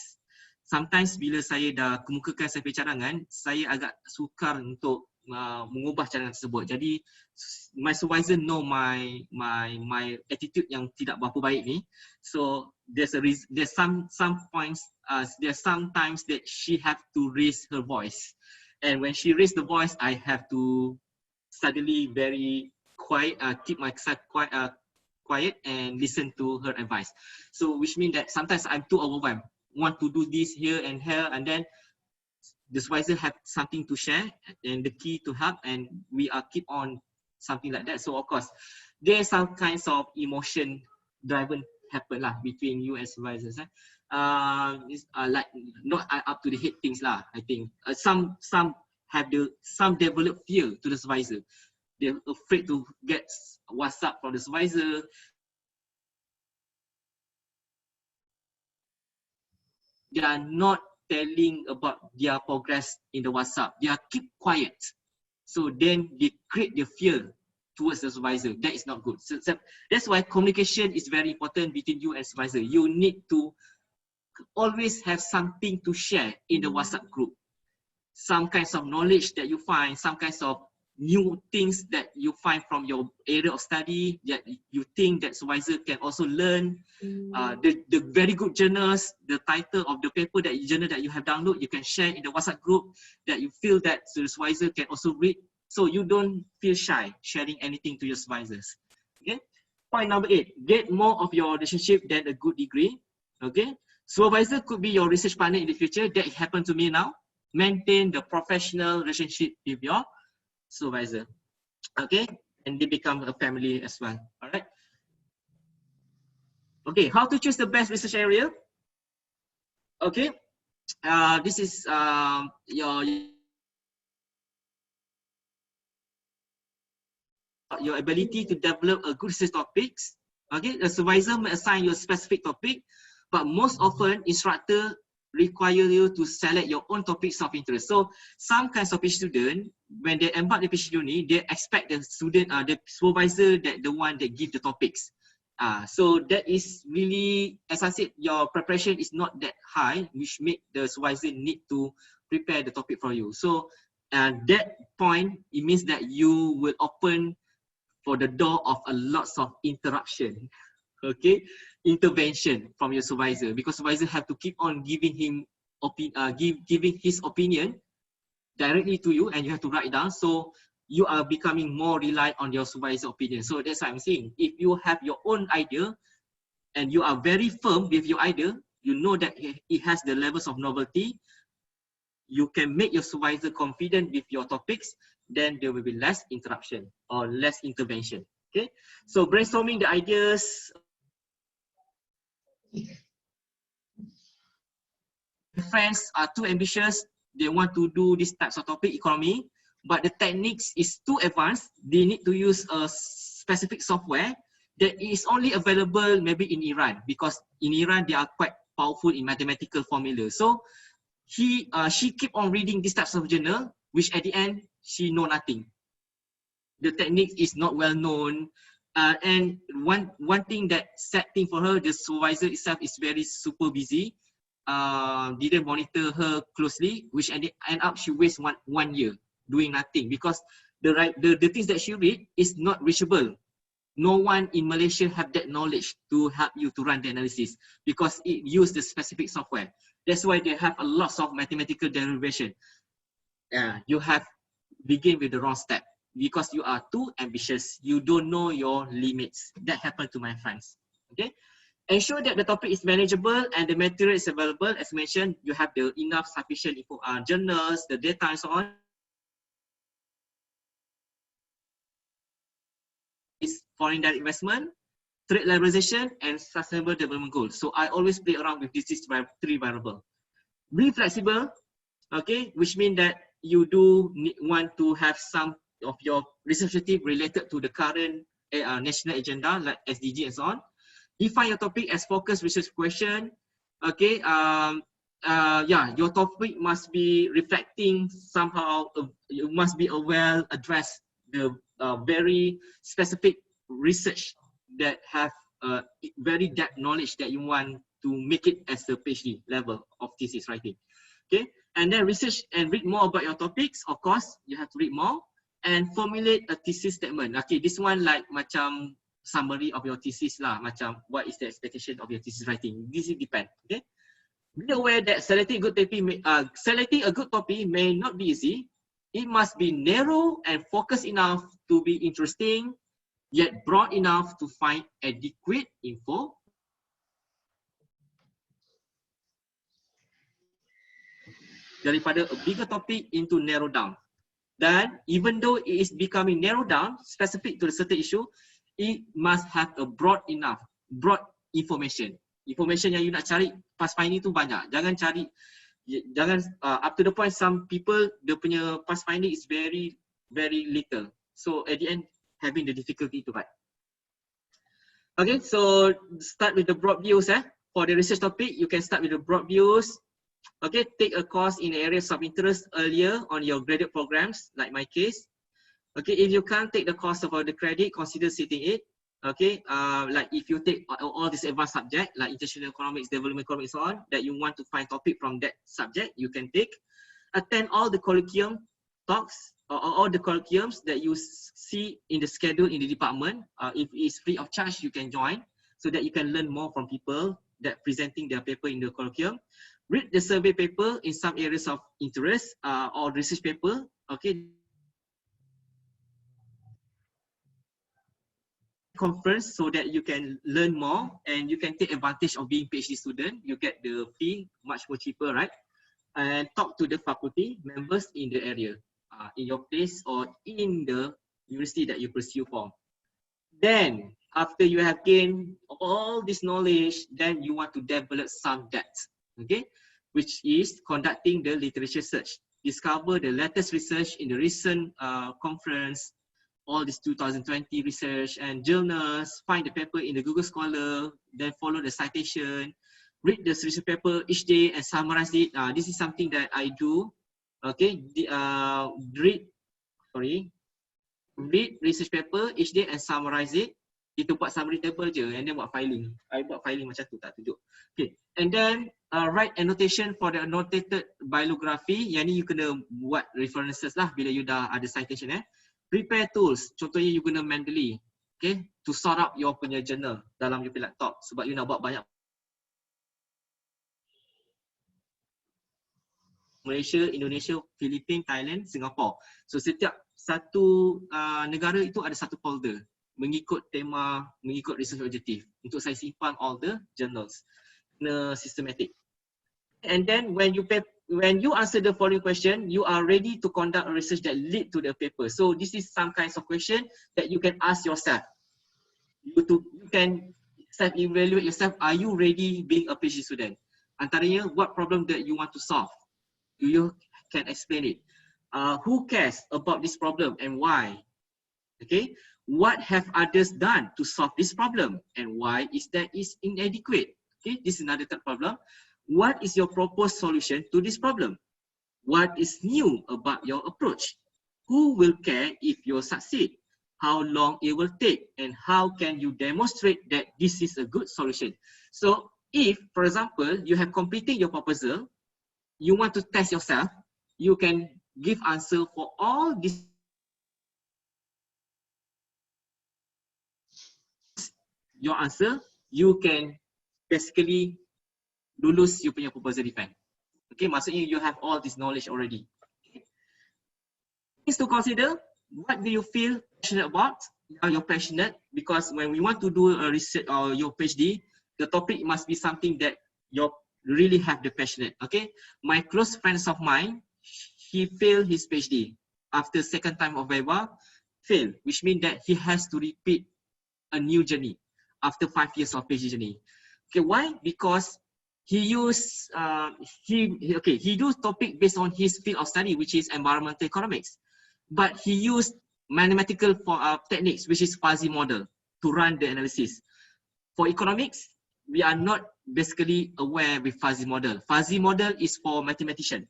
Sometimes bila saya dah kemukakan saya punya cadangan, saya agak sukar untuk mengubah cadangan tersebut. Jadi my supervisor know my attitude yang tidak berapa baik ni. So there's some points, there's sometimes that she have to raise her voice, and when she raise the voice, I have to suddenly very quiet, keep myself quiet and listen to her advice. So which means that sometimes I'm too overwhelmed, want to do this here and here, and then the supervisor have something to share and the key to help, and we are keep on something like that. So of course there's some kinds of emotion driven happen lah between you and supervisors. It's like not up to the head things lah. I think some have some develop fear to the supervisor. They're afraid to get WhatsApp from the supervisor. They are not telling about their progress in the WhatsApp. They are keep quiet. So then they create the fear towards the supervisor. That is not good. So that's why communication is very important between you and supervisor. You need to always have something to share in the WhatsApp group. Some kinds of knowledge that you find, some kinds of new things that you find from your area of study that you think that supervisor can also learn. The very good journals, the title of the paper that journal that you have downloaded, you can share in the WhatsApp group that you feel that the supervisor can also read. So you don't feel shy sharing anything to your supervisors. Okay. Point number 8, get more of your relationship than a good degree. Okay. Supervisor could be your research partner in the future. That happened to me now. Maintain the professional relationship with your supervisor. Okay. And they become a family as well. All right. Okay. How to choose the best research area? Okay. This is your ability to develop a good research topics. Okay, the supervisor may assign you a specific topic, but most often instructor require you to select your own topics of interest. So some kinds of PhD student, when they embark the PhD journey, they expect the student, the supervisor, that the one that give the topics. So that is really, as I said, your preparation is not that high, which make the supervisor need to prepare the topic for you. So that point, it means that you will open for the door of a lots of interruption, okay, intervention from your supervisor, because supervisor have to keep on giving him giving his opinion directly to you, and you have to write it down. So you are becoming more reliant on your supervisor opinion. So that's what I'm saying. If you have your own idea and you are very firm with your idea, you know that it has the levels of novelty, you can make your supervisor confident with your topics, then there will be less interruption or less intervention. Okay, so brainstorming the ideas. Friends are too ambitious, they want to do these types of topic, economy, but the techniques is too advanced. They need to use a specific software that is only available maybe in Iran, because in Iran they are quite powerful in mathematical formula. So she keep on reading these types of journal, which at the end she know nothing. The technique is not well known, and one thing that sad thing for her, the supervisor itself is very super busy. didn't monitor her closely, which end up she waste one year doing nothing because the things that she read is not reachable. No one in Malaysia have that knowledge to help you to run the analysis because it use the specific software. That's why they have a lot of mathematical derivation. You have begin with the wrong step because you are too ambitious. You don't know your limits. That happened to my friends. Okay. Ensure that the topic is manageable and the material is available. As mentioned, you have the enough sufficient info, journals, the data and so on. Is foreign direct investment, trade liberalization, and sustainable development goals. So I always play around with these three variables. Be flexible, okay, which means that you do want to have some of your research related to the current national agenda like SDG and so on. Define your topic as focused research question. Okay, your topic must be reflecting somehow. You must be well address the very specific research that have very depth knowledge that you want to make it as a PhD level of thesis writing. Okay, and then research and read more about your topics. Of course, you have to read more and formulate a thesis statement. Okay, this one like macam summary of your thesis lah, macam what is the expectation of your thesis writing. This is depend. Okay, be aware that selecting a good topic may not be easy. It must be narrow and focused enough to be interesting, yet broad enough to find adequate info. Daripada a bigger topic into narrow down. Then, even though it is becoming narrow down, specific to a certain issue, it must have a broad information. Information yang you nak cari pas finding tu banyak. Jangan cari, up to the point some people dia punya past finding is very little. So at the end having the difficulty to write. Okay, so start with the broad views. For the research topic, you can start with the broad views. Okay, take a course in areas of interest earlier on your graduate programs, like my case. Okay, if you can't take the course about the credit, consider sitting it. Okay, like if you take all these advanced subjects like international economics, development economics, so on, that you want to find topic from that subject, you can take. Attend all the colloquium talks or all the colloquiums that you see in the schedule in the department. If it's free of charge, you can join so that you can learn more from people that presenting their paper in the colloquium. Read the survey paper in some areas of interest or research paper. Okay. Conference so that you can learn more and you can take advantage of being PhD student. You get the fee much more cheaper, right? And talk to the faculty members in the area, in your place or in the university that you pursue for. Then, after you have gained all this knowledge, then you want to develop some depth, okay? Which is conducting the literature search. Discover the latest research in the recent conference, all this 2020 research and journals, find the paper in the Google Scholar, then follow the citation, read the research paper each day and summarize it. This is something that I do. Okay, read research paper each day and summarize it. Kita buat summary table je and then buat filing. I buat filing macam tu, tak tunjuk. Okay, and then write annotation for the annotated bibliography. Yang ni you kena buat references lah bila you dah ada citation. Prepare tools, contohnya you guna Mendeley, okay, to sort out your punya journal dalam your laptop sebab you nak buat banyak. Malaysia, Indonesia, Philippines, Thailand, Singapore. So setiap satu negara itu ada satu folder mengikut tema, mengikut research objective. Untuk saya simpan all the journals. Kena systematic. And then when you answer the following question, you are ready to conduct a research that lead to the paper. So this is some kinds of question that you can ask yourself. You can self-evaluate yourself. Are you ready being a PhD student? Antaranya, what problem that you want to solve? You can explain it. Who cares about this problem and why? Okay. What have others done to solve this problem and why is that is inadequate? Okay. This is another third problem. What is your proposed solution to this problem? What is new about your approach? Who will care if you succeed? How long it will take? And how can you demonstrate that this is a good solution? So If, for example, you have completed your proposal, you want to test yourself, you can give answer for all these your answer, you can basically lulus you punya proposal defense. Okay, maksudnya you have all this knowledge already. Things to consider, what do you feel passionate about? You're passionate because when we want to do a research or your PhD, the topic must be something that you really have the passionate. Okay, my close friends of mine, he failed his PhD after second time of Viva, failed, which means that he has to repeat a new journey after 5 years of PhD journey. Okay, why? Because he used he used topic based on his field of study, which is environmental economics, but he used mathematical techniques, which is fuzzy model, to run the analysis. For economics, we are not basically aware with fuzzy model. Fuzzy model is for mathematician,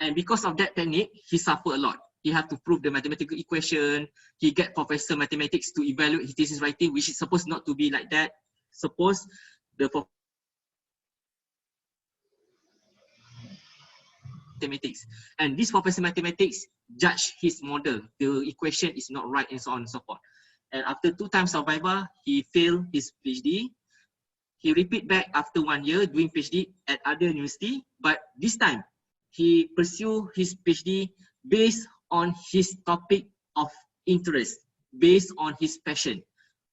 and because of that technique, he suffered a lot. He had to prove the mathematical equation. He get professor mathematics to evaluate his thesis writing, which is supposed not to be like that. Suppose the mathematics, and this professor mathematics judge his model, the equation is not right, and so on and so forth. And after 2 times of Viva, he failed his PhD. He repeat back after 1 year doing PhD at other university, but this time he pursue his PhD based on his topic of interest, based on his passion,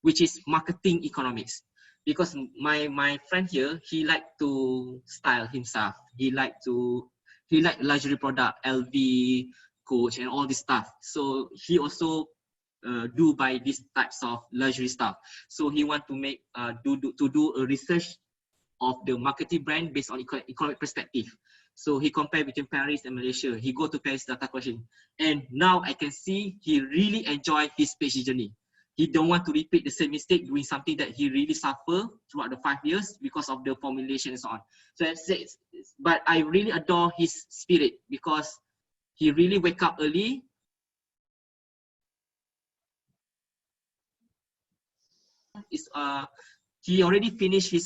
which is marketing economics. Because my friend here, he like to style himself. He like luxury product, LV, Coach, and all this stuff. So he also do buy these types of luxury stuff. So he want to make do a research of the marketing brand based on economic perspective. So he compare between Paris and Malaysia. He go to Paris data collection, and now I can see he really enjoy his PhD journey. He don't want to repeat the same mistake doing something that he really suffer throughout the 5 years because of the formulation and so on. So but I really adore his spirit because he really wake up early. He already finished his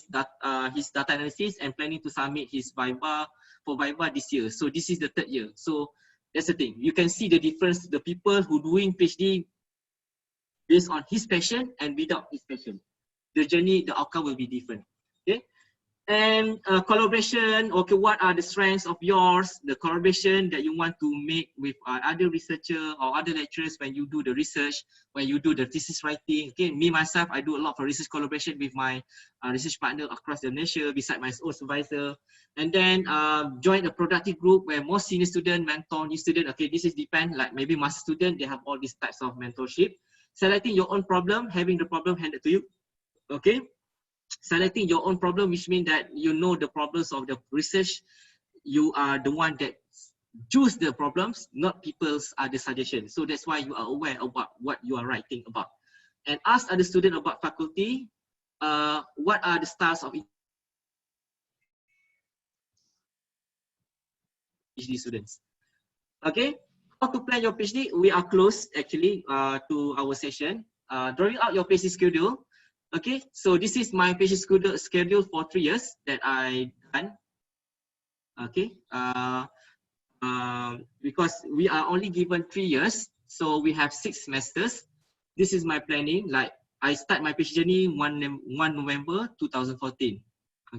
data analysis and planning to submit his Viva this year. So this is the 3rd year. So that's the thing. You can see the difference. The people who doing PhD based on his passion and without his passion, the journey, the outcome will be different. Okay. And collaboration, okay, what are the strengths of yours, the collaboration that you want to make with other researcher or other lecturers when you do the research, when you do the thesis writing. Okay, me, myself, I do a lot of research collaboration with my research partner across the Malaysia, beside my own supervisor. And then join a productive group where more senior student, mentor new student. Okay, this is depend, like maybe master student, they have all these types of mentorship. Selecting your own problem, having the problem handed to you. Okay. Selecting your own problem, which means that you know the problems of the research. You are the one that choose the problems, not people's other suggestions. So that's why you are aware about what you are writing about. And ask other students about faculty, what are the styles of PhD students. Okay, how to plan your PhD? We are close actually to our session. Drawing out your PhD schedule. Okay, so this is my PhD schedule for 3 years that I done. Okay, because we are only given 3 years, so we have 6 semesters. This is my planning. Like I start my PhD journey 1 November 2014.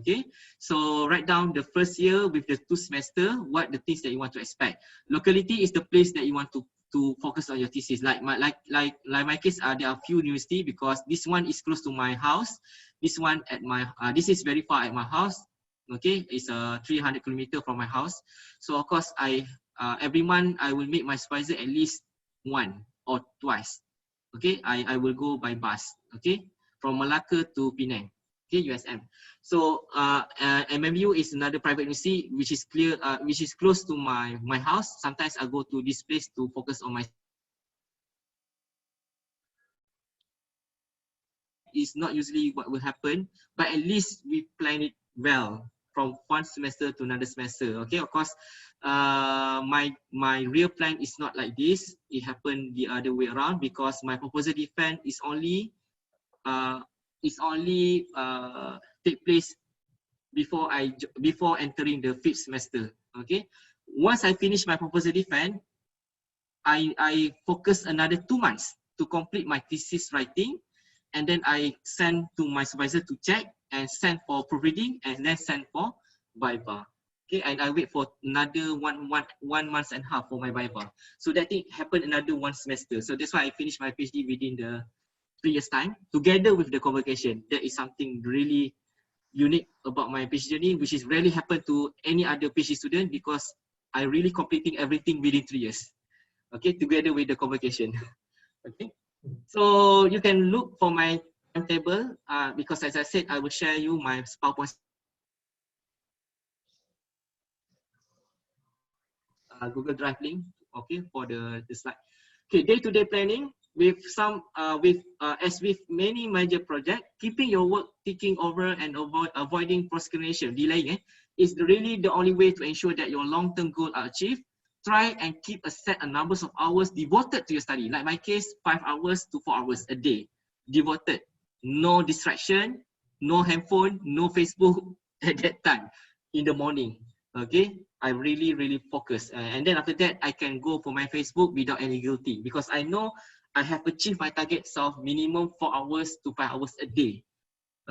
Okay, so write down the first year with the 2 semester, what the things that you want to expect. Locality is the place that you want to focus on your thesis. Like my case, there are few university because this one is close to my house. This one at my this is very far at my house. Okay, it's 300 kilometer from my house. So of course, every month I will meet my supervisor at least 1 or twice. Okay, I will go by bus. Okay, from Malacca to Penang. Okay, USM. So MMU is another private university which is close to my house. Sometimes I go to this place to focus on my. It's not usually what will happen, but at least we plan it well from one semester to another semester. Okay, of course, my real plan is not like this. It happened the other way around because my proposal defense is only is only take place before entering the 5th semester. Okay, once I finish my proposal defense, I focus another 2 months to complete my thesis writing, and then I send to my supervisor to check and send for proofreading and then send for viva. Okay, and I wait for another one month and a half for my viva. So that thing happened another 1 semester. So that's why I finished my PhD within the 3 years time together with the convocation. That is something really unique about my PhD journey, which is rarely happen to any other PhD student, because I really completing everything within 3 years. Okay, together with the convocation. Okay, so you can look for my timetable because as I said, I will share you my PowerPoint Google Drive link. Okay, for the slide. Okay, day-to-day planning with as with many major projects, keeping your work ticking over and avoiding procrastination, delaying is really the only way to ensure that your long-term goals are achieved. Try and keep a set of numbers of hours devoted to your study. Like my case, 5 hours to 4 hours a day devoted. No distraction, no handphone, no Facebook at that time in the morning. Okay, I really focus, and then after that I can go for my Facebook without any guilty, because I know I have achieved my targets of minimum 4 hours to 5 hours a day.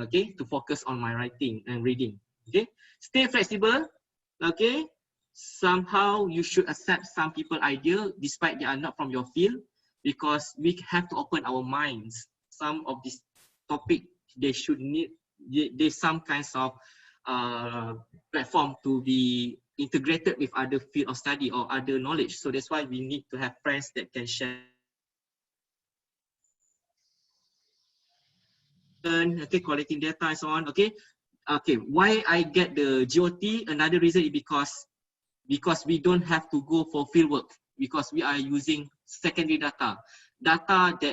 Okay, to focus on my writing and reading. Okay, stay flexible. Okay, somehow you should accept some people idea despite they are not from your field, because we have to open our minds. Some of this topic they should need there's some kinds of platform to be integrated with other field of study or other knowledge. So that's why we need to have friends that can share. Okay, collecting data and so on. Okay, why I get the GOT? Another reason is because we don't have to go for field work, because we are using secondary data that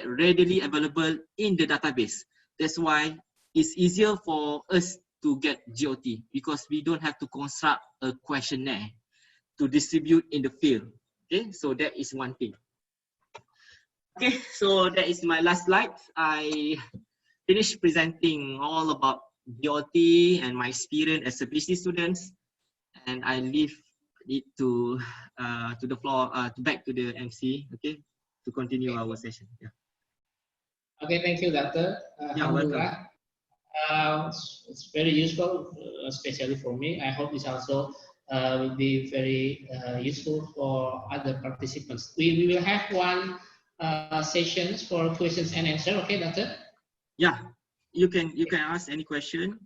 readily available in the database. That's why it's easier for us to get GOT, because we don't have to construct a questionnaire to distribute in the field. Okay, so that is one thing. Okay, so that is my last slide. I finished presenting all about GOT and my experience as a PhD student, and I leave it to the floor, back to the MC. Okay, to continue our session. Yeah.
Okay, thank you, Doctor.
Yeah, welcome.
It's very useful, especially for me. I hope this also will be very useful for other participants. We will have one sessions for questions and answer. Okay, Doctor?
Yeah, you can ask any question.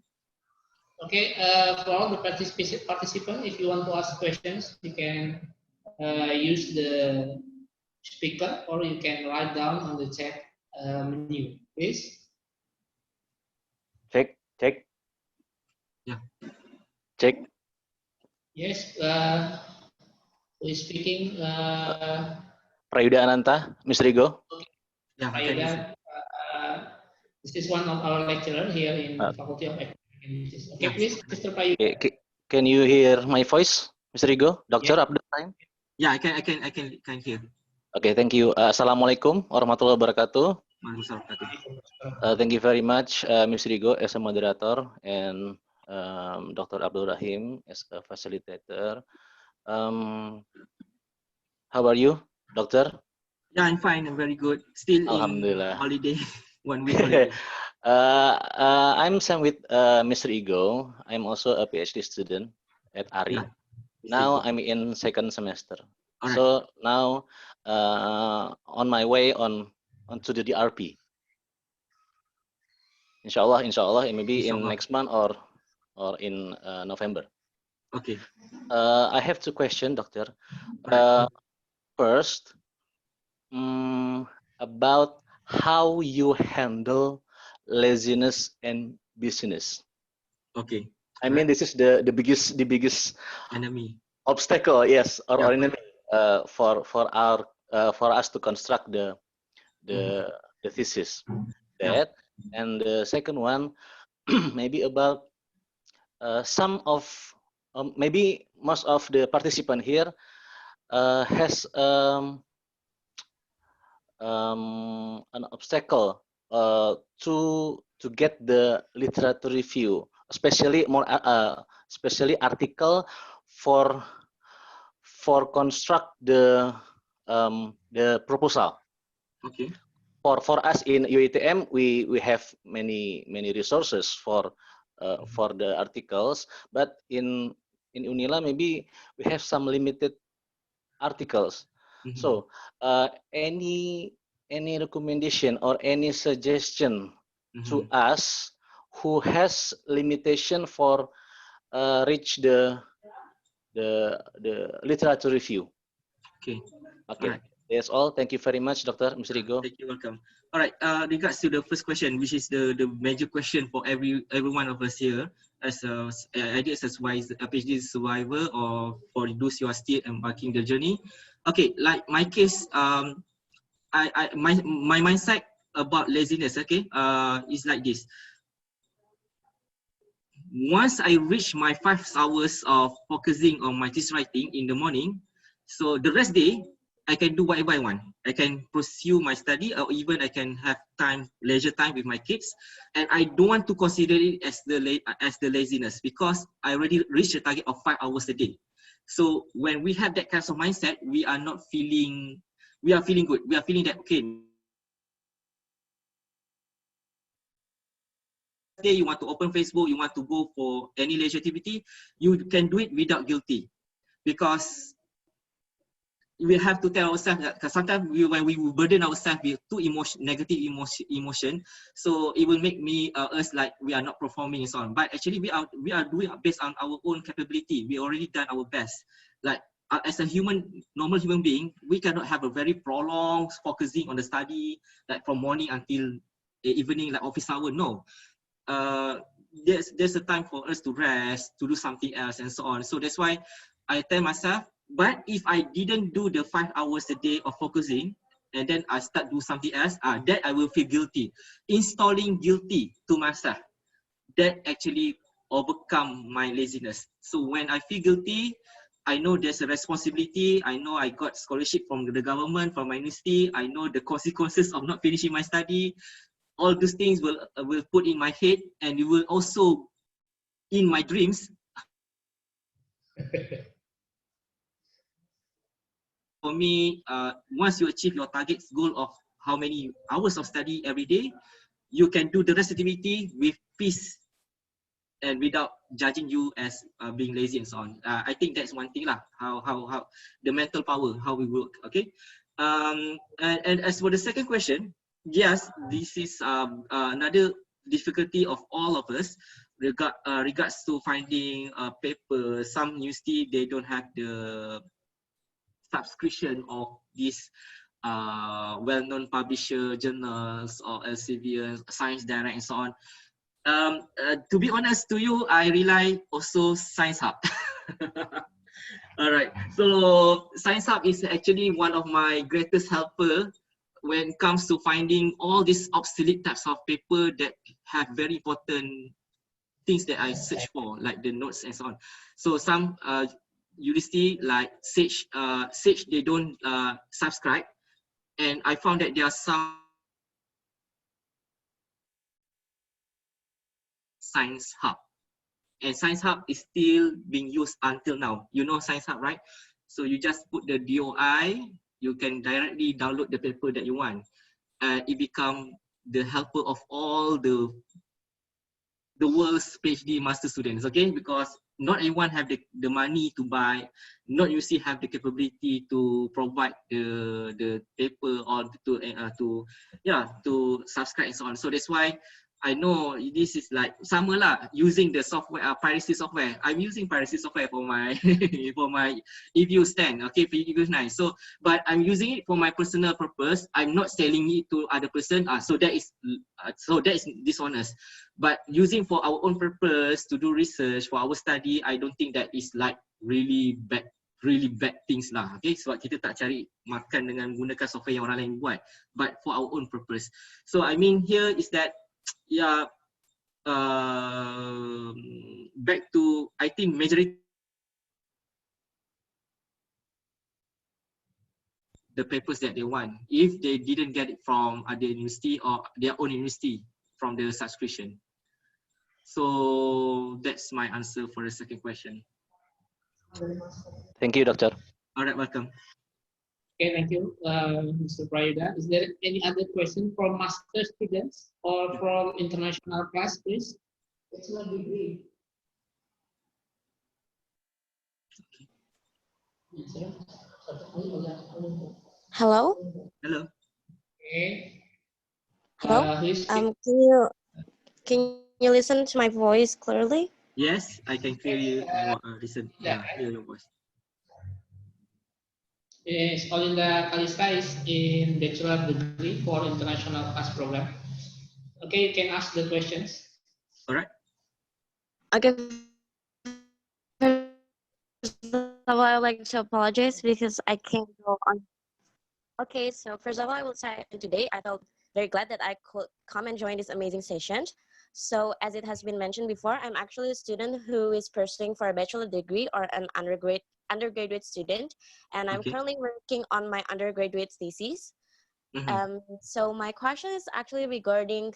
Okay, for all the participants, if you want to ask questions, you can use the speaker, or you can write down on the chat menu, please.
Check.
Yeah.
Check. Yes. Who is speaking?
Prayuda Ananta, Ms. Rigo.
Okay.
Yeah.
Prayuda, this is one of our lecturer here in the Faculty of Economics. Okay,
yeah.
please, Mr. Prayuda.
Can you hear my voice, Ms. Rigo? Doctor, Abdul Rahim?
Yeah, I can hear.
Okay, thank you. Assalamualaikum warahmatullahi wabarakatuh. Thank you very much, Ms. Rigo as a moderator, and Dr. Abdul Rahim as a facilitator. How are you, Doctor?
Yeah, I'm fine. I'm very good. Still
Alhamdulillah.
in holiday, 1 week holiday.
I'm Sam with Mr. Igo. I'm also a PhD student at ARI.
Yeah.
Now I'm in 2nd semester.
All right.
So now on my way onto the DRP. Inshallah, maybe in next month or in November.
Okay.
I have 2 questions, Doctor. First, about how you handle laziness and business.
Okay.
I mean, this is the biggest
enemy
obstacle, yes, or enemy for us to construct the thesis. That, and the second one maybe about some of maybe most of the participant here has an obstacle to to get the literature review, especially especially article for construct the proposal.
Okay.
For us in UITM, we have many resources for the articles, but in UNILA maybe we have some limited articles. So any recommendation or any suggestion to us who has limitation for reach the literature review.
Okay.
Okay.
All right.
That's all. Thank you very much, Dr. Mr. Rigo.
Thank you. Welcome. All right. Regards to the first question, which is the major question for every one of us here, as either as a PhD survivor or for those who are still embarking the journey. Okay, like my case, my mindset about laziness, okay, is like this. Once I reach my 5 hours of focusing on my thesis writing in the morning, so the rest day I can do whatever I want. I can pursue my study, or even I can have leisure time with my kids, and I don't want to consider it as the laziness, because I already reached the target of 5 hours a day. So when we have that kind of mindset, we are feeling good. We are feeling that, okay, day you want to open Facebook, you want to go for any leisure activity, you can do it without guilty, because we have to tell ourselves that, because sometimes when we burden ourselves with too negative emotion, so it will make us like we are not performing and so on. But actually we are doing based on our own capability. We already done our best. Like as a normal human being, we cannot have a very prolonged focusing on the study, like from morning until evening, like office hour. No. There's a time for us to rest, to do something else, and so on. So that's why I tell myself, but if I didn't do the 5 hours a day of focusing, and then I start do something else, that I will feel guilty. Installing guilty to myself, that actually overcome my laziness. So when I feel guilty, I know there's a responsibility. I know I got scholarship from the government, from my university. I know the consequences of not finishing my study. All these things will put in my head, and it will also in my dreams. For me, once you achieve your target's goal of how many hours of study every day, you can do the rest activity with peace and without judging you as being lazy and so on. I think that's one thing lah. How the mental power, how we work. Okay. And as for the second question, yes, this is another difficulty of all of us. Regards to finding a paper. Some university, they don't have the subscription of these well-known publisher journals or Elsevier, Science Direct, and so on. To be honest to you, I rely also Science Hub. All right. So Science Hub is actually one of my greatest helper when it comes to finding all these obsolete types of paper that have very important things that I search for, like the notes and so on. So some university like Sage, they don't subscribe, and I found that there are some Science Hub. And Science Hub is still being used until now. You know Science Hub, right? So you just put the DOI, you can directly download the paper that you want. It become the helper of all the world's PhD master students, okay? Because not everyone have the money to buy, not usually have the capability to provide the paper or to subscribe and so on. So that's why I know this is like sama lah, using the software, piracy software. I'm using piracy software for my for my EVU stand, okay, for EVU 9. So, but I'm using it for my personal purpose. I'm not selling it to other person. So that is dishonest. But using for our own purpose to do research for our study, I don't think that is like really bad things lah. Okay, sebab kita tak cari makan dengan gunakan software yang orang lain buat, but for our own purpose. So I mean here is that, yeah, back to, I think majority the papers that they want, if they didn't get it from other university or their own university, from the subscription. So that's my answer for the second question.
Thank you, Doctor.
All right, welcome.
Okay, thank you, Mr. Prayuda. Is there any other question from master students or from international class, please?
Bachelor degree.
Hello?
Hello.
Okay.
Hello?
Who is speaking?
Can you listen to my voice clearly?
Yes, I can hear you. Listen, hear your voice.
Is Olinda Kalista is in bachelor degree for international class program. Okay, you can ask the questions.
All right.
Okay. First of all, I would like to apologize because I can't go on. Okay, so first of all, I will say today I felt very glad that I could come and join this amazing session. So as it has been mentioned before, I'm actually a student who is pursuing for a bachelor degree or an undergraduate student, and I'm currently working on my undergraduate thesis. So my question is actually regarding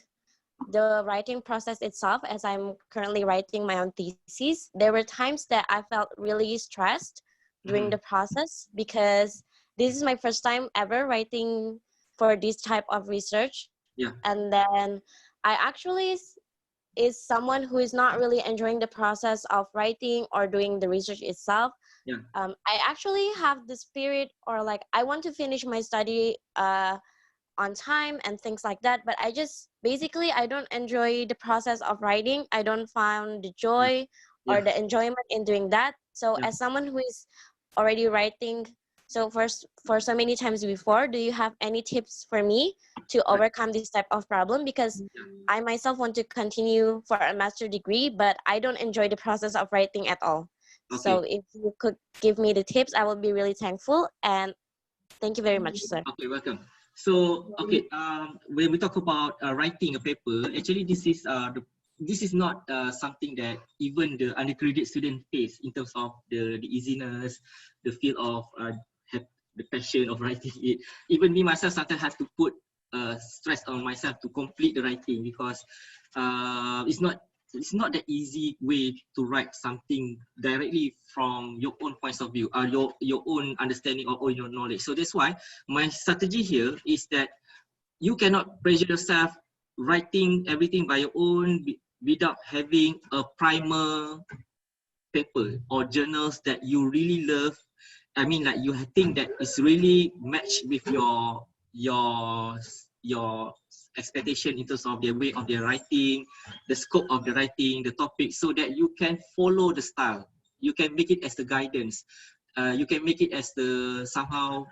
the writing process itself. As I'm currently writing my own thesis, there were times that I felt really stressed during the process because this is my first time ever writing for this type of research.
Yeah.
And then I actually is someone who is not really enjoying the process of writing or doing the research itself.
Yeah.
I actually have the spirit, or like I want to finish my study on time and things like that, but I just basically I don't enjoy the process of writing. I don't find the joy or the enjoyment in doing that. So as someone who is already writing so for so many times before, do you have any tips for me to overcome this type of problem? Because I myself want to continue for a master degree, but I don't enjoy the process of writing at all. So if you could give me the tips, I will be really thankful, and thank you very much, sir.
Okay, welcome. So, when we talk about writing a paper, actually this is not something that even the undergraduate student face in terms of the easiness, the feel of the passion of writing it. Even me myself sometimes have to put stress on myself to complete the writing because it's not the easy way to write something directly from your own points of view, your own understanding or your knowledge. So that's why my strategy here is that you cannot pressure yourself writing everything by your own without having a primer paper or journals that you really love. I mean, like you think that it's really matched with your expectation in terms of the way of their writing, the scope of the writing, the topic, so that you can follow the style. You can make it as the guidance. You can make it as the somehow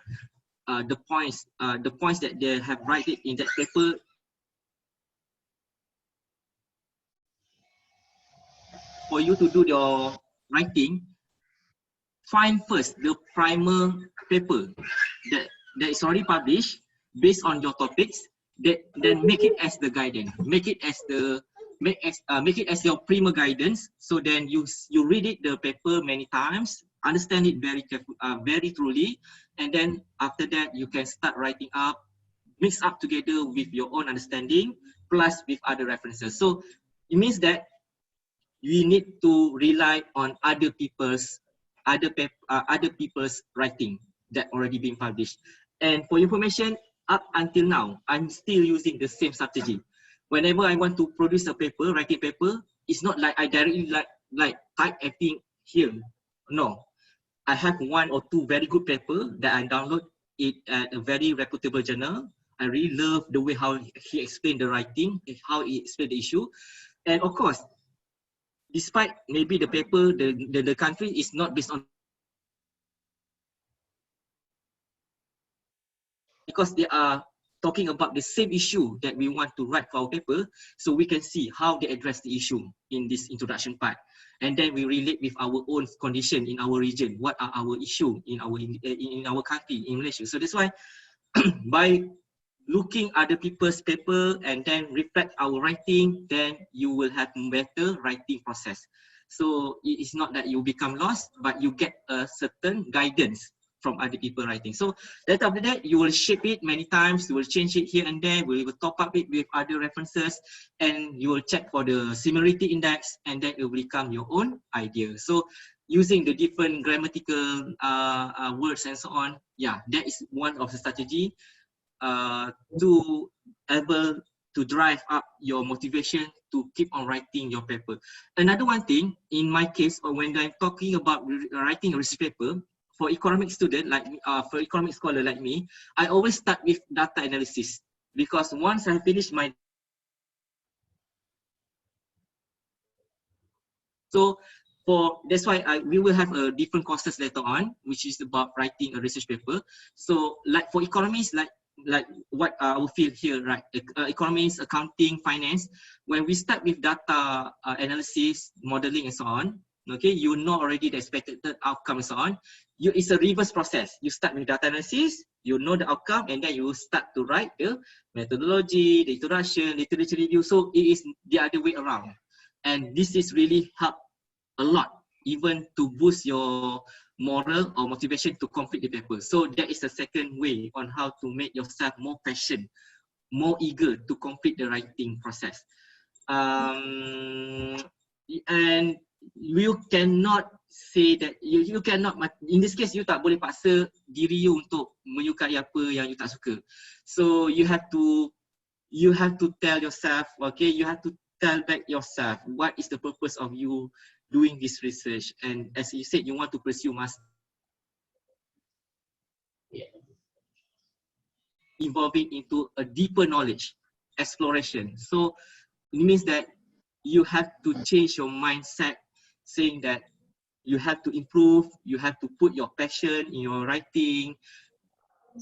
the points that they have written in that paper. For you to do your writing, find first the primer paper that is already published based on your topics. Then make it as the guidance. Make it as your primer guidance. So then you read it the paper many times, understand it very careful, very truly, and then after that you can start writing up, mix up together with your own understanding plus with other references. So it means that we need to rely on other people's writing that already been published. And for information, up until now, I'm still using the same strategy. Whenever I want to produce a paper, writing paper, it's not like I directly like type everything here. No, I have one or two very good paper that I download it at a very reputable journal. I really love the way how he explained the writing, how he explained the issue. And of course, despite maybe the paper, the country is not based on, because they are talking about the same issue that we want to write for our paper, so we can see how they address the issue in this introduction part. And then we relate with our own condition in our region. What are our issue in our country, in Malaysia? So that's why by looking other people's paper and then reflect our writing, then you will have better writing process. So it is not that you become lost, but you get a certain guidance from other people writing. So then after that, you will shape it many times, you will change it here and there, you will top up it with other references, and you will check for the similarity index, and then it will become your own idea. So using the different grammatical words and so on, yeah, that is one of the strategy to able to drive up your motivation to keep on writing your paper. Another one thing, in my case, or when I'm talking about writing a research paper, for economic student like me, for economic scholar like me, I always start with data analysis, because once I finish my that's why we will have a different courses later on, which is about writing a research paper. So like for economists, like what our field here, right? Economics, accounting, finance. When we start with data analysis, modeling, and so on, okay, you know already the expected outcome and so on. It's a reverse process. You start with data analysis, you know the outcome, and then you start to write the methodology, the introduction, literature review. So it is the other way around. And this is really help a lot, even to boost your moral or motivation to complete the paper. So that is the second way on how to make yourself more passionate, more eager to complete the writing process. And you cannot say that you cannot, in this case, you tak boleh paksa diri you untuk menyukai apa yang you tak suka. So you have to tell yourself, okay, you have to tell back yourself what is the purpose of you doing this research. And as you said, you want to pursue master, evolving into a deeper knowledge, exploration. So it means that you have to change your mindset, saying that you have to improve, you have to put your passion in your writing,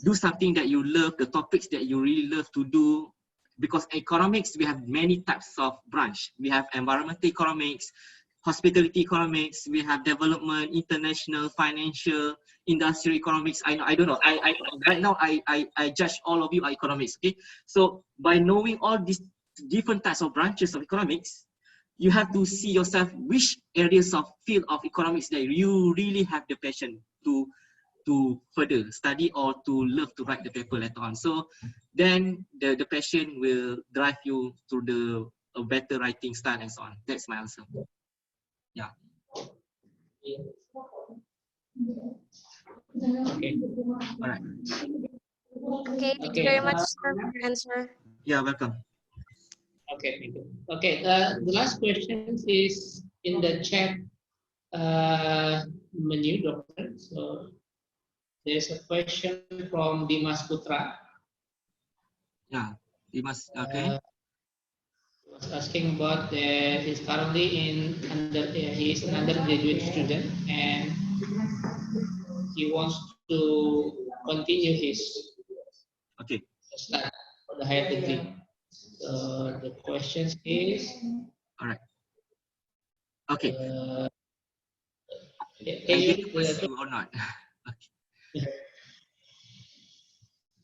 do something that you love, the topics that you really love to do. Because economics, we have many types of branch. We have environmental economics, hospitality economics, we have development, international, financial, industrial economics. I don't know. Right now I judge all of you are economics. Okay, so by knowing all these different types of branches of economics, you have to see yourself which areas of field of economics that you really have the passion to further study or to love to write the paper later on. So then the passion will drive you to a better writing style and so on. That's my answer. Yeah.
Okay.
All right.
Okay, thank you very much, sir, for your answer.
Yeah, welcome.
Okay, thank you. Okay, the last question is in the chat menu, Doctor. So there's a question from Dimas Putra.
Yeah, Dimas. Okay.
Was asking about that he's currently he's an undergraduate student and he wants to continue his study for the higher degree. So the question is.
All right. Okay.
Can you
or not? Okay.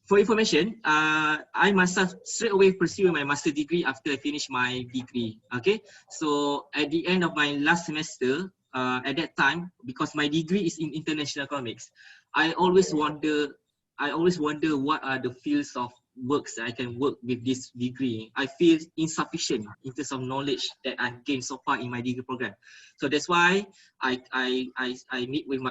For information, I myself straight away pursue my master degree after I finish my degree. Okay, so at the end of my last semester, at that time, because my degree is in international economics, I always wonder what are the fields of works that I can work with this degree. I feel insufficient in terms of knowledge that I've gained so far in my degree program. So that's why I meet with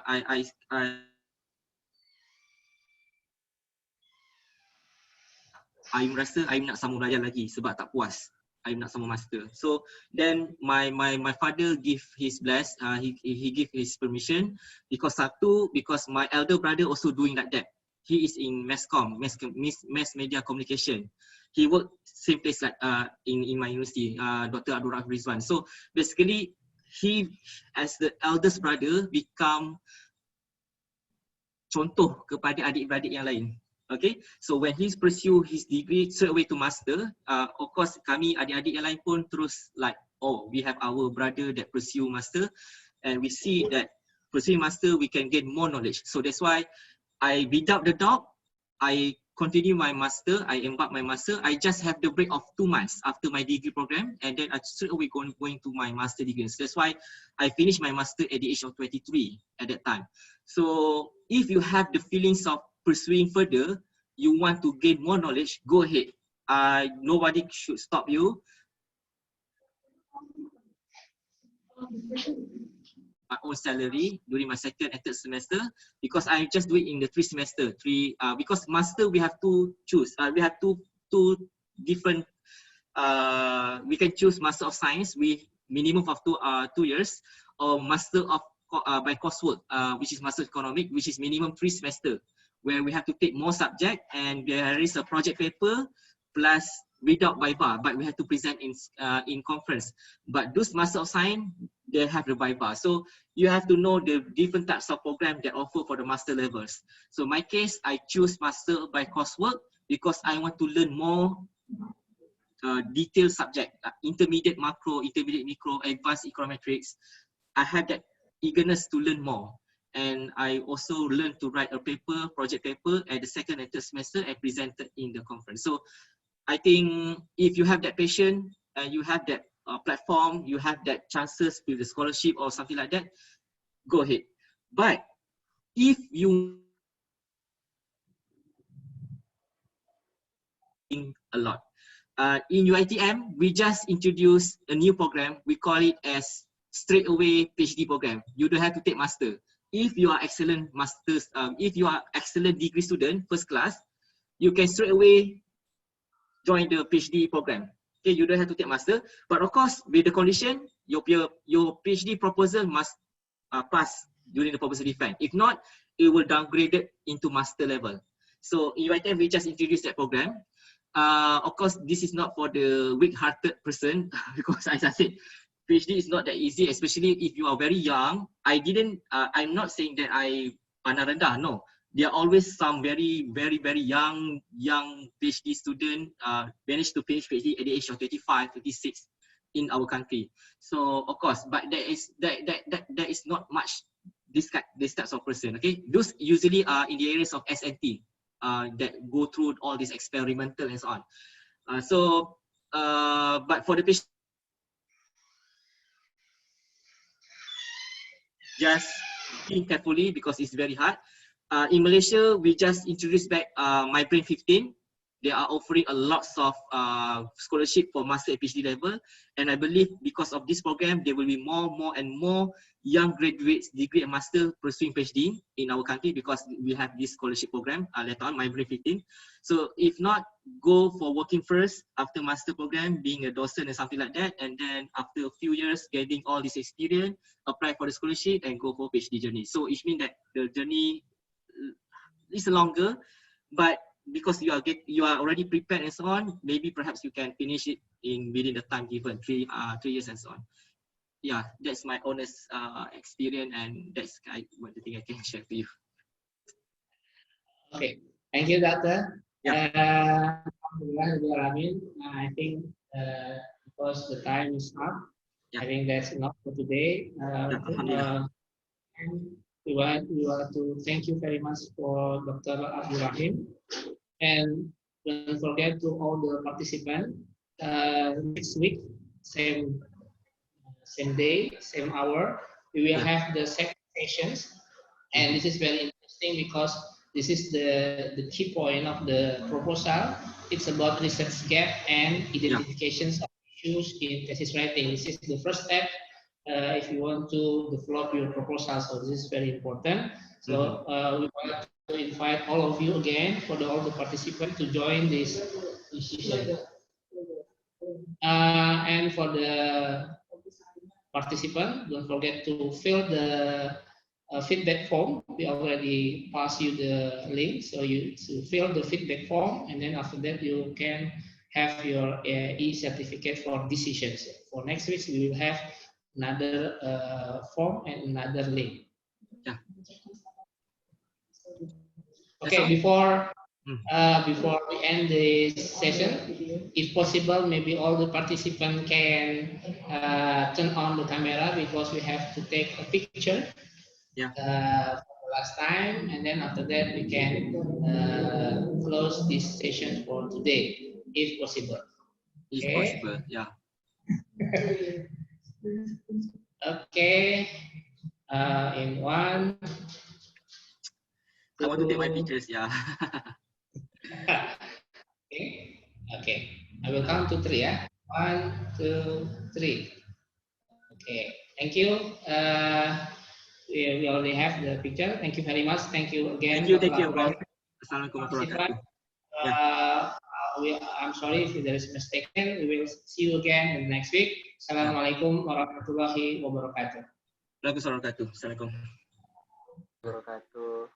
I rasa I nak sambung belajar lagi sebab tak puas. I nak sambung master. So then my father give his bless. He give his permission because my elder brother also doing like that. He is in mass media communication. He work same place like in my university, Dr. Abdul Rahim Rizwan. So basically he as the eldest brother become contoh kepada adik-beradik yang lain. Okay, so when he pursue his degree straight away to master, of course kami adik-adik yang lain pun terus like, oh, we have our brother that pursue master, and we see that pursuing master we can gain more knowledge. So that's why without the doubt, I continue my master. I embark my master. I just have the break of 2 months after my degree program, and then I straight away going to my master degree. So that's why I finished my master at the age of 23 at that time. So if you have the feelings of pursuing further, you want to gain more knowledge, go ahead. Nobody should stop you. My own salary during my second and third semester, because I just do it in the 3 semester. Because master we have to choose. We have two different. We can choose master of science with minimum of 2 years, or master of by coursework, which is master of economic, which is minimum 3 semester, where we have to take more subject, and there is a project paper plus without viva, but we have to present in conference. But those master of science, they have the viva. So you have to know the different types of program that offer for the master levels. So my case, I choose master by coursework because I want to learn more detailed subject, intermediate macro, intermediate micro, advanced econometrics. I had that eagerness to learn more. And I also learned to write a paper, project paper at the second and third semester and presented in the conference. So I think if you have that passion and you have that platform, you have that chances with the scholarship or something like that, go ahead. But if you a lot, in UiTM, we just introduced a new program. We call it as straight away PhD program. You don't have to take master. If you are excellent masters, if you are excellent degree student, first class, you can straight away join the PhD program. Okay, you don't have to take master, but of course, with the condition, your PhD proposal must pass during the proposal defense. If not, it will downgrade it into master level. So in UiTM, we just introduced that program. Of course, this is not for the weak-hearted person because, as I said, PhD is not that easy, especially if you are very young. I'm not saying that I pandang rendah, no. There are always some very young PhD student managed to finish PhD at the age of 25, 26 in our country. So of course, but there is not much this types of person. Okay, those usually are in the areas of SNT that go through all this experimental and so on. But for the PhD, just think carefully because it's very hard. In Malaysia, we just introduced back My Brain 15. They are offering a lots of scholarship for master and PhD level, and I believe because of this program, there will be more and more young graduates, degree and master pursuing PhD in our country because we have this scholarship program later on, My Brain 15. So if not, go for working first after master program, being a docent and something like that, and then after a few years getting all this experience, apply for the scholarship and go for PhD journey. So it means that the journey is longer, but because you are already prepared and so on, maybe perhaps you can finish it within the time given, 3 years and so on. Yeah, that's my honest experience, and that's what the thing I can share to you.
Okay, thank you, Doctor.
Yeah.
I think because the time is up, I think that's enough for today. And we want to thank you very much for Dr. Abdul Rahim. And don't forget to all the participants, next week, same day, same hour, we will have the second sessions. And this is very interesting because this is the key point of the proposal. It's about research gap and identifications of issues in thesis writing. This is the first step if you want to develop your proposal. So this is very important. So we want to invite all of you again for all the participants to join this session. And for the participant, don't forget to fill the feedback form. We already passed you the link, so you fill the feedback form, and then after that you can have your e-certificate for decisions. For next week, we will have another form and another link.
Yeah.
Okay, before we end this session, if possible, maybe all the participants can turn on the camera because we have to take a picture.
Yeah.
last time, and then after that we can close this session for today, if possible.
If
Okay.
possible, yeah.
Okay. In one.
I want to take my pictures, yeah.
Okay. Okay. I will count to 3, yeah. 1, 2, 3. Okay. Thank you. We already have the picture. Thank you very much. Thank you again.
Thank you, bro. Assalamualaikum warahmatullahi wabarakatuh.
I'm sorry if there is mistaken. We will see you again in the next week. Assalamualaikum warahmatullahi wabarakatuh.
Waalaikumsalam warahmatullahi wabarakatuh. Assalamualaikum.
Wabarakatuh.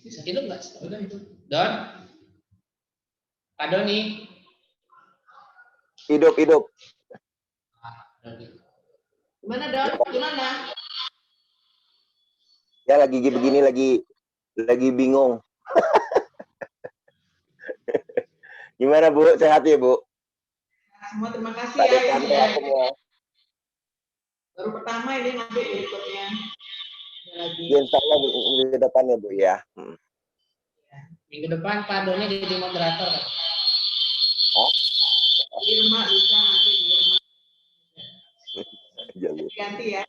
Hidup nggak? Udah hidup. Don? Pak Doni?
Hidup.
Gimana, Don? Gimana?
Ya lagi begini lagi bingung. Gimana Bu? Sehat ya Bu?
Semua terima kasih
Pak
ya.
Dekan,
Ya.
semua.
Baru pertama ini nanti berikutnya.
Ya, insya Allah minggu depan ya Bu ya.
Minggu depan Pak Doni jadi moderator.
Oh?
Irma bisa nanti Irma. Ganti ya.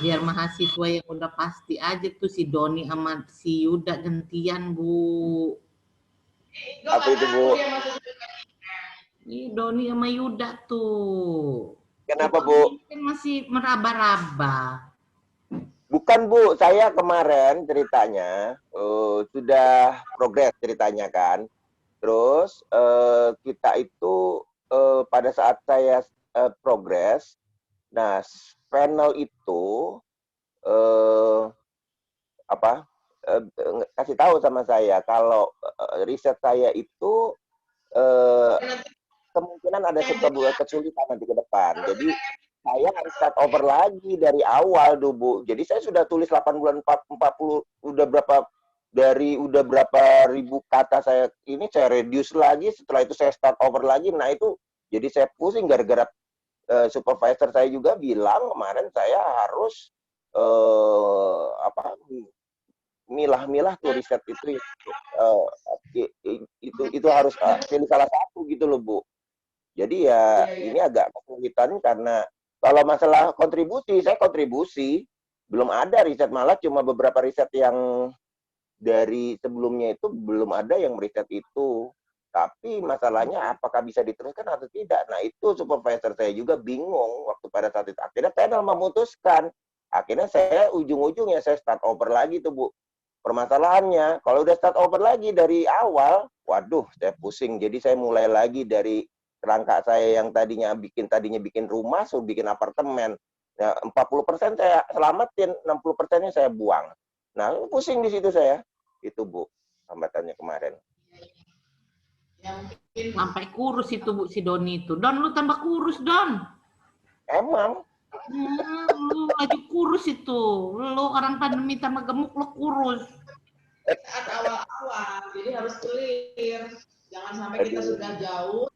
Biar mahasiswa yang udah pasti aja tuh si Doni sama si Yuda gantian Bu.
Apa itu Bu?
Ini Doni sama Yuda tuh.
Kenapa Bu?
Kan masih meraba-raba.
Bukan Bu, saya kemarin ceritanya sudah progres ceritanya kan. Terus kita itu pada saat saya progres, nah panel itu kasih tahu sama saya kalau riset saya itu kemungkinan ada kesulitan nanti ke depan. Jadi saya harus start over lagi dari awal dulu Bu. Jadi saya sudah tulis 8 bulan 40 udah berapa ribu kata saya ini saya reduce lagi, setelah itu saya start over lagi. Nah itu jadi saya pusing gara-gara supervisor saya juga bilang kemarin saya harus milah-milah tuh riset itu harus pilih salah satu gitu loh Bu. Jadi ya ini agak kesulitan karena kalau masalah kontribusi, saya kontribusi belum ada riset, malah cuma beberapa riset yang dari sebelumnya itu belum ada yang riset itu. Tapi masalahnya apakah bisa diteruskan atau tidak. Nah itu supervisor saya juga bingung waktu pada saat itu. Akhirnya panel memutuskan. Akhirnya saya ujung-ujungnya saya start over lagi tuh Bu. Permasalahannya kalau udah start over lagi dari awal, waduh saya pusing. Jadi saya mulai lagi dari kerangka saya yang tadinya bikin rumah, suruh bikin apartemen. Ya, 40% saya selamatin, 60%-nya saya buang. Nah, pusing di situ saya. Itu Bu, hambatannya kemarin.
Sampai kurus itu Bu si Doni itu. Don, lu tambah kurus, Don.
Emang?
Lu lagi kurus itu. Lu orang pandemi tambah gemuk, lu kurus.
Saat awal-awal, jadi harus clear. Jangan sampai kita sudah jauh,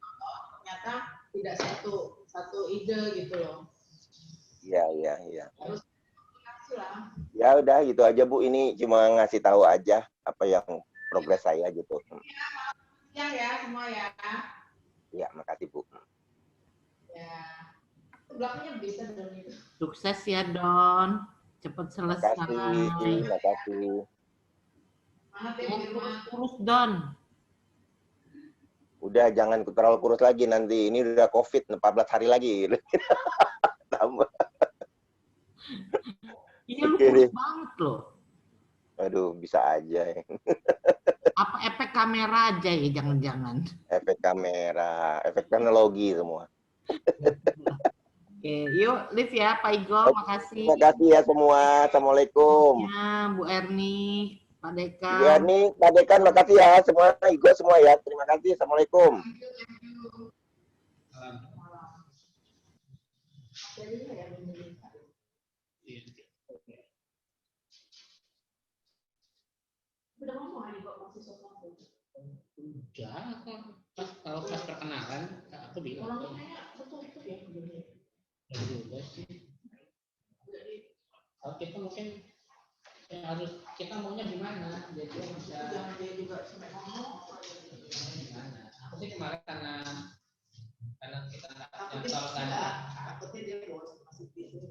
ternyata tidak satu ide gitu loh.
Iya.
Harus kasih lah.
Ya udah gitu aja Bu, ini cuma ngasih tahu aja apa yang progres saya gitu.
Siang ya semua ya.
Ya, makasih Bu.
Ya. Belakangnya bisa Don itu.
Sukses ya Don. Cepat selesai.
Makasih.
Kurus Don.
Udah jangan terlalu kurus lagi nanti. Ini udah COVID 14 hari lagi. Tambah.
Iya lu kurus banget loh.
Aduh, bisa aja.
Apa efek kamera aja ya, jangan-jangan.
Efek kamera, efek teknologi semua.
Oke, yuk live ya Pak Igo, makasih.
Terima kasih ya semua. Assalamualaikum.
Ya, Bu Erni, Pak Dekan.
Ibu Erni, Pak Dekan, makasih ya semua. Igo semua ya. Terima kasih. Assalamualaikum.
Udah, kalau pas perkenalan, aku bilang. Kalau kita mungkin ya harus, kita maunya gimana? Jadi bisa dia juga gimana? Aku sih kemarin karena kita nggak, kalau nggak ada, takutnya dia bosan masih jadi